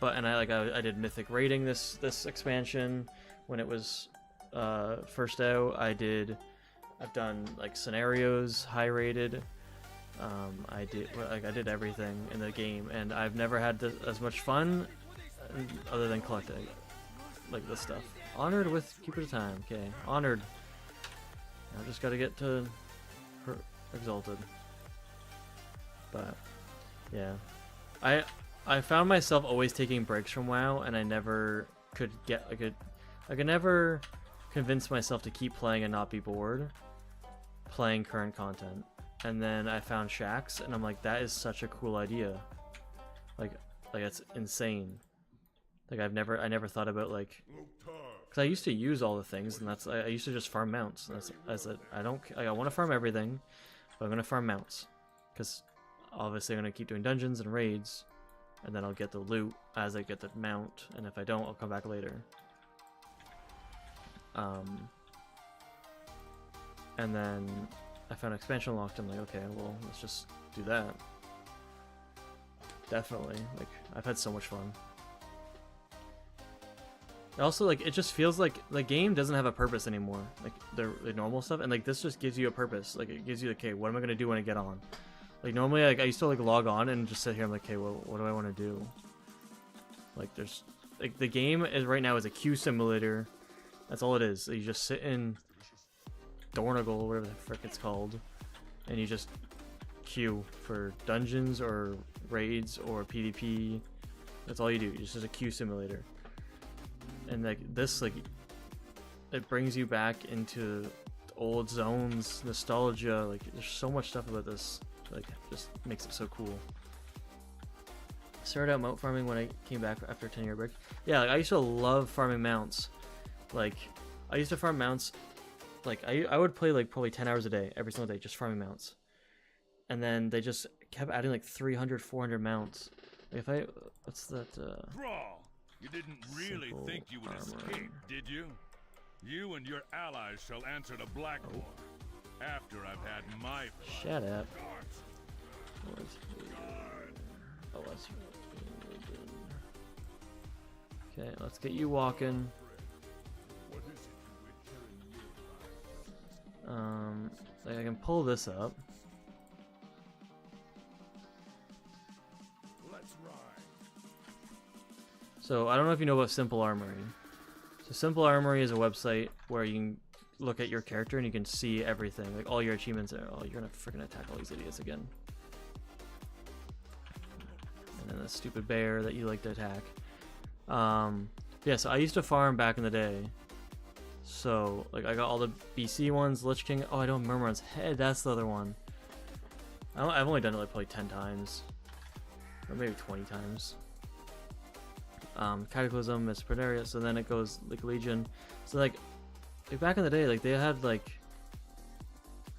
I did mythic raiding this expansion when it was first out. I've done like scenarios, high rated. I did everything in the game, and I've never had as much fun other than collecting like this stuff. Honored with Keeper of Time. Okay, honored. I just gotta get to exalted. But yeah, I found myself always taking breaks from WoW, and I never could get I could never convince myself to keep playing and not be bored playing current content. And then I found Shaxx, and I'm like, that is such a cool idea. Like it's insane. Like I never thought about like, because I used to use all the things, and I used to just farm mounts. And I said I want to farm everything, but I'm gonna farm mounts, because obviously I'm gonna keep doing dungeons and raids, and then I'll get the loot as I get the mount, and if I don't, I'll come back later. And then I found expansion locked. I'm like, okay, well, let's just do that. Definitely, like I've had so much fun. Also, like it just feels like the game doesn't have a purpose anymore. Like the normal stuff, and like this just gives you a purpose. Like it gives you, okay, what am I gonna do when I get on? Like normally, like I used to like log on and just sit here. I'm like, okay, well, what do I want to do? Like there's like the game is right now is a queue simulator. That's all it is. So you just sit in Dornagle, whatever the frick it's called, and you just queue for dungeons or raids or PvP. That's all you do. It's just a queue simulator. And like this, like it brings you back into old zones, nostalgia. Like there's so much stuff about this. Like just makes it so cool. Started out mount farming when I came back after a 10-year break. Yeah, like I used to love farming mounts. Like I used to farm mounts. Like I would play like probably 10 hours a day, every single day, just farming mounts. And then they just kept adding like 300, 400 mounts. Like if what's that? Brawl! You didn't really think you would escape, did you? You and your allies shall answer to Blackmore after I've had my fun. Shut up. Okay, let's get you walking. Like I can pull this up. So I don't know if you know about Simple Armory. So Simple Armory is a website where you can look at your character and you can see everything, like all your achievements. Oh, you're gonna freaking attack all these idiots again. And then the stupid bear that you like to attack. Yeah, so I used to farm back in the day. So, like, I got all the BC ones, Lich King. Oh, I don't remember his head. That's the other one. I've only done it like probably 10 times. Or maybe 20 times. Cataclysm, Miss Predaria. So then it goes, like, Legion. So, like, back in the day, like, they had, like...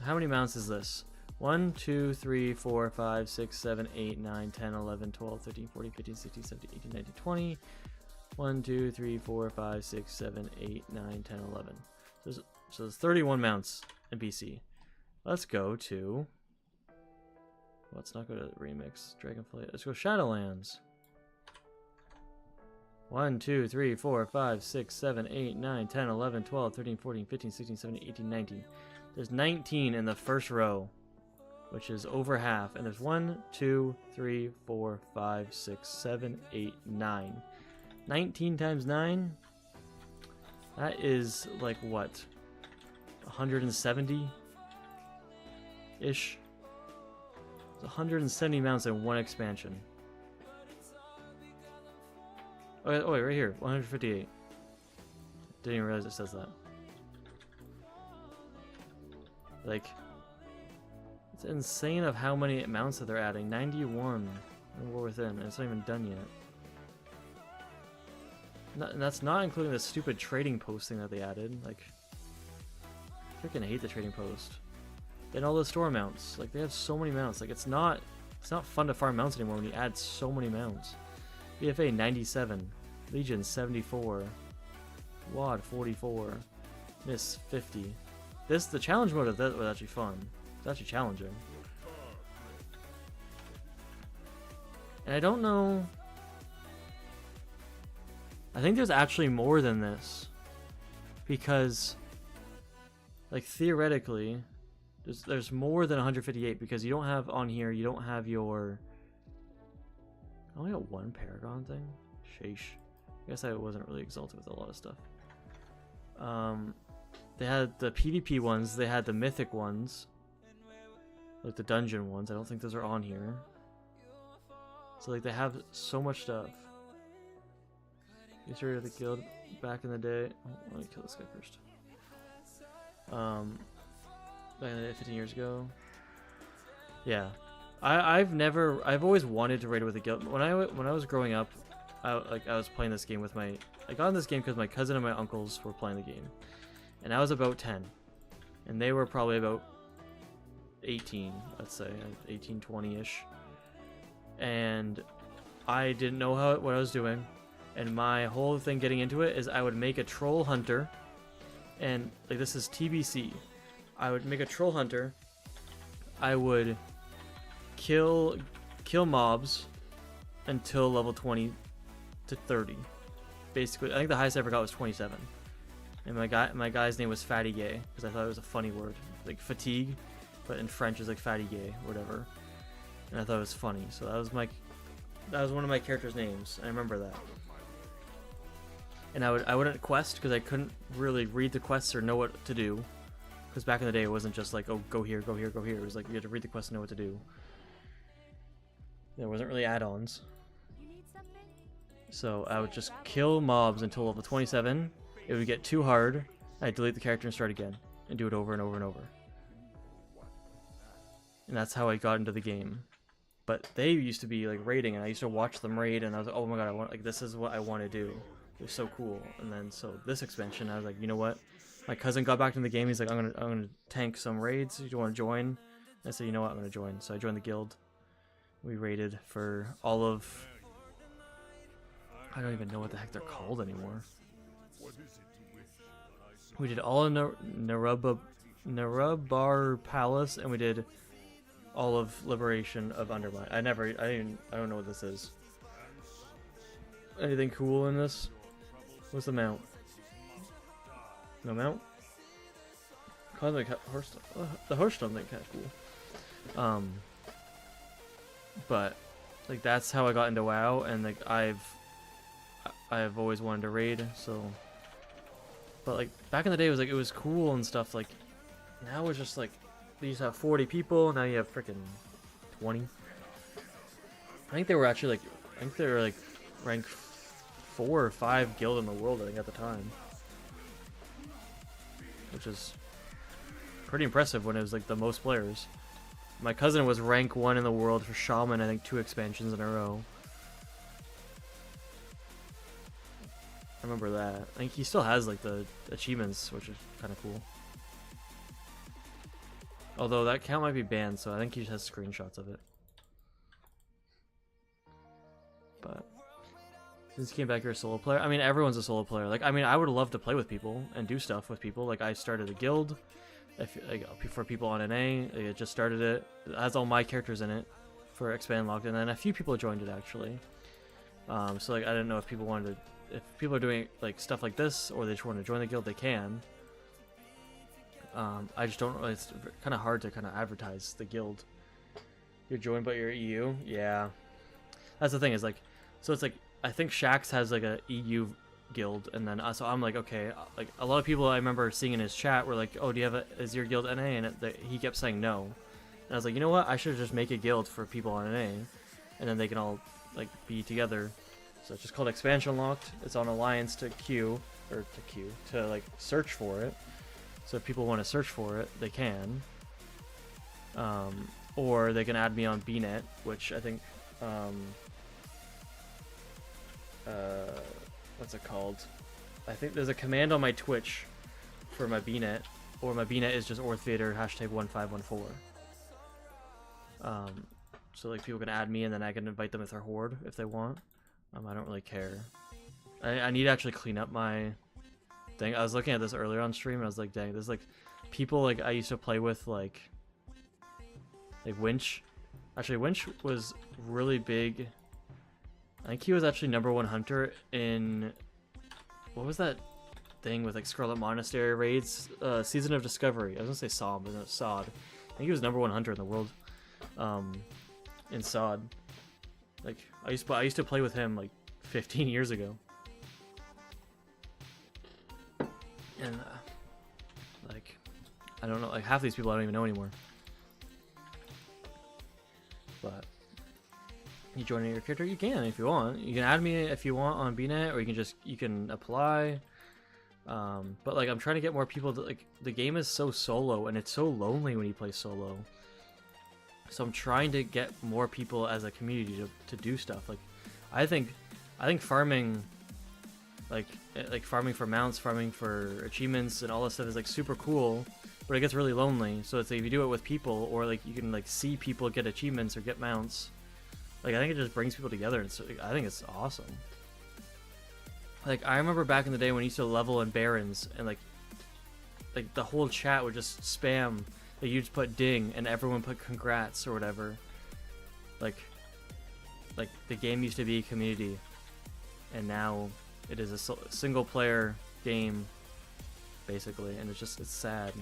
How many mounts is this? 1, 2, 3, 4, 5, 6, 7, 8, 9, 10, 11, 12, 13, 14, 15, 16, 17, 18, 19, 20... 1, 2, 3, 4, 5, 6, 7, 8, 9, 10, 11. So there's 31 mounts in BC. Let's go to... Let's not go to Remix, Dragonflight. Let's go Shadowlands. 1, 2, 3, 4, 5, 6, 7, 8, 9, 10, 11, 12, 13, 14, 15, 16, 17, 18, 19. There's 19 in the first row, which is over half. And there's 1, 2, 3, 4, 5, 6, 7, 8, 9. 19 times 9? That is like what? 170-ish? 170 mounts in one expansion. Oh, wait, right here. 158. Didn't even realize it says that. Like, it's insane of how many mounts that they're adding. 91 in War Within, and it's not even done yet. And that's not including the stupid trading post thing that they added. Like, I freaking hate the trading post. And all the store mounts. Like, they have so many mounts. Like, it's not fun to farm mounts anymore when you add so many mounts. BFA 97, Legion 74, WAD 44, Miss 50. The challenge mode of that was actually fun. It's actually challenging. And I don't know. I think there's actually more than this, because, like, theoretically, there's more than 158, because you don't have on here. You don't have your. I only got one Paragon thing. Sheesh. I guess I wasn't really exalted with a lot of stuff. They had the PvP ones. They had the mythic ones, like the dungeon ones. I don't think those are on here. So, like, they have so much stuff. History of the guild back in the day. Oh, let me kill this guy first. Back in the day, 15 years ago. Yeah, I've always wanted to raid with a guild. When I was growing up, I was playing this game with I got in this game because my cousin and my uncles were playing the game, and I was about 10, and they were probably about 18, let's say 18, 20-ish, and I didn't know what I was doing. And my whole thing getting into it is I would make a troll hunter, and like, this is TBC. I would make a troll hunter. I would kill mobs until level 20 to 30. Basically, I think the highest I ever got was 27. And my guy's name was Fatty Gay, because I thought it was a funny word, like fatigue, but in French is like Fatty Gay, whatever. And I thought it was funny, so that was one of my character's names. I remember that. And I wouldn't quest because I couldn't really read the quests or know what to do. Because back in the day, it wasn't just like, oh, go here, go here, go here. It was like you had to read the quest and know what to do. There wasn't really add-ons. So I would just kill mobs until level 27. It would get too hard. I'd delete the character and start again. And do it over and over and over. And that's how I got into the game. But they used to be like raiding, and I used to watch them raid, and I was like, oh my god, this is what I want to do. It was so cool. And then so this expansion, I was like, you know what? My cousin got back into the game. He's like, I'm gonna tank some raids. Do you want to join? And I said, you know what? I'm gonna join. So I joined the guild. We raided for all of. I don't even know what the heck they're called anymore. We did all of Narubar Palace, and we did all of Liberation of Undermine. I don't know what this is. Anything cool in this? What's the mount? No mount? Cosmic horse. The horse don't think kind of cool. But like that's how I got into WoW, and like I've always wanted to raid. So, but like back in the day, it was cool and stuff. Like now it's just like you used to have 40 people. Now you have freaking 20. I think they were actually like rank 4 or 5 guild in the world, I think, at the time, which is pretty impressive when it was like the most players. My cousin was rank 1 in the world for Shaman, I think 2 expansions in a row. I remember that. I think he still has like the achievements, which is kind of cool. Although that account might be banned, so I think he just has screenshots of it. But since he came back, you're a solo player. I mean, everyone's a solo player. Like, I mean, I would love to play with people and do stuff with people. Like, I started a guild for people on NA. I just started it. It has all my characters in it for Expand Locked, and then a few people joined it actually. So like, I didn't know if people wanted to, if people are doing like stuff like this, or they just want to join the guild, they can. I just don't know. It's kind of hard to kind of advertise the guild. You're joined, but you're EU. Yeah, that's the thing. Is like, so it's like I think Shax has like a EU guild, and then so I'm like, okay, like a lot of people I remember seeing in his chat were like, oh, do you have is your guild NA? And he kept saying no, and I was like, you know what, I should just make a guild for people on NA, and then they can all like be together. So it's just called Expansion Locked. It's on Alliance to queue, or to like search for it. So if people want to search for it, they can. Or they can add me on BNet, which I think, what's it called? I think there's a command on my Twitch for my BNet, or my BNet is just orthvader #1514. So like people can add me, and then I can invite them with their horde if they want. I don't really care. I need to actually clean up my thing. I was looking at this earlier on stream, and I was like, dang, there's like people like I used to play with, like Winch. Actually, Winch was really big. I think he was actually #1 hunter in, what was that thing with like Scarlet Monastery raids? Season of Discovery. I was gonna say Sod, but no, Sod. I think he was #1 hunter in the world. In Sod. Like I used to play with him like 15 years ago. And like I don't know, like half these people I don't even know anymore. But you joining your character, you can if you want. You can add me if you want on BNet, or you can apply. But like I'm trying to get more people to, like, the game is so solo and it's so lonely when you play solo. So I'm trying to get more people as a community to do stuff. Like I think farming, like farming for mounts, farming for achievements and all that stuff is like super cool, but it gets really lonely. So it's like if you do it with people, or like you can like see people get achievements or get mounts, like I think it just brings people together, and so I think it's awesome. Like I remember back in the day when you used to level in Barons, and like the whole chat would just spam, like you just put ding and everyone put congrats or whatever. Like the game used to be a community, and now it is a single player game basically, and it's sad.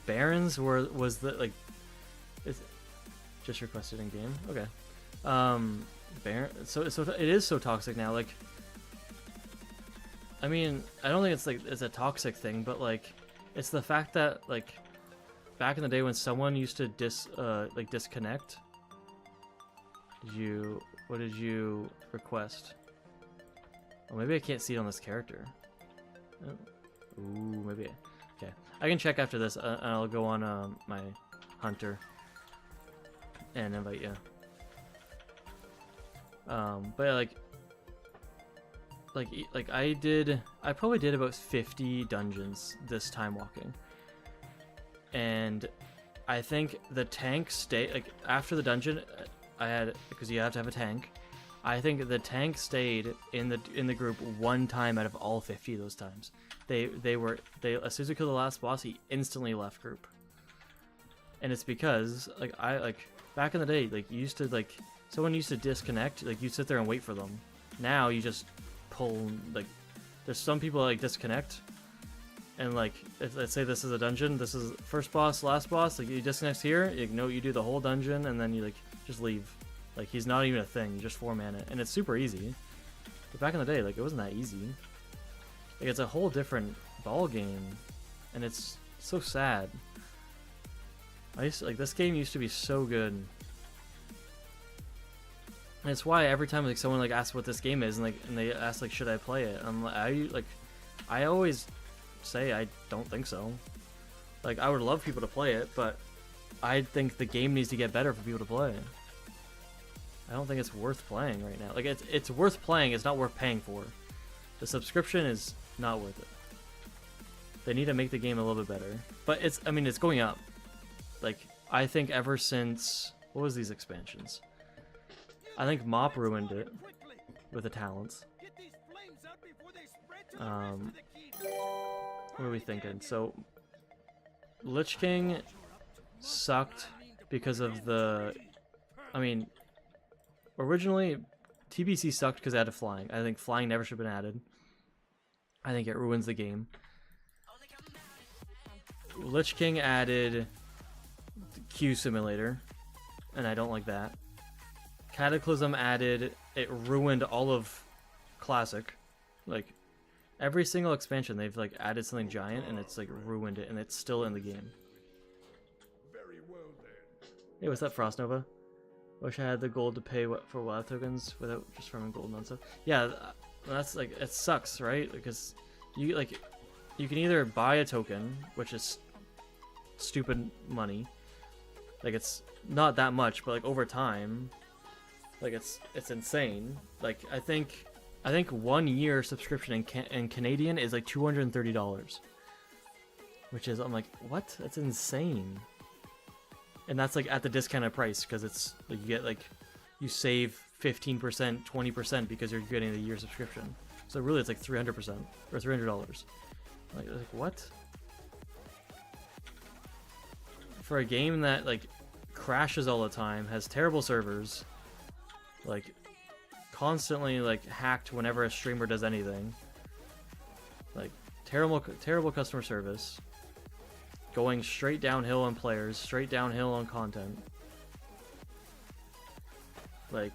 Barons was the like, it's just requested in game. Okay. So it is so toxic now. Like, I mean, I don't think it's a toxic thing, but like, it's the fact that like, back in the day when someone used to disconnect. What did you request? Oh, maybe I can't see it on this character. Oh. Ooh, maybe. Okay, I can check after this, and I'll go on my hunter and invite you. But I probably did about 50 dungeons this time walking, and I think the tank like after the dungeon I had, because you have to have a tank. I think the tank stayed in the group one time out of all 50 of those times. They as soon as we killed the last boss, he instantly left group. And it's because back in the day, like you used to someone used to disconnect, like you sit there and wait for them. Now you just pull, like there's some people like disconnect, and like if, let's say this is a dungeon, this is first boss, last boss, like you disconnect here, you do the whole dungeon, and then you like just leave. Like, he's not even a thing. You just 4-man it, and it's super easy. But back in the day, like, it wasn't that easy. Like, it's a whole different ball game, and it's so sad. Like, this game used to be so good. And it's why every time like someone like asks what this game is and they ask like should I play it, I always say I don't think so. Like, I would love people to play it, but I think the game needs to get better for people to play. I don't think it's worth playing right now. Like, it's worth playing, it's not worth paying for. The subscription is not worth it. They need to make the game a little bit better. But it's going up. Like, I think ever since, what was these expansions? I think Mop ruined it with the talents. What are we thinking? So, Lich King sucked because of the... originally, TBC sucked because it added flying. I think flying never should have been added. I think it ruins the game. Lich King added Q Simulator, and I don't like that. Cataclysm added, it ruined all of Classic. Like, every single expansion they've like added something giant and it's like ruined it, and it's still in the game. Very well then. Hey, what's up, Frost Nova? Wish I had the gold to pay for wild tokens without just farming gold and stuff. Yeah, that's like, it sucks, right? Because you can either buy a token, which is stupid money. Like, it's not that much, but like over time, like it's insane. Like, I think 1 year subscription in Canadian is like $230, which is, I'm like, what? That's insane. And that's like at the discounted price, because it's like you get like, you save 15%, 20% because you're getting the year subscription. So really it's like 300% or $300. Like what? For a game that like crashes all the time, has terrible servers, like constantly like hacked whenever a streamer does anything, like terrible customer service, going straight downhill on players, straight downhill on content. Like,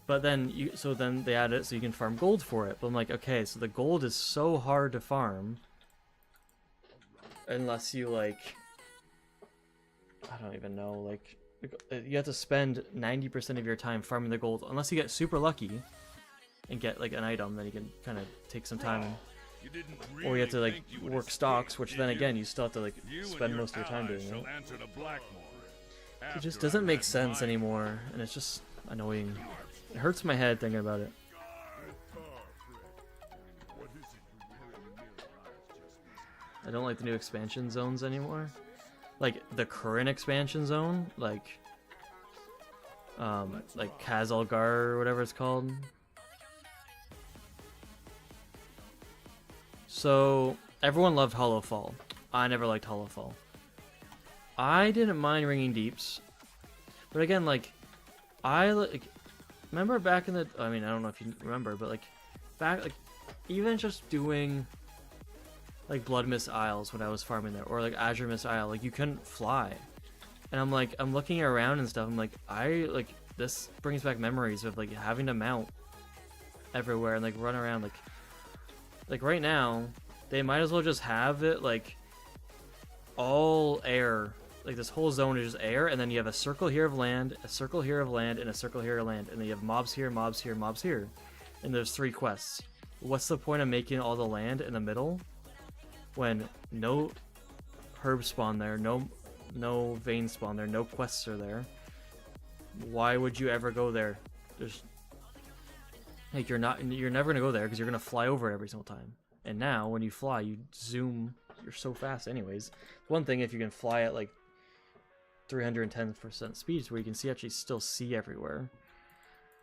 but then then they add it so you can farm gold for it. But I'm like, okay, so the gold is so hard to farm unless you like, I don't even know, like, you have to spend 90% of your time farming the gold, unless you get super lucky and get like an item, then you can kind of take some time, or you have to like work stocks, which then again you still have to like spend most of your time doing it. It just doesn't make sense anymore, and it's just annoying. It hurts my head thinking about it. I don't like the new expansion zones anymore. Like the current expansion zone, like Kazalgar or whatever it's called. So everyone loved Hollow Fall. I never liked Hollow Fall. I didn't mind Ringing Deeps, but again, like, I like remember back in the, I don't know if you remember, but like back, like even just doing like Blood Mist Isles when I was farming there, or like Azure Mist Isle, like you couldn't fly, and I'm like, I'm looking around and stuff, I'm like, this brings back memories of like having to mount everywhere and like run around. Like right now they might as well just have it like all air, like this whole zone is just air, and then you have a circle here of land, a circle here of land, and a circle here of land, and then you have mobs here, mobs here, mobs here, and there's 3 quests. What's the point of making all the land in the middle when no herbs spawn there, no veins spawn there, no quests are there? Why would you ever go there? There's like, you're never gonna go there because you're gonna fly over it every single time. And now when you fly, you zoom, you're so fast anyways. One thing, if you can fly at like 310% speed, where you can actually still see everywhere.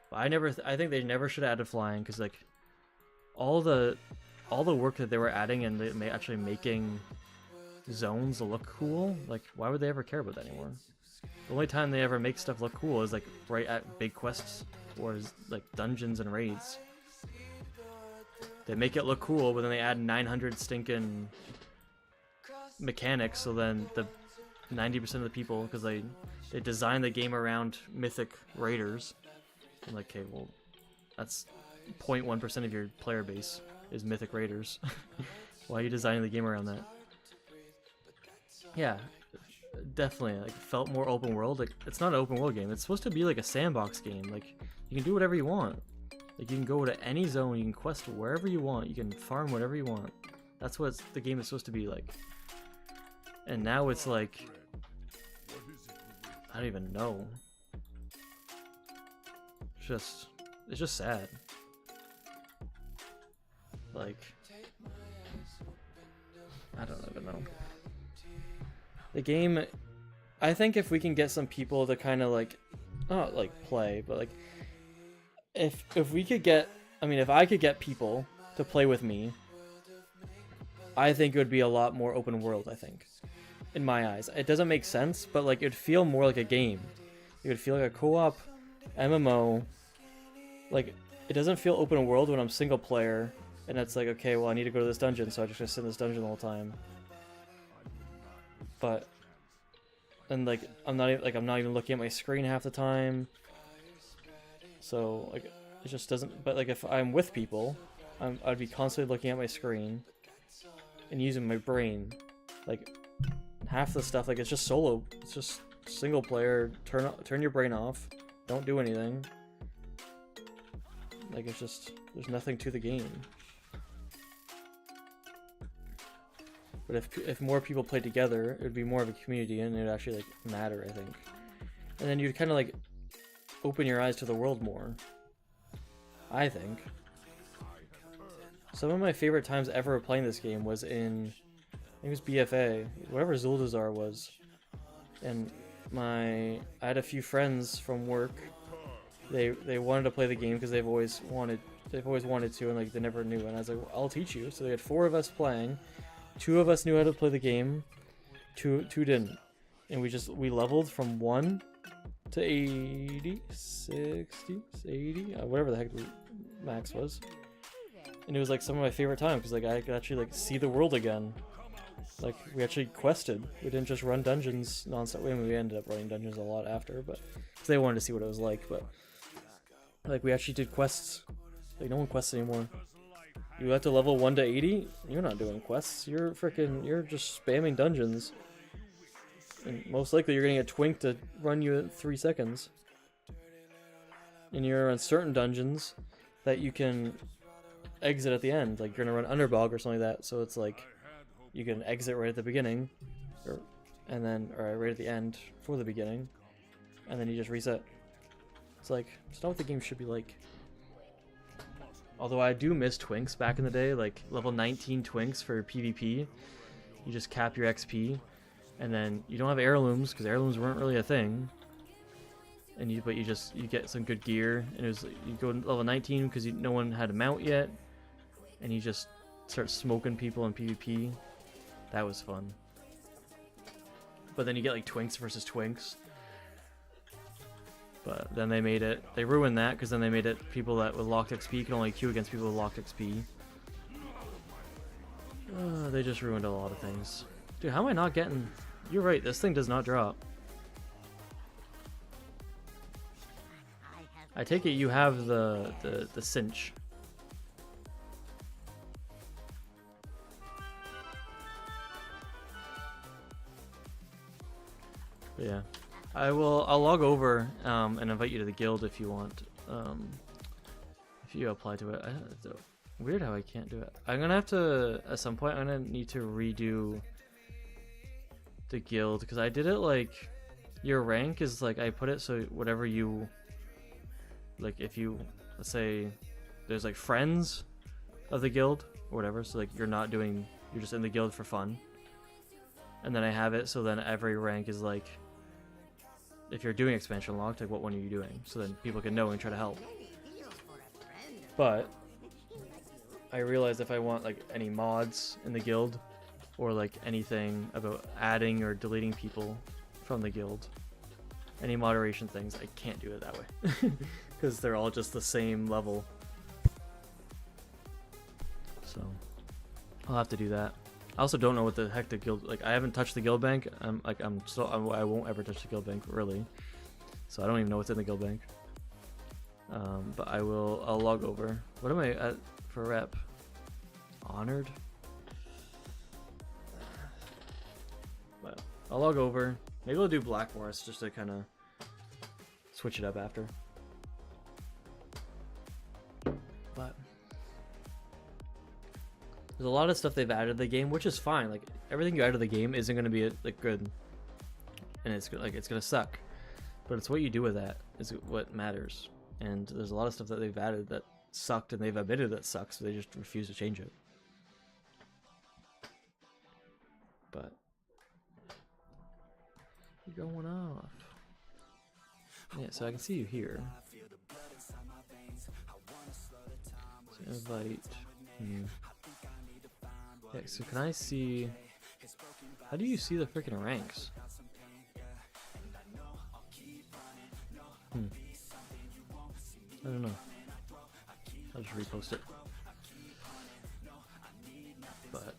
But I think they never should have added flying, because like all the work that they were adding and actually making zones look cool, like why would they ever care about that anymore? The only time they ever make stuff look cool is like right at big quests or like dungeons and raids. They make it look cool, but then they add 900 stinking mechanics, so then the 90% of the people, because they design the game around mythic raiders, I'm like, okay, well, that's 0.1% of your player base is Mythic Raiders. Why are you designing the game around that? Yeah, definitely. Like, felt more open world. Like, it's not an open world game. It's supposed to be like a sandbox game. Like, you can do whatever you want. Like, you can go to any zone. You can quest wherever you want. You can farm whatever you want. That's what the game is supposed to be like. And now it's like, I don't even know. It's just sad. Like, I don't even know. The game, I think if we can get some people to kind of like, not like play, but like, if we could get, I mean, if I could get people to play with me, I think it would be a lot more open world, I think. In my eyes. It doesn't make sense, but like, it'd feel more like a game. It would feel like a co-op MMO. Like, it doesn't feel open world when I'm single player, and it's like, okay, well, I need to go to this dungeon, so I just sit in this dungeon the whole time. But, and like, I'm not even looking at my screen half the time. So like, it just doesn't. But like, if I'm with people, I'd be constantly looking at my screen and using my brain. Like, half the stuff, like, it's just solo. It's just single player. Turn your brain off. Don't do anything. Like, it's just, there's nothing to the game. But if more people played together, it would be more of a community, and it would actually like matter, I think. And then you'd kind of like open your eyes to the world more, I think. Some of my favorite times ever playing this game was in, I think it was BFA, whatever Zuldazar was. And I had a few friends from work. They wanted to play the game because they've always wanted to, and like they never knew. And I was like, well, I'll teach you. So they had 4 of us playing. 2 of us knew how to play the game. Two didn't. And we leveled from 1 to 80, 60, 80, whatever the heck the max was. And it was like some of my favorite times because like I could actually like see the world again. Like, we actually quested. We didn't just run dungeons nonstop. I mean, we ended up running dungeons a lot after, but because they wanted to see what it was like. But like, we actually did quests. Like, no one quests anymore. You have to level 1 to 80. You're not doing quests. You're just spamming dungeons. And most likely, you're getting a twink to run you in 3 seconds. And you're on certain dungeons that you can exit at the end. Like, you're gonna run Underbog or something like that. So it's like, you can exit right at the beginning, or right at the end for the beginning, and then you just reset. It's like, it's not what the game should be like. Although I do miss twinks back in the day, like level 19 twinks for PvP. You just cap your XP, and then you don't have heirlooms because heirlooms weren't really a thing. And you get some good gear, and it was you go to level 19 because no one had a mount yet, and you just start smoking people in PvP. That was fun. But then you get like twinks versus twinks. But then they ruined that because then they made it people that with locked XP can only queue against people with locked XP. They just ruined a lot of things. Dude, how am I not getting... You're right, this thing does not drop. I take it you have the cinch. But yeah. I'll log over and invite you to the guild if you want. If you apply to it. It's weird how I can't do it. I'm gonna have to, at some point, I'm gonna need to redo the guild because I did it like your rank is like I put it so whatever you like, if you, let's say there's like friends of the guild or whatever, so like you're just in the guild for fun, and then I have it so then every rank is like, if you're doing expansion locked, like what one are you doing, so then people can know and try to help. But I realized if I want like any mods in the guild or like anything about adding or deleting people from the guild, any moderation things, I can't do it that way because they're all just the same level. So I'll have to do that. I also don't know what the heck the guild, like I haven't touched the guild bank. I won't ever touch the guild bank really. So I don't even know what's in the guild bank. But I'll log over. What am I at for rep? Honored? But I'll log over. Maybe I'll do Black Forest just to kind of switch it up after. But there's a lot of stuff they've added to the game, which is fine. Like everything you add to the game isn't going to be like good, and it's going to suck. But it's what you do with that is what matters. And there's a lot of stuff that they've added that sucked, and they've admitted that sucks, so they just refuse to change it. But you're going off. Yeah, so I can see you here. So invite. Yeah, so can I see? How do you see the freaking ranks? I don't know. I'll just repost it. But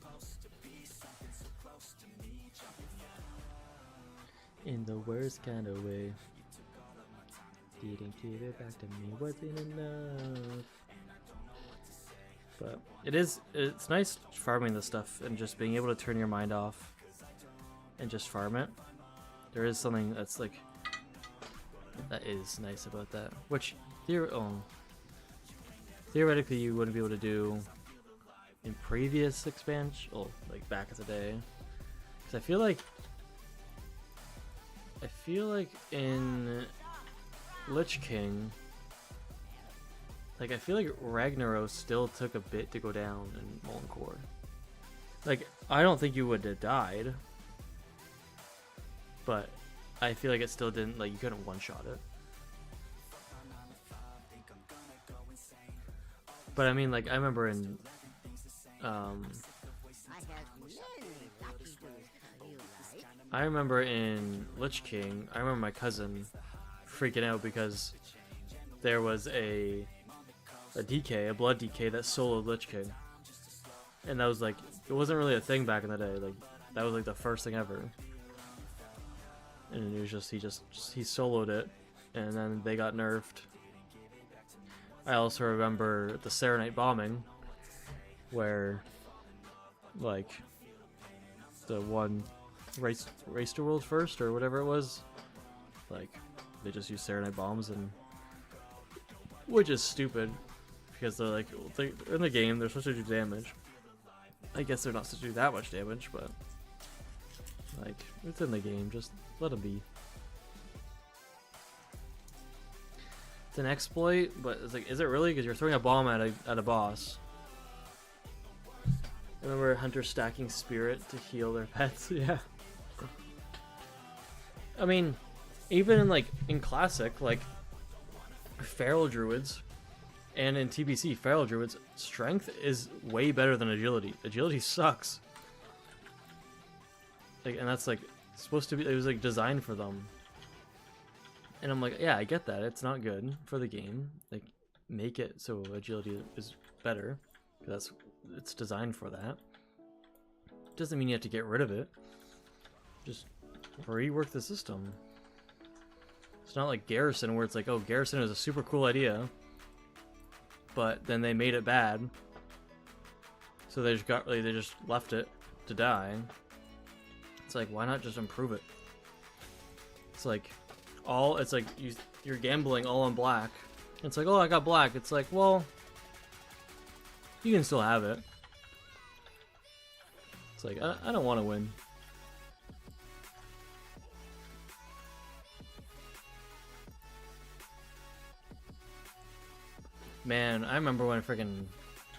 in the worst kind of way, didn't give it back to me, wasn't enough. But it's nice farming this stuff and just being able to turn your mind off and just farm it. There is something that's like that is nice about that, which theoretically you wouldn't be able to do in previous expansion, like back in the day. Because I feel like in Lich King, like I feel like Ragnaros still took a bit to go down in Molten Core. Like I don't think you would have died, but I feel like it still didn't, like you couldn't one-shot it. But I mean, like I remember in Lich King, I remember my cousin freaking out because there was a DK, a blood DK that soloed Lich King. And that was like, it wasn't really a thing back in the day. Like that was like the first thing ever. And it was just he soloed it, and then they got nerfed. I also remember the Serenite bombing, where like the one race to world first or whatever it was, like they just used Serenite bombs, and which is stupid because they're like in the game they're supposed to do damage. I guess they're not supposed to do that much damage, but like it's in the game, just let them be. It's an exploit, but it's like, is it really? Because you're throwing a bomb at a boss. Remember hunters stacking spirit to heal their pets? Yeah. I mean, even in classic, like feral druids, and in TBC, feral druids, strength is way better than agility. Agility sucks. Like, and that's like supposed to be. It was like designed for them. And I'm like, yeah, I get that. It's not good for the game. Like, make it so agility is better. It's designed for that. Doesn't mean you have to get rid of it. Just rework the system. It's not like Garrison, where it's like, oh, Garrison is a super cool idea, but then they made it bad, so they just left it to die. It's like, why not just improve it? It's like you're gambling all on black. It's like, oh, I got black. It's like, well, you can still have it. It's like, I don't want to win. Man, I remember when freaking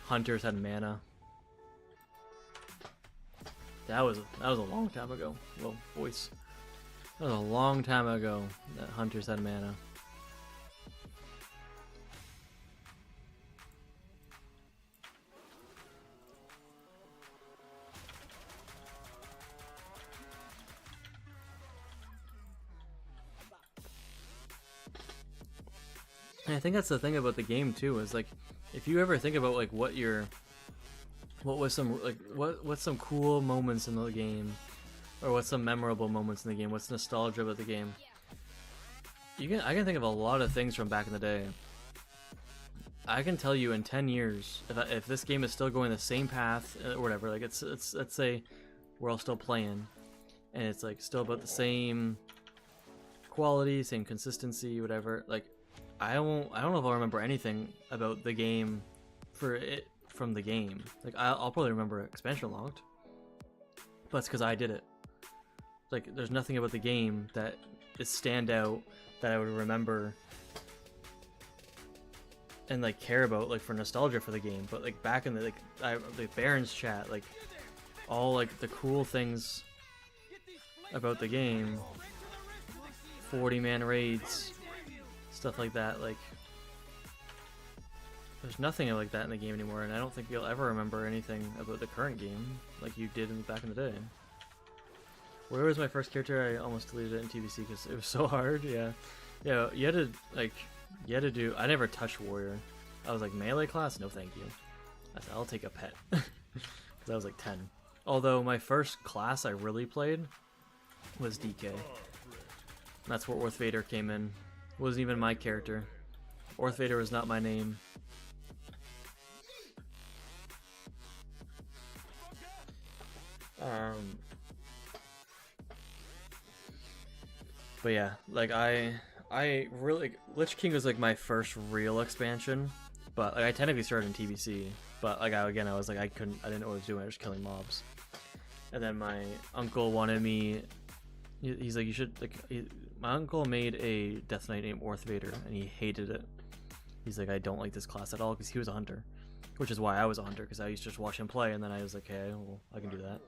hunters had mana. That was a long time ago. Well, voice. That was a long time ago that hunters had mana. And I think that's the thing about the game too, is like, if you ever think about like what's some cool moments in the game, or what's some memorable moments in the game, what's nostalgia about the game, I can think of a lot of things from back in the day. I can tell you in 10 years, if this game is still going the same path or whatever, like it's let's say we're all still playing, and it's like still about the same quality, same consistency, whatever. Like I don't know if I'll remember anything about the game from the game. Like I'll probably remember expansion logged, but it's because I did it. Like there's nothing about the game that is stand out that I would remember and like care about like for nostalgia for the game. But like back in the Baron's chat, like all like the cool things about the game, 40-man raids, stuff like that, like there's nothing like that in the game anymore, and I don't think you'll ever remember anything about the current game like you did back in the day. Where was my first character? I almost deleted it in TBC because it was so hard. Yeah, you had to do. I never touched warrior. I was like, melee class? No, thank you. I said, I'll take a pet because I was like 10. Although my first class I really played was DK. That's where Orth Vader came in. Wasn't even my character. Orth Vader was not my name. But yeah, like I really Lich King was like my first real expansion, but like I technically started in TBC, but like I was like I didn't know what I was doing. I was just killing mobs, and then my uncle wanted me. He's like, you should like. My uncle made a Death Knight named Orth Vader, and he hated it. He's like, I don't like this class at all because he was a hunter, which is why I was a hunter because I used to just watch him play, and then I was like, hey, well, I can do that.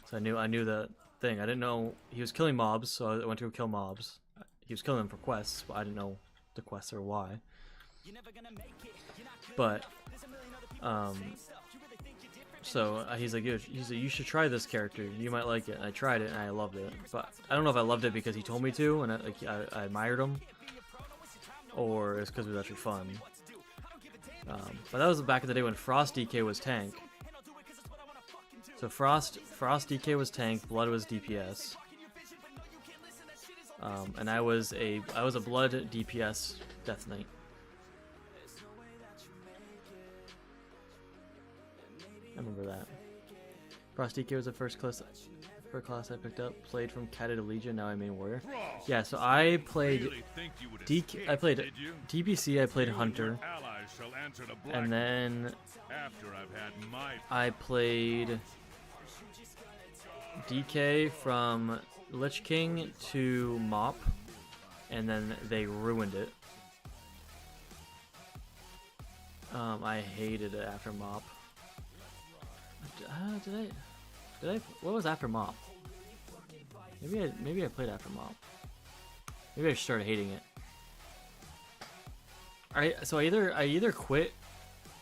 So I knew that thing. I didn't know he was killing mobs, so I went to go kill mobs. He was killing them for quests, but I didn't know the quests or why. But so he's like, you should try this character. You might like it. And I tried it and I loved it. But I don't know if I loved it because he told me to, and I admired him, or it's because it was actually fun. But that was back in the day when Frost DK was tank. So Frost DK was tank, Blood was DPS, and I was a Blood DPS Death Knight. I remember that. Frost DK was the first class I picked up. Played from Catted to Legion. Now I'm main warrior. Yeah, so I played DK. I played TBC. I played Hunter, and then I played DK from Lich King to Mop, and then they ruined it. I hated it after Mop. Did I? What was after Mop? Maybe I played after Mop. Maybe I started hating it. Alright, so I either quit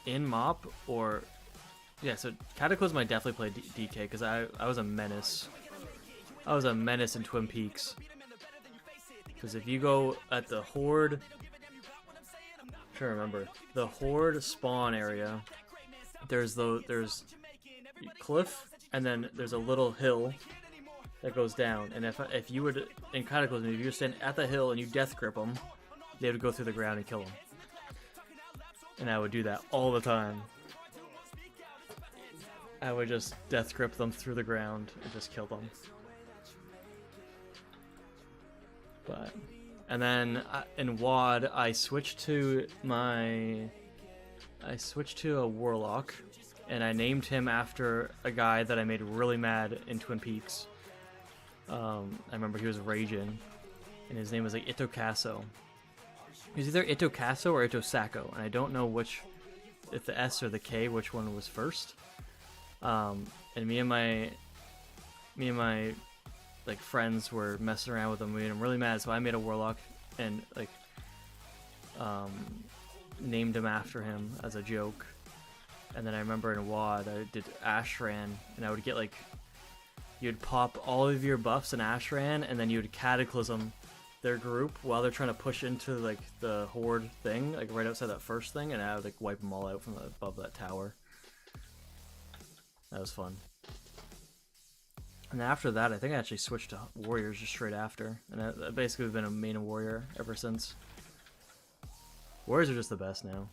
in Mop or. Yeah, so Cataclysm I definitely played DK because I was a menace. I was a menace in Twin Peaks. Because if you go at the Horde, I'm trying to remember, the Horde spawn area, there's cliff, and then there's a little hill that goes down. And if you would, in Cataclysm, if you were standing at the hill and you death grip them, they would go through the ground and kill them. And I would do that all the time. I would just death grip them through the ground and just kill them. But, and then in WoD, I switched to a Warlock, and I named him after a guy that I made really mad in Twin Peaks. I remember he was raging, and his name was like Itokaso. He was either Itokaso or Itosako, and I don't know which, if the S or the K, which one was first. And me and my like friends were messing around with him. We made him really mad, so I made a Warlock and like named him after him as a joke. And then I remember in WoD I did Ashran, and I would get like, you'd pop all of your buffs in Ashran, and then you'd Cataclysm their group while they're trying to push into like the Horde thing, like right outside that first thing, and I would like wipe them all out from above that tower. That was fun. And after that, I think I actually switched to Warriors just straight after. And I've basically been a main warrior ever since. Warriors are just the best now.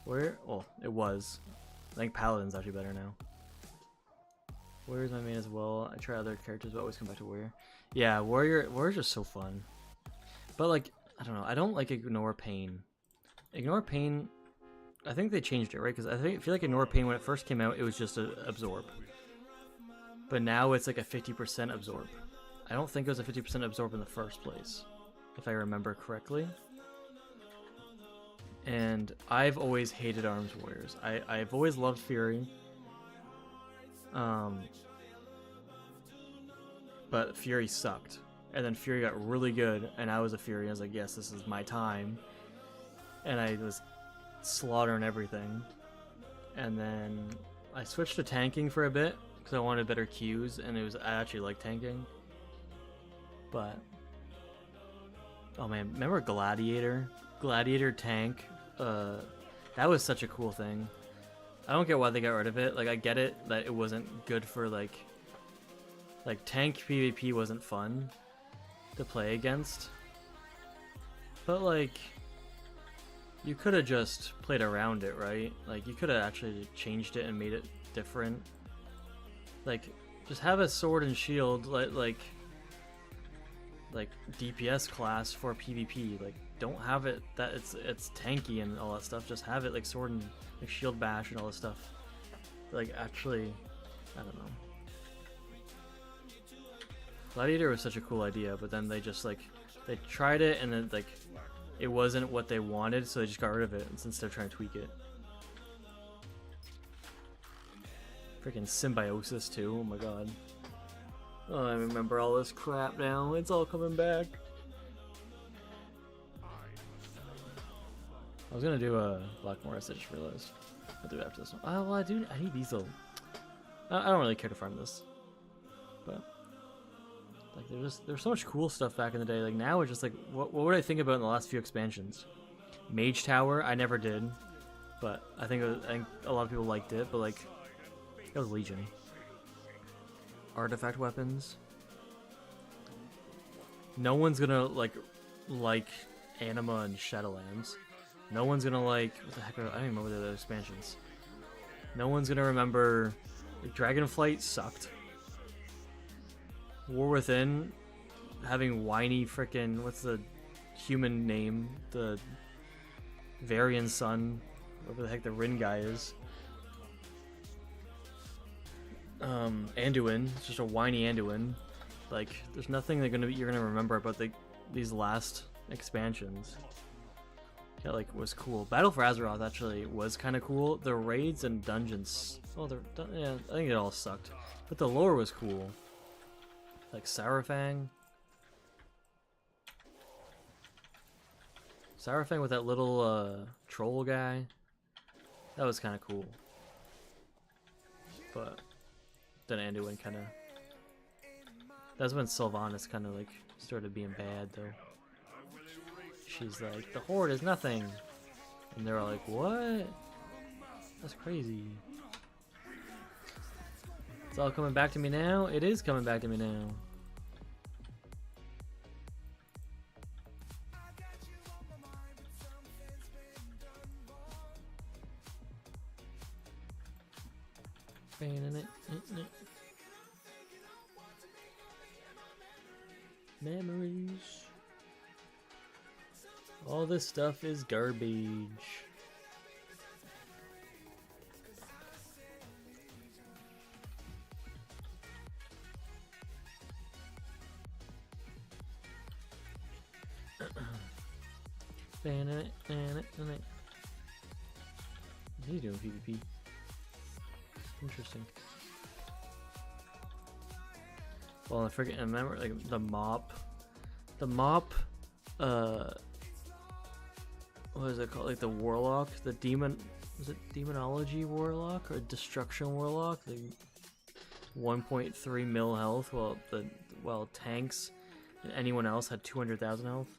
Where? Oh, it was. I think Paladin's actually better now. Warrior's my main as well. I try other characters, but always come back to Warrior. Yeah, Warrior's just so fun. But like, I don't know. I don't like Ignore Pain. Ignore Pain, I think they changed it, right? Because I feel like Ignore Pain, when it first came out, it was just a Absorb. But now it's like a 50% Absorb. I don't think it was a 50% Absorb in the first place, if I remember correctly. And I've always hated Arms Warriors. I've always loved Fury. But Fury sucked. And then Fury got really good, and I was a Fury. I was like, yes, this is my time. And I was slaughtering everything. And then I switched to tanking for a bit, because I wanted better Qs, and I actually like tanking. But, oh man, remember Gladiator? Gladiator tank? That was such a cool thing. I don't get why they got rid of it. Like, I get it that it wasn't good for, like tank PvP wasn't fun to play against. But, like, you could have just played around it, right? Like, you could have actually changed it and made it different. Like, just have a sword and shield, like DPS class for PvP. Like, don't have it that it's tanky and all that stuff. Just have it like sword and like shield bash and all this stuff. Like, actually, I don't know. Gladiator was such a cool idea, but then they just like they tried it and then like it wasn't what they wanted, so they just got rid of it instead of trying to tweak it. Freaking Symbiosis too, oh my god. Oh, I remember all this crap now. It's all coming back. I was gonna do a Blackmorris, I just realized. I'll do it after this one. Oh, well, I need these though. I don't really care to farm this. But like there's so much cool stuff back in the day. Like now it's just like what would I think about in the last few expansions? Mage Tower, I never did. But I think a lot of people liked it, but like that was Legion. Artifact weapons. No one's gonna like Anima and Shadowlands. No one's gonna like what the heck are, I don't even remember the other expansions. No one's gonna remember like, Dragonflight sucked. War Within having whiny frickin' what's the human name? The Varian Sun, whatever the heck the Rin guy is. Anduin, it's just a whiny Anduin. Like, there's nothing you're gonna remember about these last expansions. That like was cool. Battle for Azeroth actually was kind of cool. The raids and dungeons, yeah, I think it all sucked, but the lore was cool. Like Saurfang with that little troll guy. That was kind of cool. But then Anduin kind of. That's when Sylvanas kind of like started being bad though. She's like, the Horde is nothing. And they're all like, what? That's crazy. It's all coming back to me now? It is coming back to me now. Memories. All this stuff is garbage. He's doing PvP. Interesting. Well, I forget. I remember like the mop. What is it called? Like the warlock, the demon. Was it demonology warlock or destruction warlock? The 1.3 mil health, while tanks and anyone else had 200,000 health.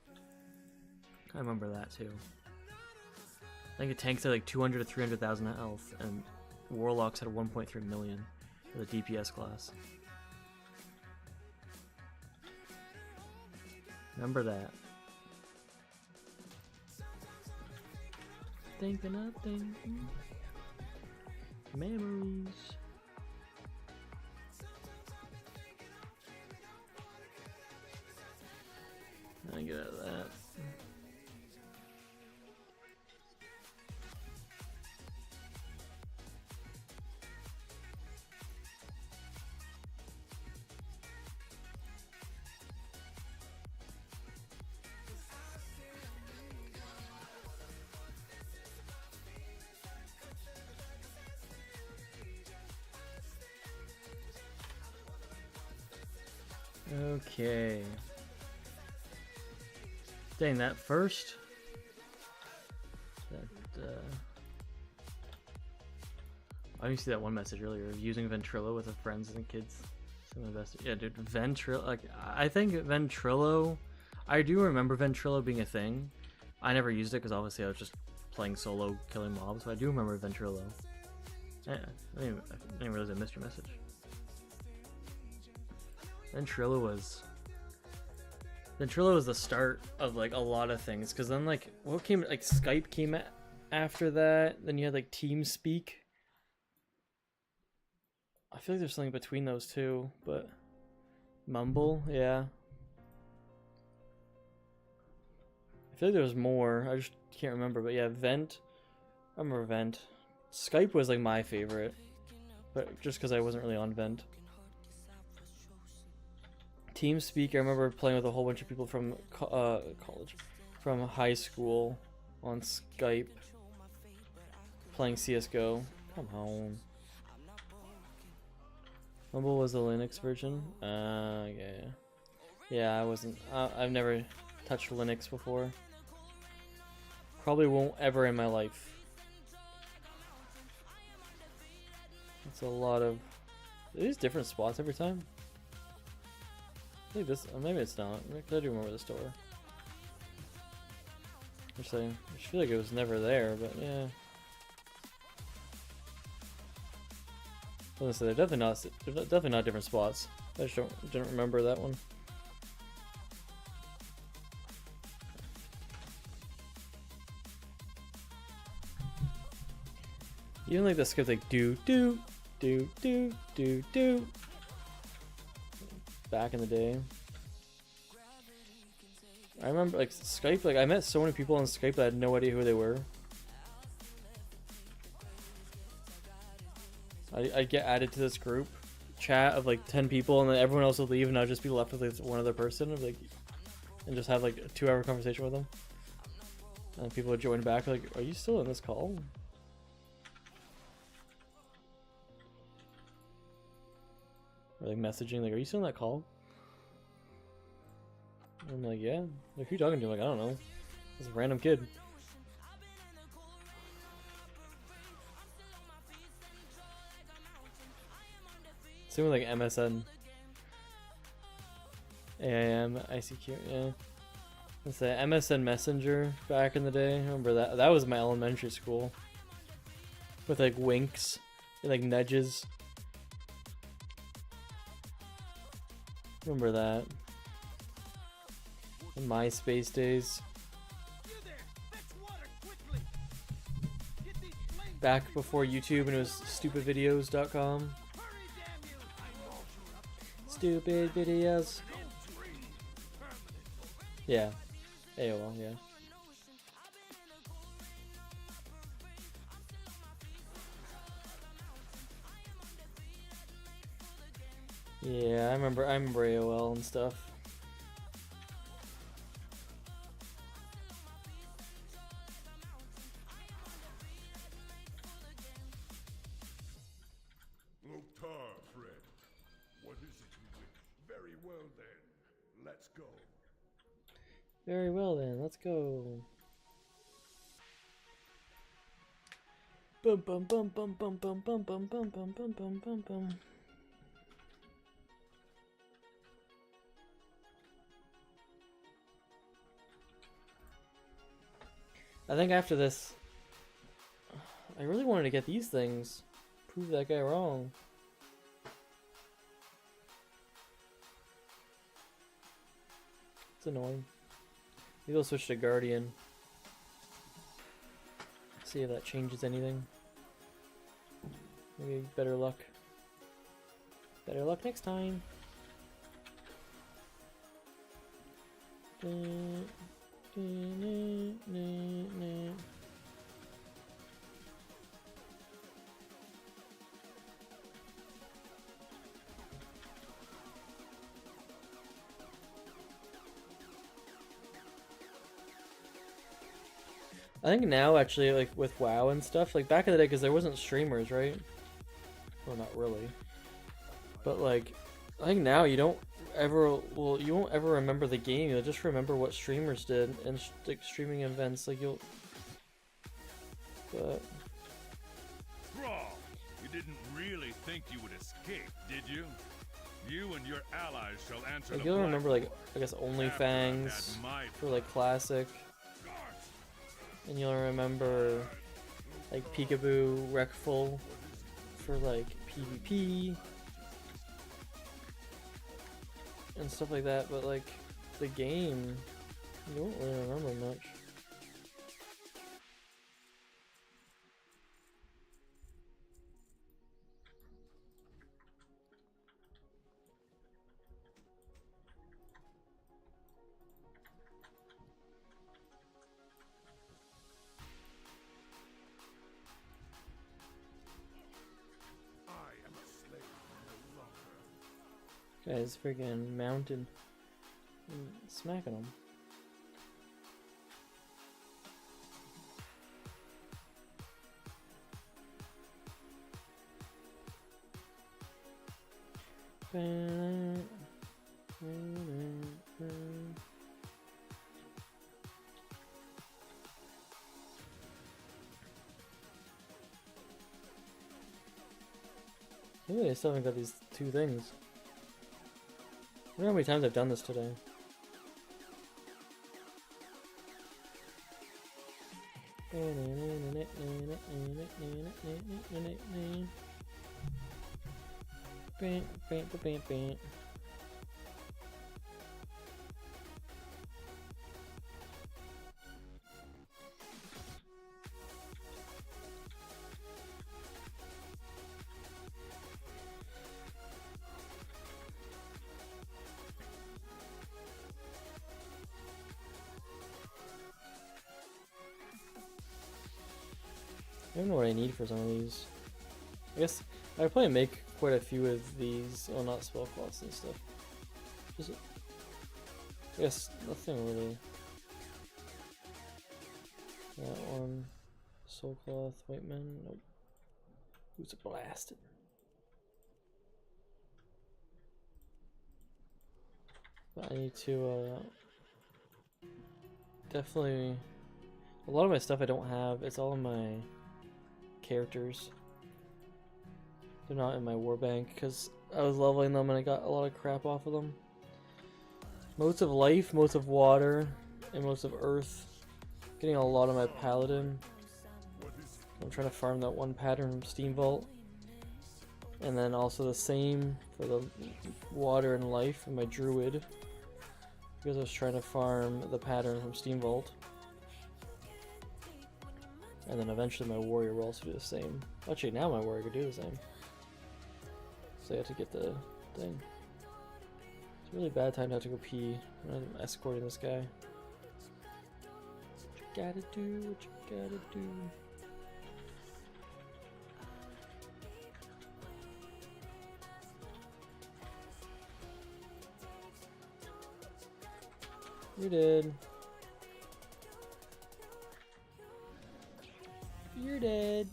I remember that too. I think tanks had like 200 to 300,000 health, and warlocks had 1.3 million for the DPS class. Remember that. thinking of thinking. Memories. I get out of that. Okay. Dang, that first. I didn't see that one message earlier. Using Ventrilo with the friends and the kids. Some of the best. Yeah, dude. Ventrilo. Like, I think Ventrilo. I do remember Ventrilo being a thing. I never used it because obviously I was just playing solo, killing mobs. But I do remember Ventrilo. Yeah, I didn't realize I missed your message. Ventrilo was the start of like a lot of things, because then like what came, like Skype came after that, then you had like TeamSpeak. I feel like there's something between those two, but Mumble, yeah. I feel like there was more, I just can't remember, but yeah, Vent, I remember Vent. Skype was like my favorite, but just because I wasn't really on Vent. TeamSpeak, I remember playing with a whole bunch of people from college, from high school on Skype, playing CSGO. Come on. Mumble was the Linux version? Yeah, I wasn't, I've never touched Linux before. Probably won't ever in my life. It's a lot of, these different spots every time. I think this, maybe it's not. I do remember the store. I just feel like it was never there, but yeah. Honestly, they're definitely not different spots. I just didn't remember that one. Even like the skip, like do do do do do do. Back in the day, I remember like Skype. Like I met so many people on Skype that I had no idea who they were. I'd get added to this group chat of like 10 people, and then everyone else would leave, and I'd just be left with like one other person, like, and just have like a 2-hour conversation with them. And people would join back, like, "Are you still in this call?" Or like messaging, like, "Are you still in that call?" And I'm like, "Yeah." Like, who you talking to? Like, I don't know. It's a random kid. Same with like MSN. AIM, ICQ, yeah. It's the MSN Messenger back in the day. I remember that. That was my elementary school. With like winks and like nudges. Remember that. In MySpace days. Back before YouTube and it was stupidvideos.com. Stupid videos. Yeah. AOL, yeah. Yeah, I remember AOL and stuff. Very well then, let's go. Bum bum bum bum bum bum bum bum bum bum bum bum bum bum. I think after this, I really wanted to get these things. Prove that guy wrong. It's annoying. Maybe I'll switch to Guardian. See if that changes anything. Maybe better luck. Better luck next time. I think now, actually, like with WoW and stuff, like back in the day, because there wasn't streamers, right? Well, not really. But like, I think now you don't ever, well, you won't ever remember the game. You'll just remember what streamers did and like streaming events. Like you'll, but Thrall, you didn't really think you would escape, did you? You and your allies shall answer like the you'll Black remember like War I guess after I've OnlyFans had my for like classic, and you'll remember like Peekaboo Wreckful for like PvP and stuff like that. But like the game, you don't really remember much. Guys, freaking mountain, smacking them. Maybe I still haven't got these two things. I wonder how many times I've done this today. I don't know what I need for some of these. I guess I would probably make quite a few of these. Oh, not spell cloths and stuff. Just, I guess nothing really. That one. Soul cloth, white men. Nope. Who's blasted? But I need to definitely. A lot of my stuff I don't have. It's all in my characters. They're not in my warbank because I was leveling them and I got a lot of crap off of them. Most of life, most of water, and most of earth. Getting a lot of my paladin. I'm trying to farm that one pattern from Steam Vault. And then also the same for the water and life and my druid. Because I was trying to farm the pattern from Steam Vault. And then eventually my warrior will also do the same. Actually, now my warrior could do the same. So I have to get the thing. It's a really bad time to have to go pee when I'm escorting this guy. What you gotta do, what you gotta do. You're dead. You're dead.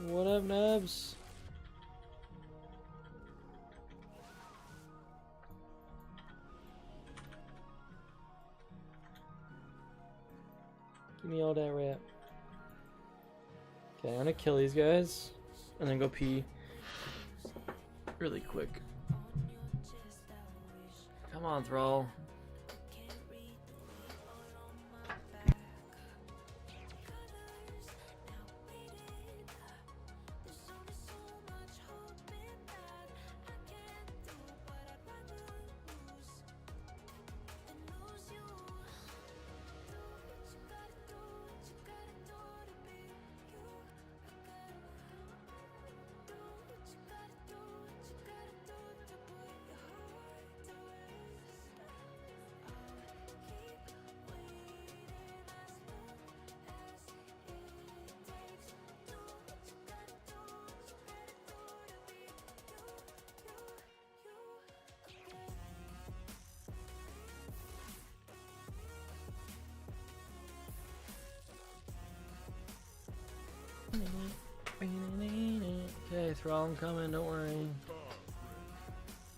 What up, nubs? Give me all that rap. Okay, I'm gonna kill these guys and then go pee really quick. Come on, Thrall. Okay, Thrall, I'm coming, don't worry.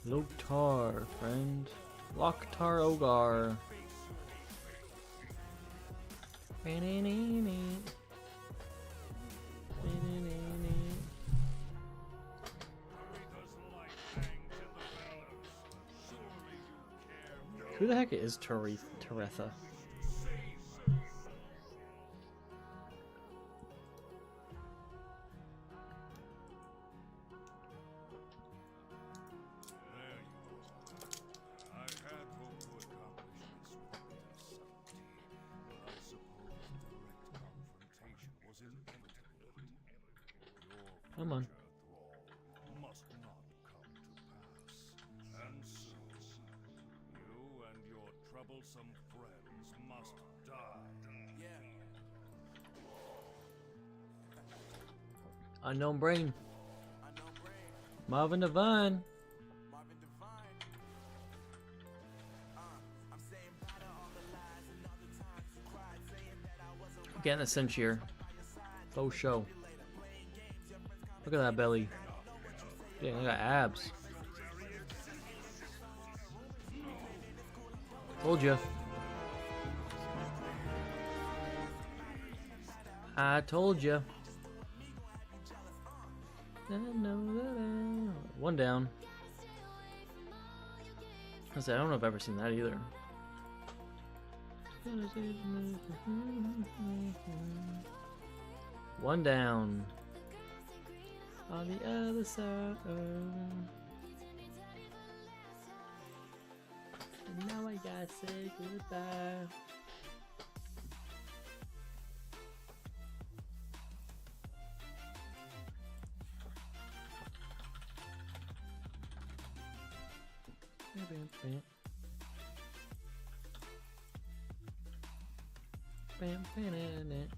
Loktar, friend. Loktar Ogar. Who the heck is Taretha? Come on. Must not come to pass. And so, you and your troublesome friends must die. Unknown Brain. Marvin Devine. Getting a cinch here. Faux show. Look at that belly. Dang, I got abs. Told you. I told you. One down. I said, I don't know if I've ever seen that either. One down. On the other side. And now I gotta say goodbye. Bam, bam, bam,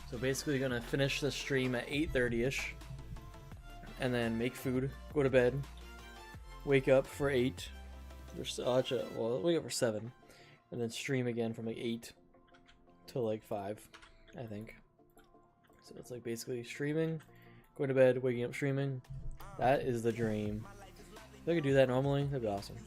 So basically gonna finish the stream at 8:30ish and then make food, go to bed, wake up for 8, well, wake up for 7, and then stream again from like 8 till like 5, I think. So it's like basically streaming, going to bed, waking up, streaming. That is the dream. If I could do that normally, that'd be awesome.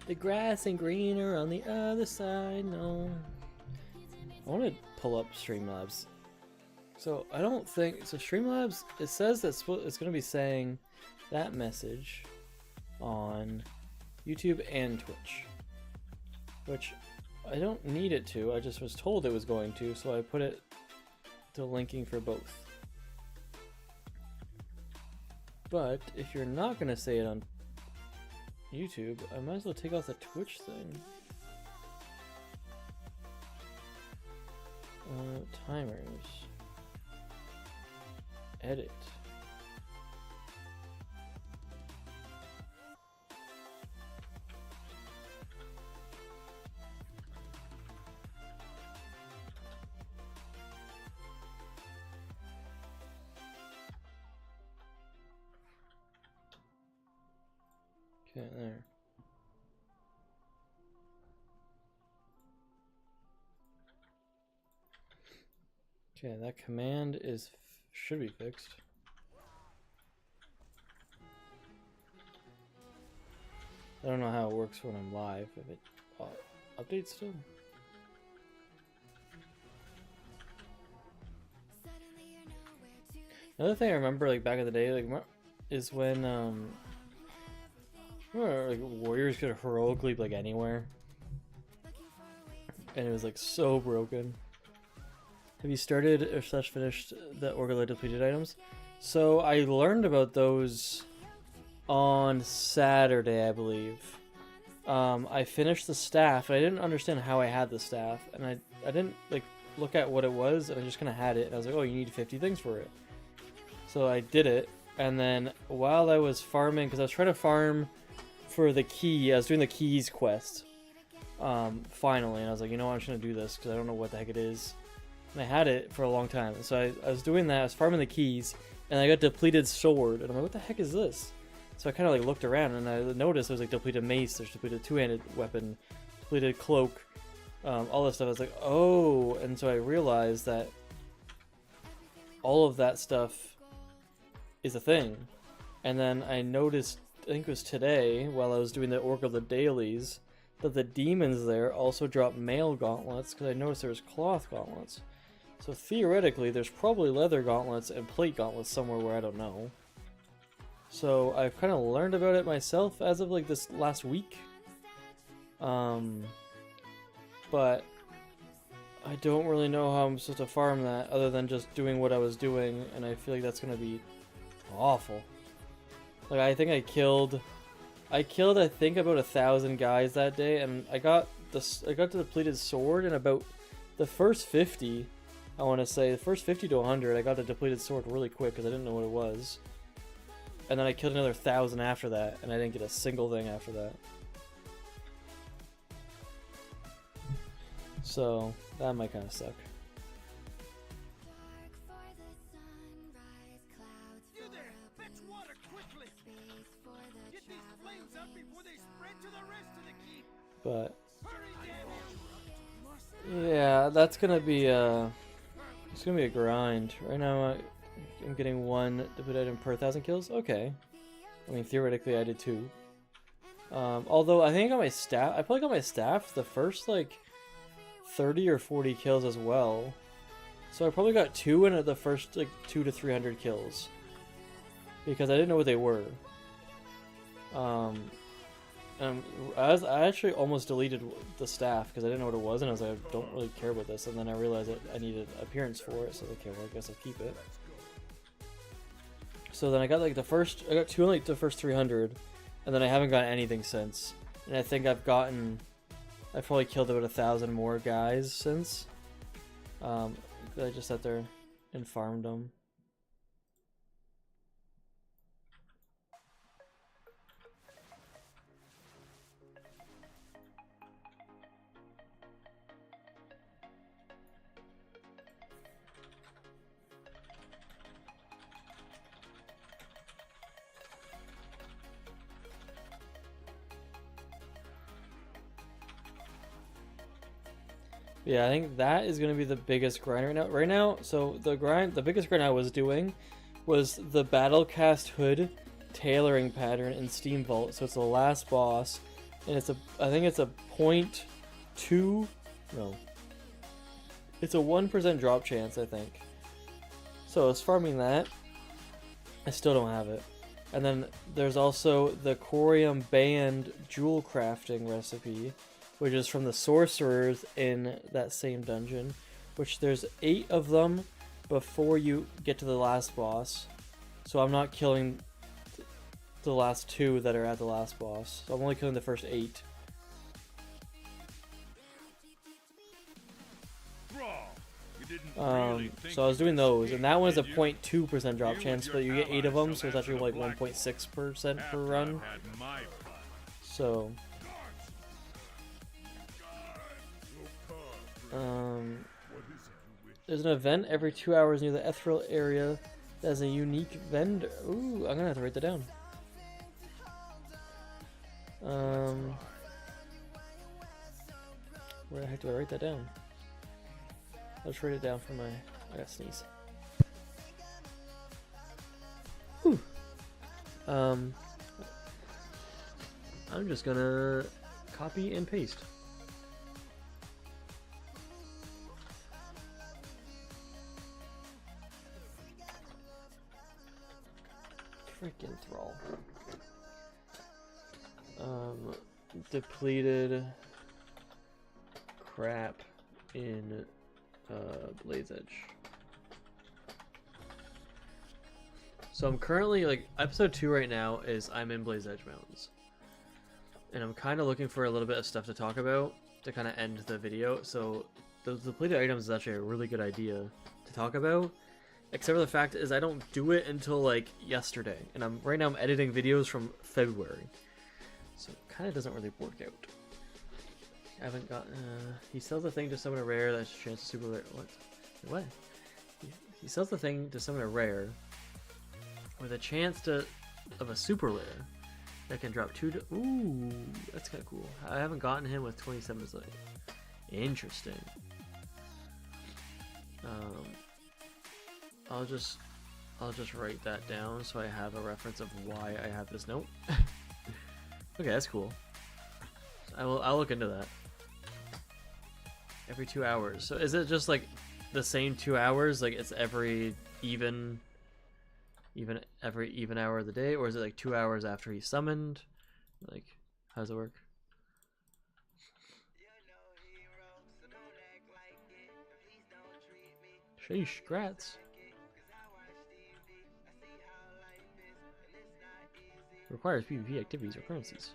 The grass ain't greener on the other side, no. I want to pull up Streamlabs. So I don't think, so Streamlabs, it says that it's going to be saying that message on YouTube and Twitch. Which I don't need it to, I just was told it was going to, so I put it to linking for both. But if you're not going to say it on YouTube, I might as well take off the Twitch thing. Timers. Edit. Okay, there. Okay, that command is should be fixed. I don't know how it works when I'm live. If it updates still. Another thing I remember, like back in the day, like is when remember, like warriors could heroically like anywhere, and it was like so broken. Have you started or slash finished the Orgala depleted items? So I learned about those on Saturday, I believe. I finished the staff, and I didn't understand how I had the staff, and I didn't like look at what it was, and I just kind of had it, and I was like, oh, you need 50 things for it. So I did it, and then while I was farming, because I was trying to farm for the key, I was doing the keys quest, finally, and I was like, you know what, I'm just going to do this, because I don't know what the heck it is. And I had it for a long time, so I was doing that, I was farming the keys, and I got depleted sword, and I'm like, what the heck is this? So I kind of like looked around, and I noticed there was like depleted mace, there's depleted two-handed weapon, depleted cloak, all this stuff. I was like, oh, and so I realized that all of that stuff is a thing. And then I noticed, I think it was today, while I was doing the Orc of the Dailies, that the demons there also drop mail gauntlets, because I noticed there was cloth gauntlets. So theoretically, there's probably leather gauntlets and plate gauntlets somewhere where I don't know. So I've kind of learned about it myself as of like this last week. But I don't really know how I'm supposed to farm that other than just doing what I was doing, and I feel like that's gonna be awful. Like I think I killed I think about 1,000 guys that day, and I got to the depleted sword in about the first 50. I want to say the first 50 to 100. I got the depleted sword really quick because I didn't know what it was. And then I killed another 1,000 after that, and I didn't get a single thing after that. So, that might kind of suck. You there! Fetch water quickly! Get these flames out before they spread to the rest of the keep! But Hurry, yeah, that's gonna be it's gonna be a grind. Right now I'm getting 1 depleted item per 1,000 kills. Okay. I mean, theoretically I did 2. Although I think I got my staff. I probably got my staff the first like 30 or 40 kills as well. So I probably got 2 in the first like 200 to 300 kills because I didn't know what they were. I actually almost deleted the staff because I didn't know what it was, and I was like, I don't really care about this. And then I realized that I needed appearance for it, so okay, well I guess I'll keep it. So then I got like I got 2 in like the first 300, and then I haven't gotten anything since. And I think I've probably killed about 1,000 more guys since. I just sat there and farmed them. Yeah, I think that is going to be the biggest grind right now. Right now, so the biggest grind I was doing was the Battlecast Hood tailoring pattern in Steam Vault. So it's the last boss, and I think it's a 0.2, no, it's a 1% drop chance, I think. So I was farming that. I still don't have it. And then there's also the Corium Band jewel crafting recipe, which is from the sorcerers in that same dungeon, which there's 8 of them before you get to the last boss. So I'm not killing the last 2 that are at the last boss. So I'm only killing the first 8. So I was doing those, and that one is a 0.2% drop chance, but you get 8 of them, so it's actually like 1.6% per run. So there's an event every 2 hours near the Ethereal area that has a unique vendor. Ooh, I'm gonna have to write that down. Where the heck do I write that down? I'll just write it down for my. I got sneeze. Whew. I'm just gonna copy and paste. Freaking thrall. Depleted crap in Blaze Edge. So I'm currently, like, episode 2 right now is I'm in Blaze Edge Mountains. And I'm kind of looking for a little bit of stuff to talk about to kind of end the video. So the depleted items is actually a really good idea to talk about. Except for the fact is I don't do it until like yesterday. And right now I'm editing videos from February. So it kind of doesn't really work out. I haven't got, he sells the thing to summon a rare that's a chance to super rare. What? He sells the thing to summon a rare with a chance of a super rare that can drop 2 to, ooh, that's kind of cool. I haven't gotten him with 27 slate. Interesting. I'll just write that down so I have a reference of why I have this note. Okay, that's cool. I'll look into that. Every 2 hours. So is it just like the same 2 hours? Like it's every even hour of the day, or is it like 2 hours after he's summoned? Like, how does it work? Sheesh, grats. Requires PvP activities or currencies.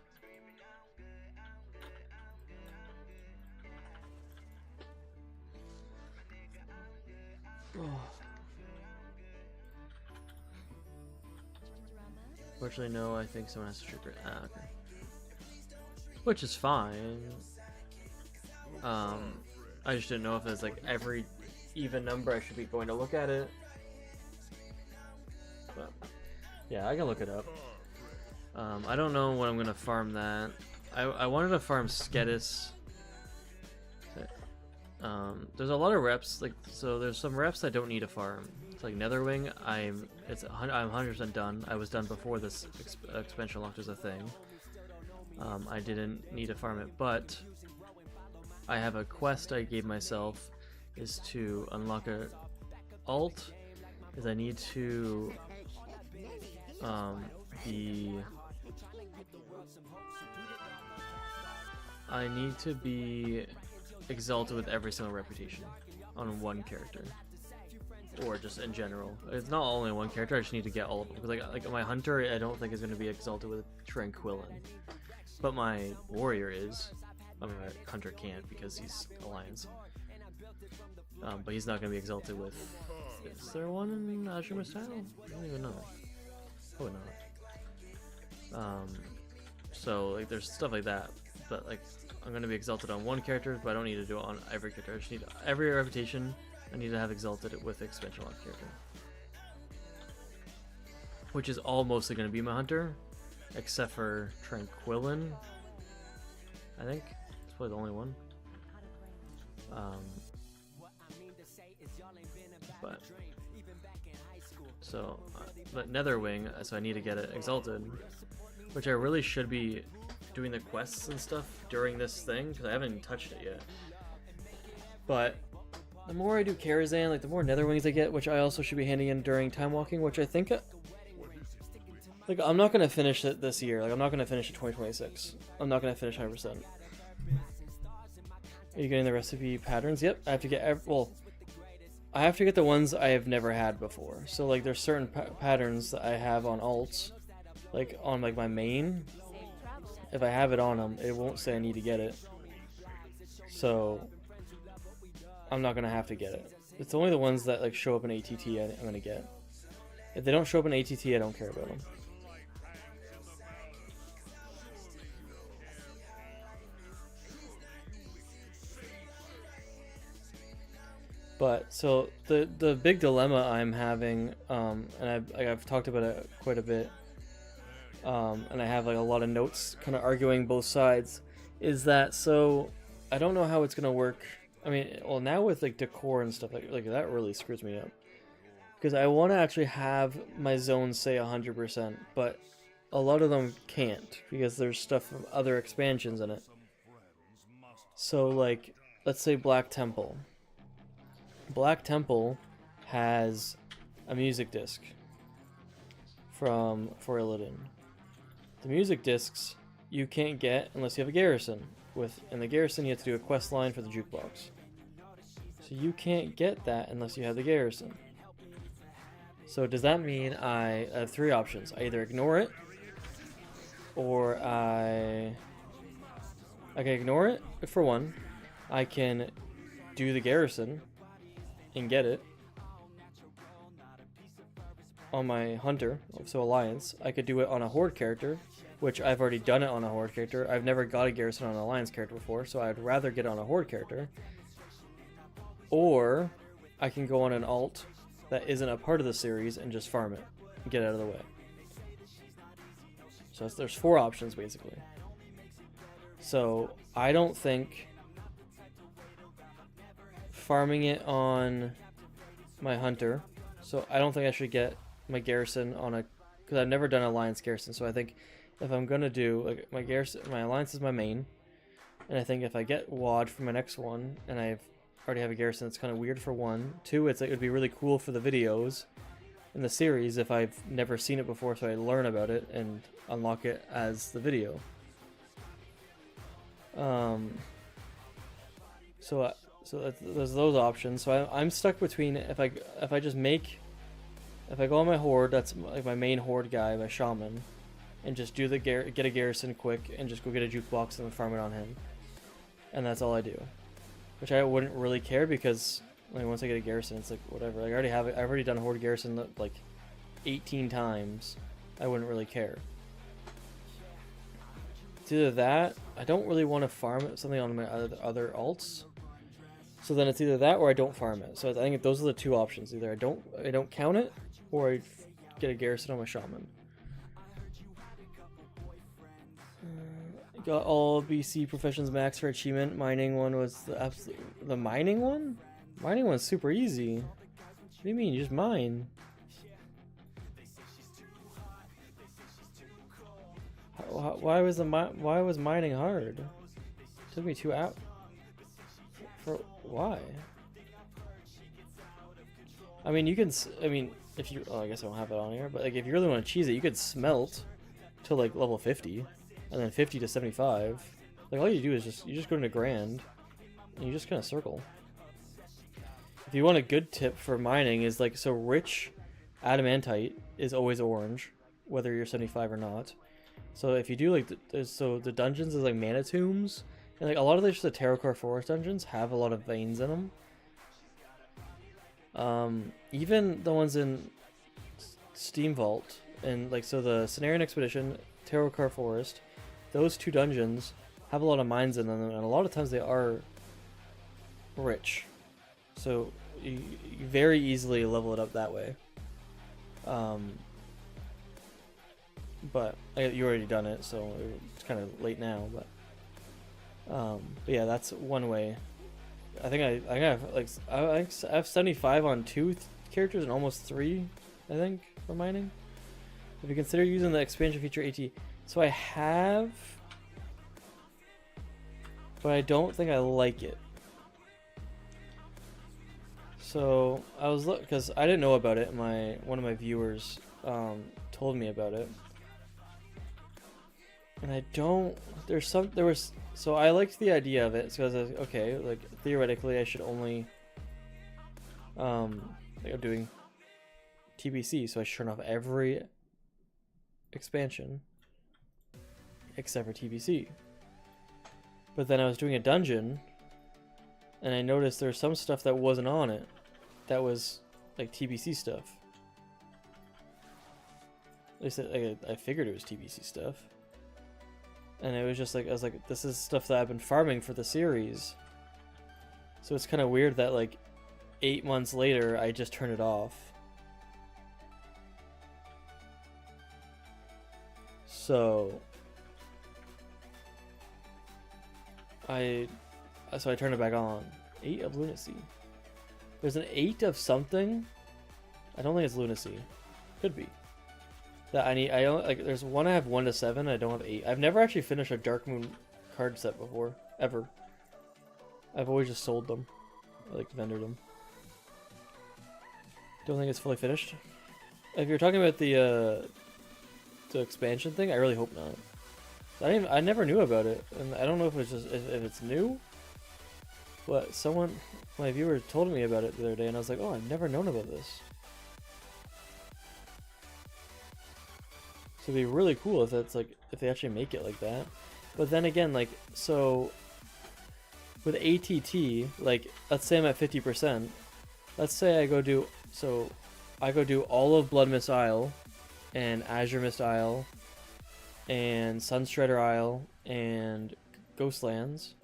Oh. Fortunately, no, I think someone has to trigger it. Ah, okay. Which is fine. I just didn't know if it's like every even number I should be going to look at it. But yeah, I can look it up. I don't know when I'm gonna farm that. I wanted to farm Skedis. There's a lot of reps, like, so there's some reps I don't need to farm. It's like Netherwing, I'm 100% done. I was done before this expansion locked as a thing. I didn't need to farm it, but I have a quest I gave myself is to unlock a alt. Is I need to be exalted with every single reputation on one character, or just in general. It's not only one character. I just need to get all of them because like my hunter, I don't think is going to be exalted with Tranquillin, but my warrior is. I mean, my hunter can't because he's Alliance. But he's not going to be exalted with. Is there one in Ashima style? I don't even know. Probably not. So like there's stuff like that, but like I'm going to be exalted on one character, but I don't need to do it on every character. I just need every reputation. I need to have exalted with expansion lock character, which is all mostly going to be my hunter, except for Tranquillin. I think it's probably the only one. But so, but Netherwing, so I need to get it exalted, which I really should be doing the quests and stuff during this thing because I haven't touched it yet. But the more I do Karazhan, like the more Netherwings I get, which I also should be handing in during time walking, which I think, like I'm not gonna finish it this year. Like I'm not gonna finish it 2026. I'm not gonna finish 100%. Are you getting the recipe patterns? Yep, I have to get I have to get the ones I have never had before. So like there's certain patterns that I have on alts, like on like my main. If I have it on them, it won't say I need to get it. So I'm not gonna have to get it. It's only the ones that like show up in ATT I'm gonna get. If they don't show up in ATT, I don't care about them. But so the big dilemma I'm having, and I've talked about it quite a bit, and I have like a lot of notes kind of arguing both sides, is that so I don't know how it's gonna work. I mean, well, now with like decor and stuff like that really screws me up, because I want to actually have my zones say 100%, but a lot of them can't because there's stuff from other expansions in it. So like, let's say Black Temple. Black Temple has a music disc for Illidan. The music discs you can't get unless you have a garrison. In the garrison you have to do a quest line for the jukebox. So you can't get that unless you have the garrison. So does that mean I have three options? I either ignore it, or I can ignore it for one. I can do the garrison and get it on my hunter, so alliance. I could do it on a horde character, which I've already done it on a horde character. I've never got a garrison on an alliance character before, so I'd rather get it on a horde character. Or I can go on an alt that isn't a part of the series and just farm it and get it out of the way. So there's four options basically. So I don't think farming it on my hunter, so I don't think I should get my garrison on a, because I've never done alliance garrison. So I think if I'm gonna do like my garrison, my alliance is my main, and I think if I get WAD for my next one and I already have a garrison, it's kind of weird for one. Two, it's like, it would be really cool for the videos in the series if I've never seen it before, so I learn about it and unlock it as the video. So there's those options. So I'm stuck between if I go on my horde, that's like my main horde guy, my shaman, and just do the get a garrison quick and just go get a jukebox and then farm it on him, and that's all I do. Which I wouldn't really care because like once I get a garrison, it's like whatever. Like I already have it. I've already done horde garrison like 18 times. I wouldn't really care. It's either that, I don't really want to farm something on my other alts. So then it's either that or I don't farm it. So I think those are the two options. Either I don't count it, or I get a garrison on my shaman. Got all BC professions max for achievement. Mining one was the mining one? Mining one's super easy. What do you mean? You just mine. Why was mining hard? It took me 2 hours. For why? I mean, you can. I mean, if you. Oh, I guess I don't have it on here. But like, if you really want to cheese it, you could smelt to like level 50, and then 50 to 75. Like all you do is you just go into grand, and you just kind of circle. If you want a good tip for mining, is like, so rich adamantite is always orange, whether you're 75 or not. So if you do like the dungeons is like mana tombs. And like a lot of the Terracore Forest dungeons have a lot of veins in them. Even the ones in Steam Vault and like, so the Cenarian Expedition, Terracore Forest, those two dungeons have a lot of mines in them, and a lot of times they are rich. So you very easily level it up that way. But you already done it, so it's kind of late now. But yeah, that's one way. I think I have like I have 75 on 2 characters and almost 3, I think, for mining. If you consider using the expansion feature AT, so I have, but I don't think I like it. So I was because I didn't know about it. One of my viewers told me about it, and I don't. So I liked the idea of it, so I was like, okay, like theoretically I should only like I'm doing TBC, so I should turn off every expansion except for TBC. But then I was doing a dungeon and I noticed there's some stuff that wasn't on it that was like TBC stuff. At least I figured it was TBC stuff. And it was just like, I was like, this is stuff that I've been farming for the series. So it's kind of weird that like 8 months later, I just turned it off. So I turned it back on. 8 of lunacy. There's an 8 of something. I don't think it's lunacy. Could be. That I need. I only like. There's one I have 1 to 7. I don't have 8. I've never actually finished a Dark Moon card set before, ever. I've always just sold them. I like vendored them. Don't think it's fully finished. If you're talking about the expansion thing, I really hope not. I never knew about it, and I don't know if it's just if it's new. But my viewer told me about it the other day, and I was like, oh, I've never known about this. So it'd be really cool if that's like if they actually make it like that. But then again, like so with ATT, like let's say I'm at 50%. Let's say I go do all of Blood Mist Isle and Azure Mist Isle and Sunstrider Isle and Ghostlands.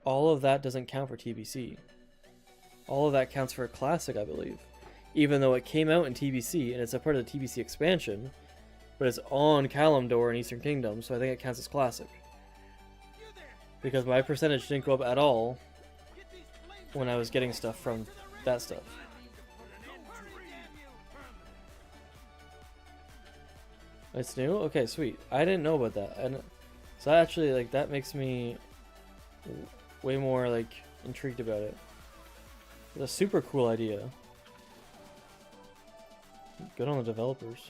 All of that doesn't count for TBC. All of that counts for Classic, I believe. Even though it came out in TBC and it's a part of the TBC expansion, but it's on Kalimdor in Eastern Kingdom, so I think it counts as Classic. Because my percentage didn't go up at all when I was getting stuff from that stuff. It's new? Okay, sweet. I didn't know about that. And so actually, like, that makes me way more, like, intrigued about it. It's a super cool idea. Good on the developers.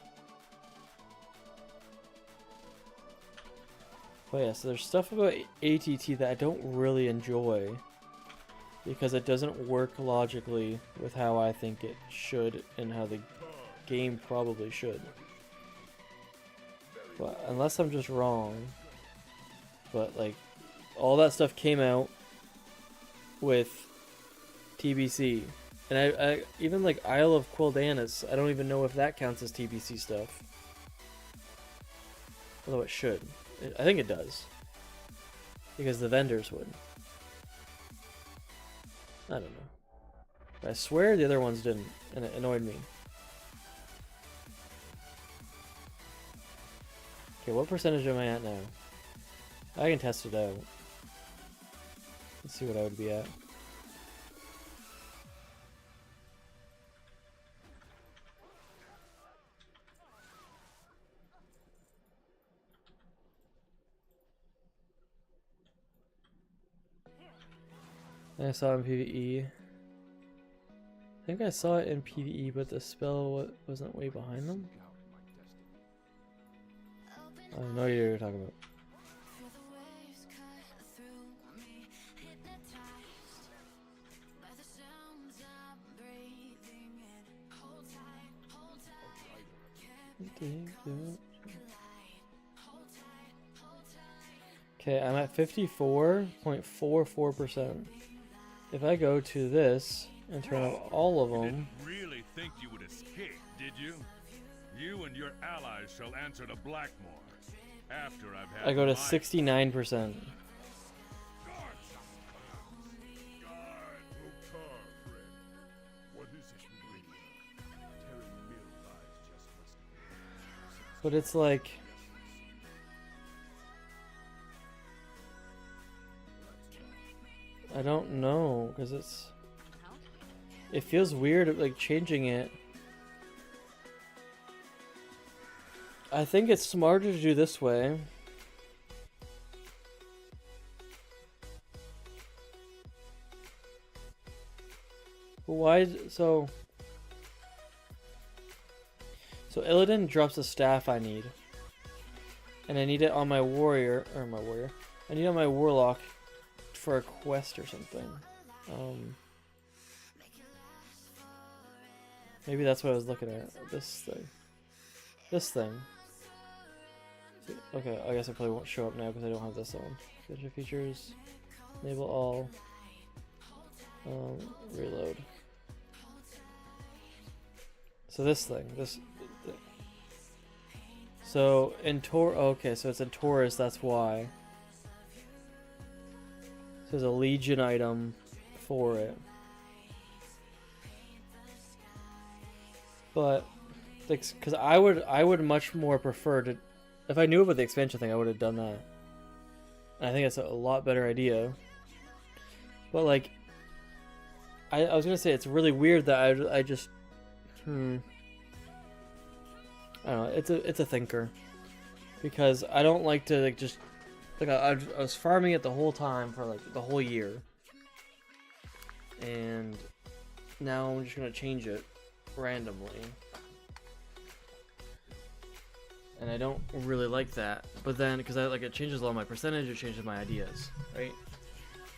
But yeah, so there's stuff about ATT that I don't really enjoy because it doesn't work logically with how I think it should and how the game probably should. But unless I'm just wrong, but like all that stuff came out with TBC, and I even like Isle of Quel'Danas, I don't even know if that counts as TBC stuff, although it should. I think it does, because the vendors would. I don't know. But I swear the other ones didn't, and it annoyed me. Okay, what percentage am I at now? I can test it out. Let's see what I would be at. I saw it in PvE. I think I saw it in PvE, but the spell wasn't way behind them. I have no idea what you're talking about. Okay, I'm at 54.44%. If I go to this and turn off all of them... You didn't really think you would escape, did you? You and your allies shall answer to Blackmore after I've had I go to my 69%. But it's like... I don't know, because it feels weird, like, changing it. I think it's smarter to do this way. Why, so Illidan drops a staff I need. And I need it on my warrior, I need it on my warlock for a quest or something. Maybe that's what I was looking at. This thing. Okay, I guess it probably won't show up now because I don't have this on. Feature features, enable all, reload. So this thing, so in okay, so it's in Taurus, that's why. So there's a Legion item for it. But because I would much more prefer to if I knew about the expansion thing, I would have done that. And I think that's a lot better idea. But like, I was gonna say it's really weird that I just I don't know. It's a thinker, because I don't like to like just like I was farming it the whole time for like the whole year, and now I'm just gonna change it randomly, and I don't really like that. But then because it changes a lot of my percentage, it changes my ideas, right?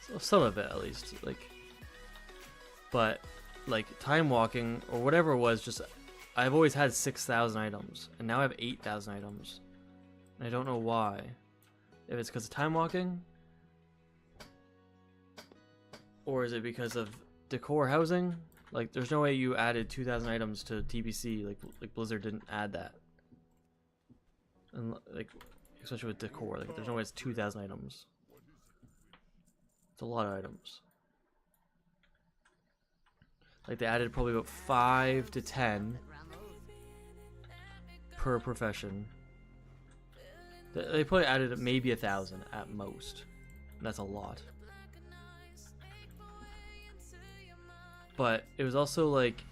So some of it at least, like. But like time walking or whatever it was, just I've always had 6,000 items, and now I have 8,000 items. And I don't know why. If it's because of time walking, or is it because of decor housing? Like, there's no way you added 2,000 items to TBC. Like Blizzard didn't add that. And like, especially with decor, like there's no way it's 2,000 items. It's a lot of items. Like they added probably about 5 to 10 per profession. They probably added maybe 1,000 at most. And that's a lot. But it was also like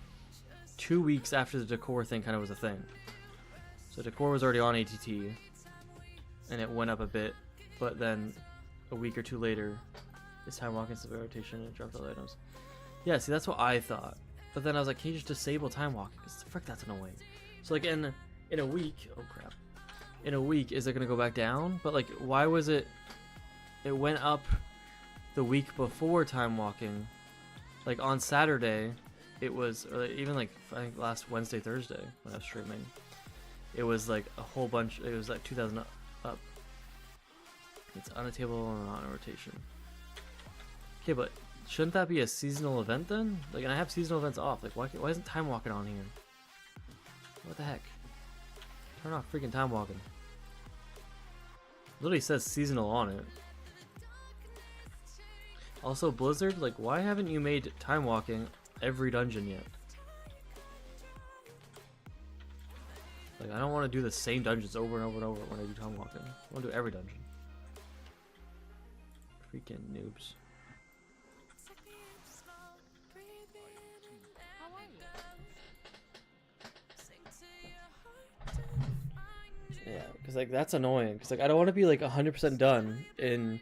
2 weeks after the decor thing kind of was a thing. So decor was already on ATT, and it went up a bit, but then a week or two later, it's time walking severe rotation and dropped all the items. Yeah, see, that's what I thought. But then I was like, can you just disable time walking? Because frick, that's annoying. So like in a week, oh crap. In a week, is it going to go back down? But like, why was it went up the week before time walking. Like on Saturday, it was, or even like, I think last Wednesday, Thursday, when I was streaming, it was like a whole bunch, it was like 2,000 up. It's on a table and on a rotation. Okay, but shouldn't that be a seasonal event then? Like, and I have seasonal events off. Like, why isn't time walking on here? What the heck? Turn off freaking time walking. Literally says seasonal on it. Also, Blizzard, like, why haven't you made time walking every dungeon yet? Like, I don't want to do the same dungeons over and over and over when I do time walking. I want to do every dungeon. Freaking noobs. How are you? Yeah, because like that's annoying. Because like I don't want to be like 100% done in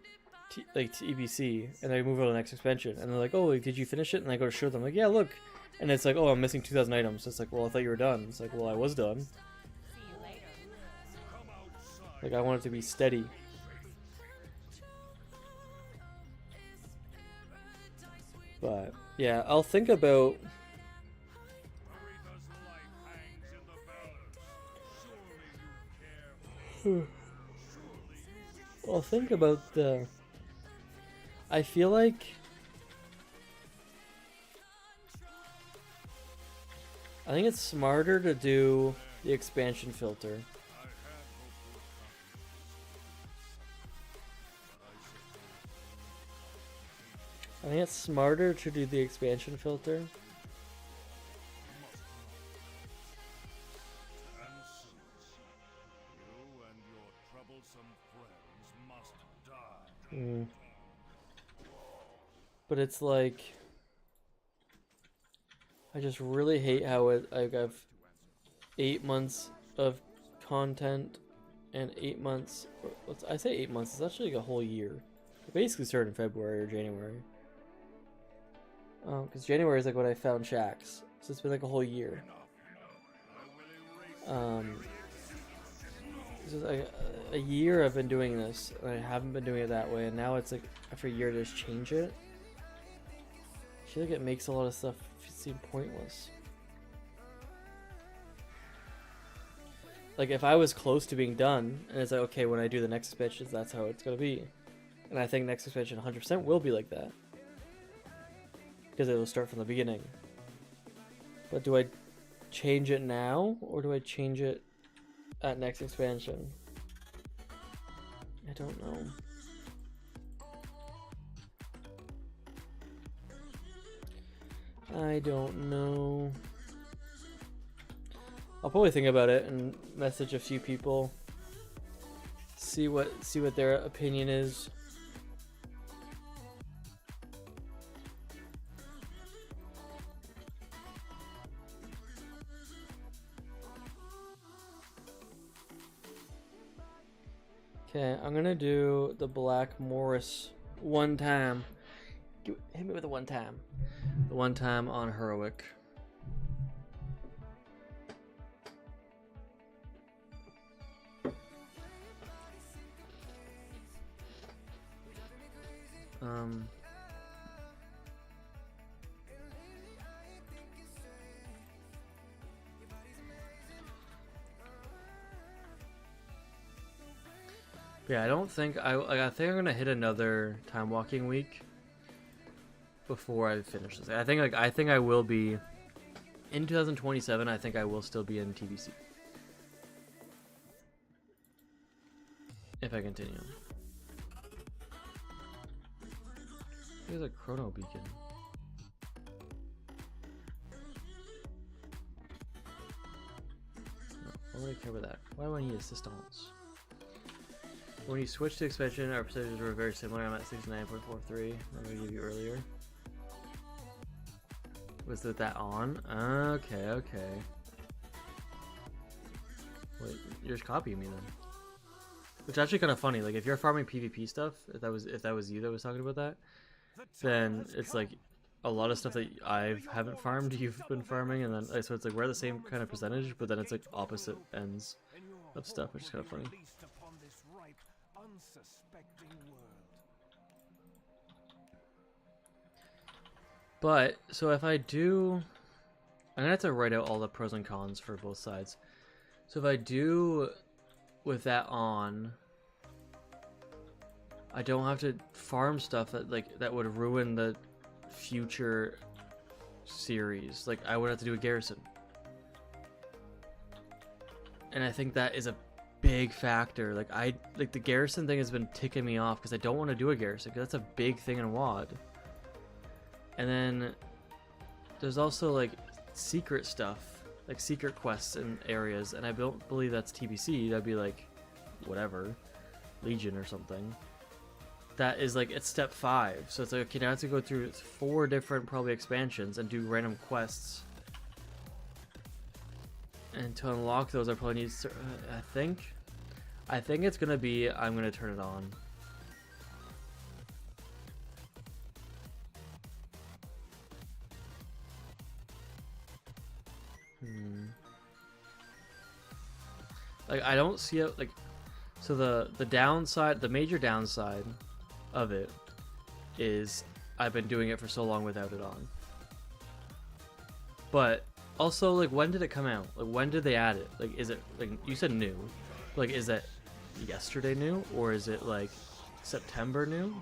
TBC and I move on to the next expansion and they're like, oh, did you finish it? And I go to show them like, yeah, look, and it's like, oh, I'm missing 2,000 items. It's like, well, I thought you were done. It's like, well, I was done. See you later. Like I want it to be steady. But yeah, I'll think about. I'll think about the. I feel like. I think it's smarter to do the expansion filter. I think it's smarter to do the expansion filter. But it's like, I just really hate how I have 8 months of content and 8 months. I say 8 months. It's actually like a whole year. It basically started in February or January. Because January is like when I found Shaxx, so it's been like a whole year. This is like a year I've been doing this, and I haven't been doing it that way, and now it's like after a year to just change it. I feel like it makes a lot of stuff seem pointless. Like if I was close to being done, and it's like, okay, when I do the next expansions, that's how it's gonna be. And I think next expansion 100% will be like that. Because it will start from the beginning. But do I change it now, or do I change it at next expansion? I don't know. I don't know. I'll probably think about it and message a few people see what their opinion is. Okay, I'm gonna do the Black Morris one time. Hit me with a one time. The one time on Heroic. Yeah, I don't think I think I'm gonna hit another time walking week before I finish this. I think I will be in 2027. I think I will still be in TBC if I continue. There's a chrono beacon. Why would I care about that? Why do I need assistance? When you switch to expansion, our percentages were very similar. I'm at 69.43. I'm going to give you earlier. Was that on? Okay. Wait, you're just copying me then. Which is actually kind of funny. Like if you're farming PvP stuff, if that was you that was talking about that, then it's like a lot of stuff that I haven't farmed, you've been farming, and then so it's like we're the same kind of percentage, but then it's like opposite ends of stuff, which is kind of funny. But so if I do, I'm gonna have to write out all the pros and cons for both sides. So if I do with that on, I don't have to farm stuff that would ruin the future series. Like I would have to do a garrison, and I think that is a big factor. Like the garrison thing has been ticking me off because I don't want to do a garrison because that's a big thing in WoD. And then there's also like secret stuff, like secret quests and areas, and I don't believe that's TBC. That'd be like whatever, Legion or something. That is like it's step 5, so it's like okay, now I have to go through 4 different probably expansions and do random quests. And to unlock those, I probably need. I think it's gonna be. I'm gonna turn it on. Like I don't see it like. So the downside, the major downside of it is I've been doing it for so long without it on. But also, like, when did it come out? Like, when did they add it? Like, is it like you said new? Like, is that yesterday new, or is it like September new?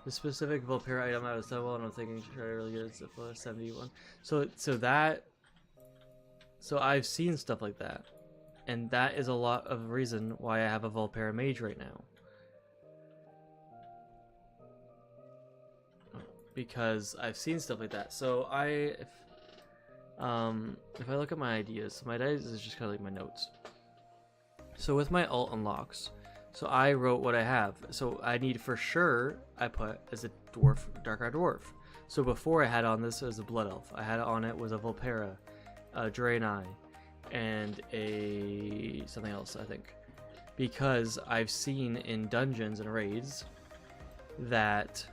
The specific Vulpera item out of assemble, and I'm thinking you should try to really get it for 71. So I've seen stuff like that. And that is a lot of reason why I have a Vulpera Mage right now. Because I've seen stuff like that. So if I look at my ideas, my ideas is just kind of like my notes. So with my alt unlocks, so I wrote what I have. So I need for sure, I put as a dwarf, Dark-Eyed Dwarf. So before I had on this as a Blood Elf, I had on it was a Vulpera, a Draenei, and a something else, I think, because I've seen in dungeons and raids that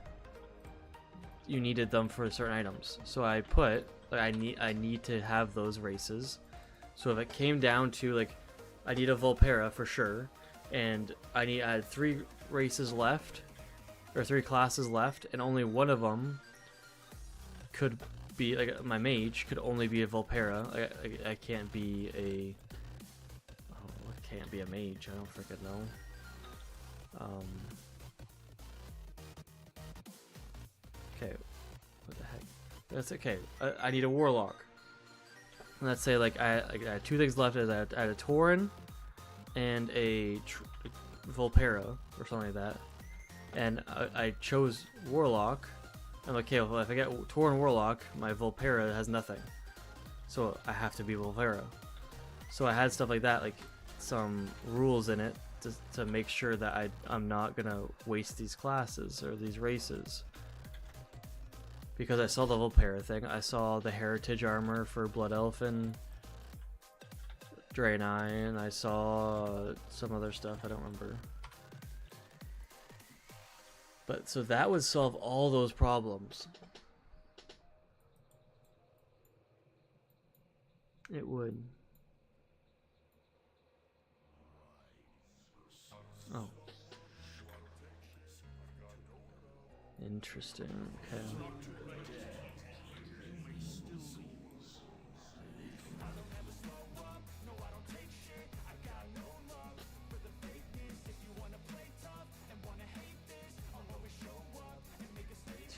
you needed them for certain items. So I put like I need to have those races. So if it came down to like I need a Vulpera for sure, and I had 3 races left or 3 classes left, and only one of them could be like my mage could only be a Vulpera. I can't be a. Oh, I can't be a mage. I don't freaking know. Okay, what the heck? That's okay. I need a warlock. Let's say like I had 2 things left. I had a Tauren and a Vulpera or something like that, and I chose warlock. I'm like, okay, well, if I get Tauren Warlock, my Vulpera has nothing. So I have to be Vulpera. So I had stuff like that, like some rules in it to make sure that I'm not gonna waste these classes or these races. Because I saw the Volpera thing, I saw the heritage armor for Blood Elf and Draenei, and I saw some other stuff, I don't remember. But so that would solve all those problems. It would. Oh. Interesting. Okay.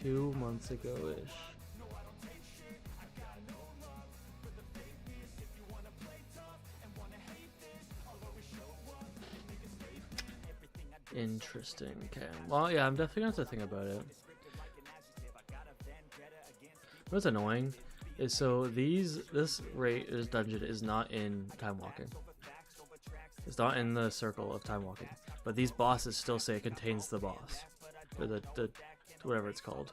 Two months ago-ish. Interesting. Okay. Well, yeah, I'm definitely gonna have to think about it. What's annoying is so this dungeon is not in time walking. It's not in the circle of time walking, but these bosses still say it contains the boss, or the whatever it's called,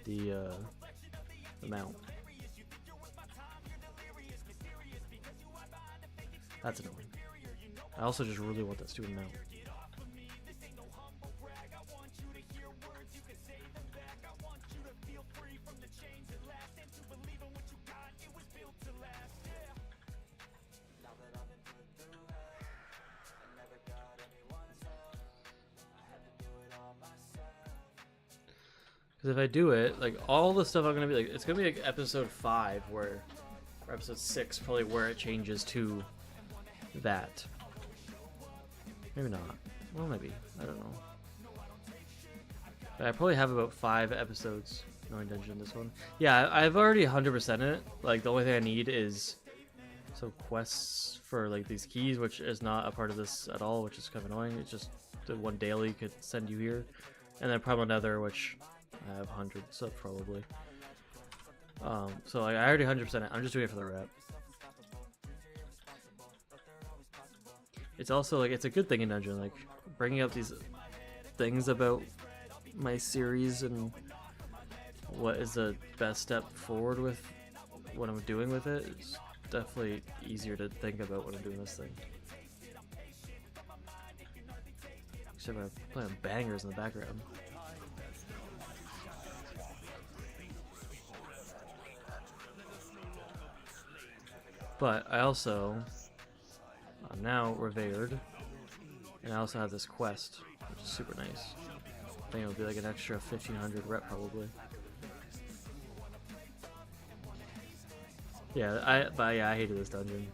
the mount. That's annoying. I also just really want that stupid mount. Because if I do it, like, all the stuff I'm gonna be like, it's gonna be like episode 5 or episode 6 probably where it changes to that. Maybe not. Well, maybe. I don't know. But I probably have about 5 episodes knowing dungeon this one. Yeah, I've already 100%ed it. Like, the only thing I need is some quests for like these keys, which is not a part of this at all, which is kind of annoying. It's just the one daily could send you here, and then probably another, which I have hundreds of probably. So like, I already 100% it. I'm just doing it for the rep. It's also like, it's a good thing in dungeon, like bringing up these things about my series and what is the best step forward with what I'm doing with it. It's definitely easier to think about when I'm doing this thing. Except I'm playing bangers in the background. But I also, I'm now revered, and I also have this quest, which is super nice. I think it'll be like an extra 1500 rep probably. Yeah, I hated this dungeon.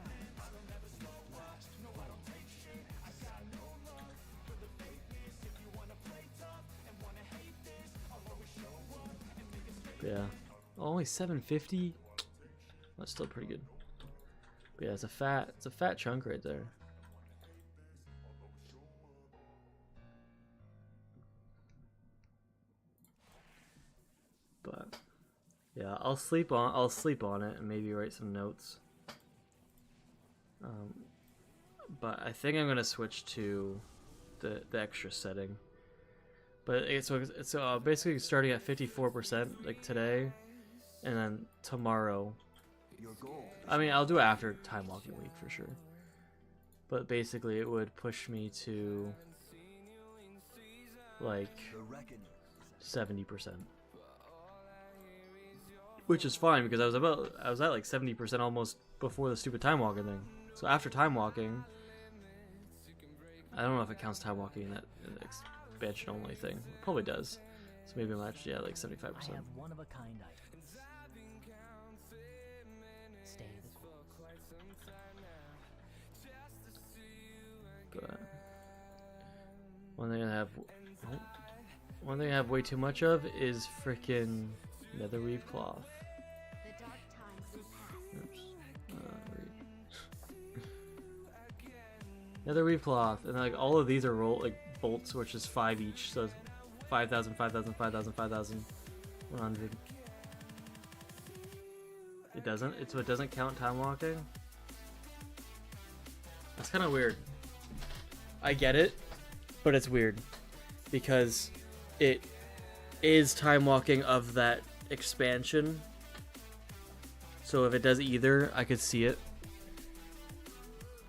But yeah, only 750. That's still pretty good. But yeah, it's a fat chunk right there. But yeah, I'll sleep on it and maybe write some notes. But I think I'm gonna switch to the extra setting. But it's basically starting at 54% like today, and then tomorrow. I mean, I'll do it after time walking week for sure. But basically, it would push me to like 70%. Which is fine because I was at like 70% almost before the stupid time walking thing. So after time walking, I don't know if it counts time walking in that expansion only thing. It probably does. So maybe I'm actually at like 75%. I have one of a kind items. Stay the course. But one thing I have way too much of is freaking netherweave cloth. The dark times will pass. Netherweave cloth, and like all of these are bolts, which is 5 each, so 5,000, 5,000, 5,000, 5,000, 100. It doesn't. So it doesn't count time walking. That's kind of weird. I get it, but it's weird because it is time walking of that expansion. So if it does either, I could see it.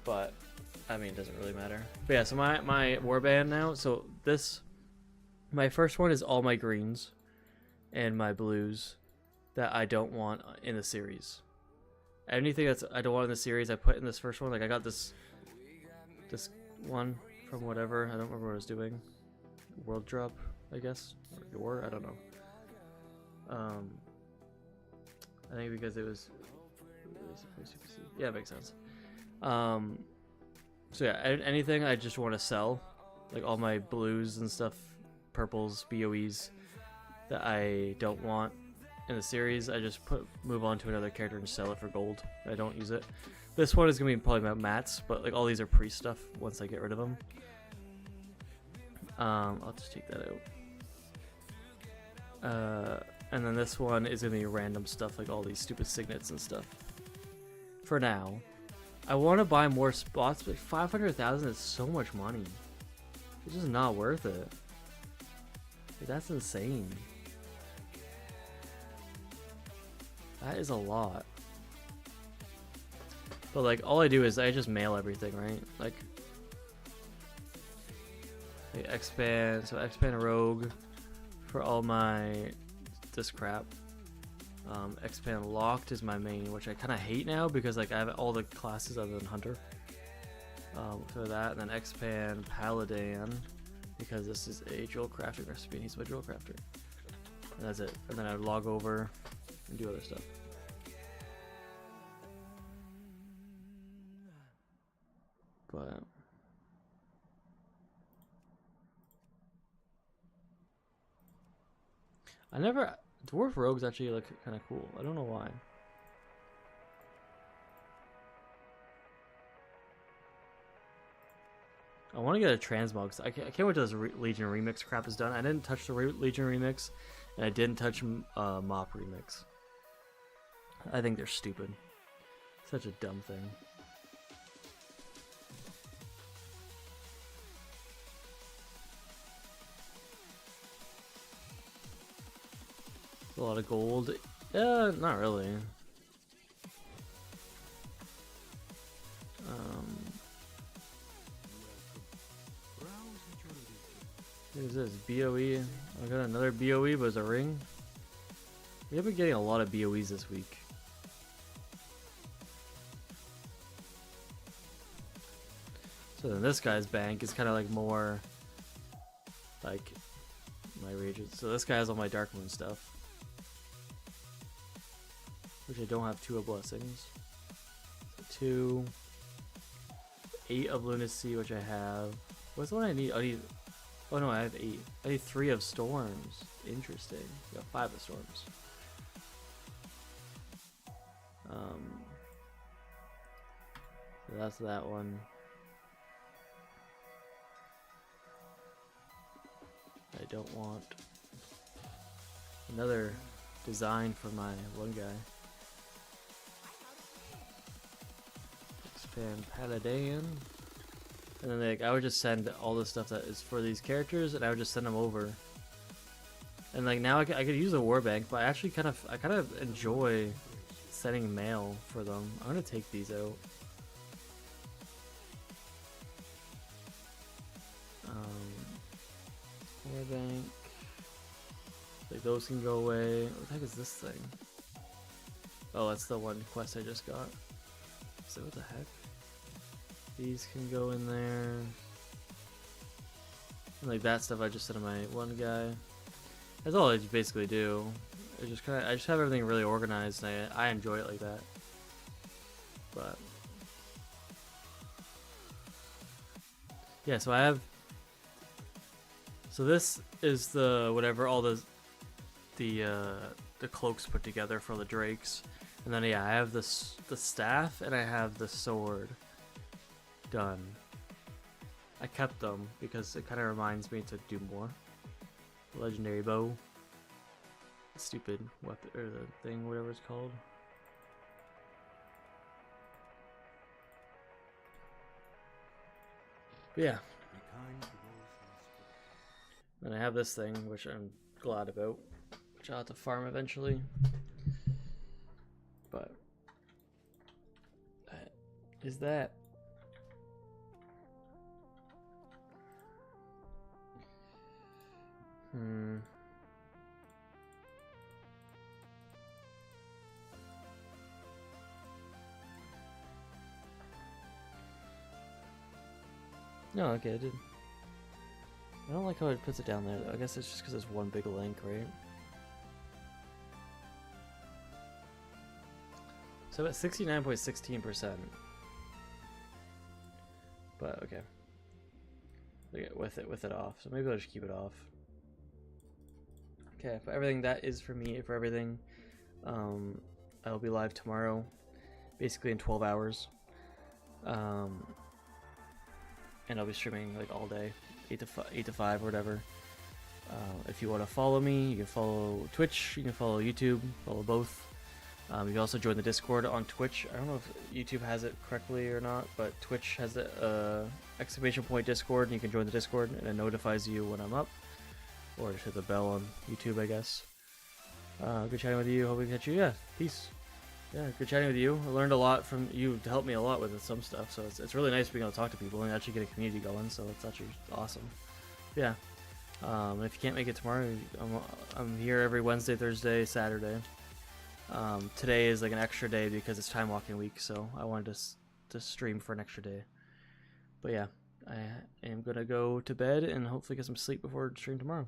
But I mean, it doesn't really matter. But yeah, so my warband now. So my first one is all my greens and my blues that I don't want in the series. Anything that's I don't want in the series, I put in this first one. Like I got this one from whatever. I don't remember what I was doing. World drop, I guess. Or I don't know. I think because it was TBC. Yeah, it makes sense. So yeah, anything I just want to sell, like all my blues and stuff, purples, BOEs that I don't want in the series, I just move on to another character and sell it for gold. I don't use it. This one is gonna be probably about mats, but like all these are pre stuff once I get rid of them. I'll just take that out. And then this one is gonna be random stuff like all these stupid signets and stuff. For now, I want to buy more spots, but 500,000 is so much money. It's just not worth it. Like, that's insane. That is a lot. But like all I do is I just mail everything, right? Like expand, so expand rogue for all my this crap. Expand locked is my main, which I kind of hate now because like I have all the classes other than hunter. For that, and then expand paladin because this is a jewel crafting recipe and he's my jewel crafter. And that's it. And then I would log over and do other stuff. But dwarf rogues actually look kind of cool. I don't know why. I want to get a transmog. I can't wait till this Legion remix crap is done. I didn't touch the Legion remix, and I didn't touch Mop remix. I think they're stupid. Such a dumb thing. A lot of gold. Not really. What is this? BOE. I got another BOE, but it's a ring. We have been getting a lot of BOEs this week. So then this guy's bank is kind of like more like my region. So this guy has all my Dark Moon stuff, which I don't have 2 of blessings. So 2, 8 of lunacy, which I have. What's the one I need? Oh no, I have 8. I need 3 of storms. Interesting. I got 5 of storms. So that's that one. I don't want another design for my one guy. Expand paladin. And then like I would just send all the stuff that is for these characters, and I would just send them over. And like now I could use a warbank, but I kind of enjoy sending mail for them. I'm gonna take these out. Warbank. Like those can go away. What the heck is this thing? Oh, that's the one quest I just got. So what the heck? These can go in there. And like that stuff I just sent to my one guy. That's all I basically do. I just have everything really organized, and I enjoy it like that. But yeah, so I have. So this is the whatever all the cloaks put together for the drakes, and then yeah, I have the staff and I have the sword done. I kept them because it kind of reminds me to do more. Legendary bow. Stupid weapon or the thing, whatever it's called. But yeah, kind to those less fortunate. And I have this thing, which I'm glad about, which I'll have to farm eventually. But that is that. No, okay, I did. I don't like how it puts it down there, though. I guess it's just because it's one big link, right? So at 69.16%. But okay. Okay, with it off. So maybe I'll just keep it off. Okay, but everything that is for me, for everything. I'll be live tomorrow, basically in 12 hours. And I'll be streaming like all day, 8 to 5 or whatever. If you want to follow me, you can follow Twitch, you can follow YouTube, follow both. You can also join the Discord on Twitch. I don't know if YouTube has it correctly or not, but Twitch has a exclamation point Discord, and you can join the Discord, and it notifies you when I'm up. Or just hit the bell on YouTube, I guess. Good chatting with you. Hope we catch you. Yeah, peace. Yeah, good chatting with you. I learned a lot from you to help me a lot with some stuff, so it's really nice being able to talk to people and actually get a community going, so it's actually awesome. Yeah. If you can't make it tomorrow, I'm here every Wednesday, Thursday, Saturday. Today is like an extra day because it's time walking week, so I wanted to stream for an extra day. But yeah, I am gonna go to bed and hopefully get some sleep before stream tomorrow.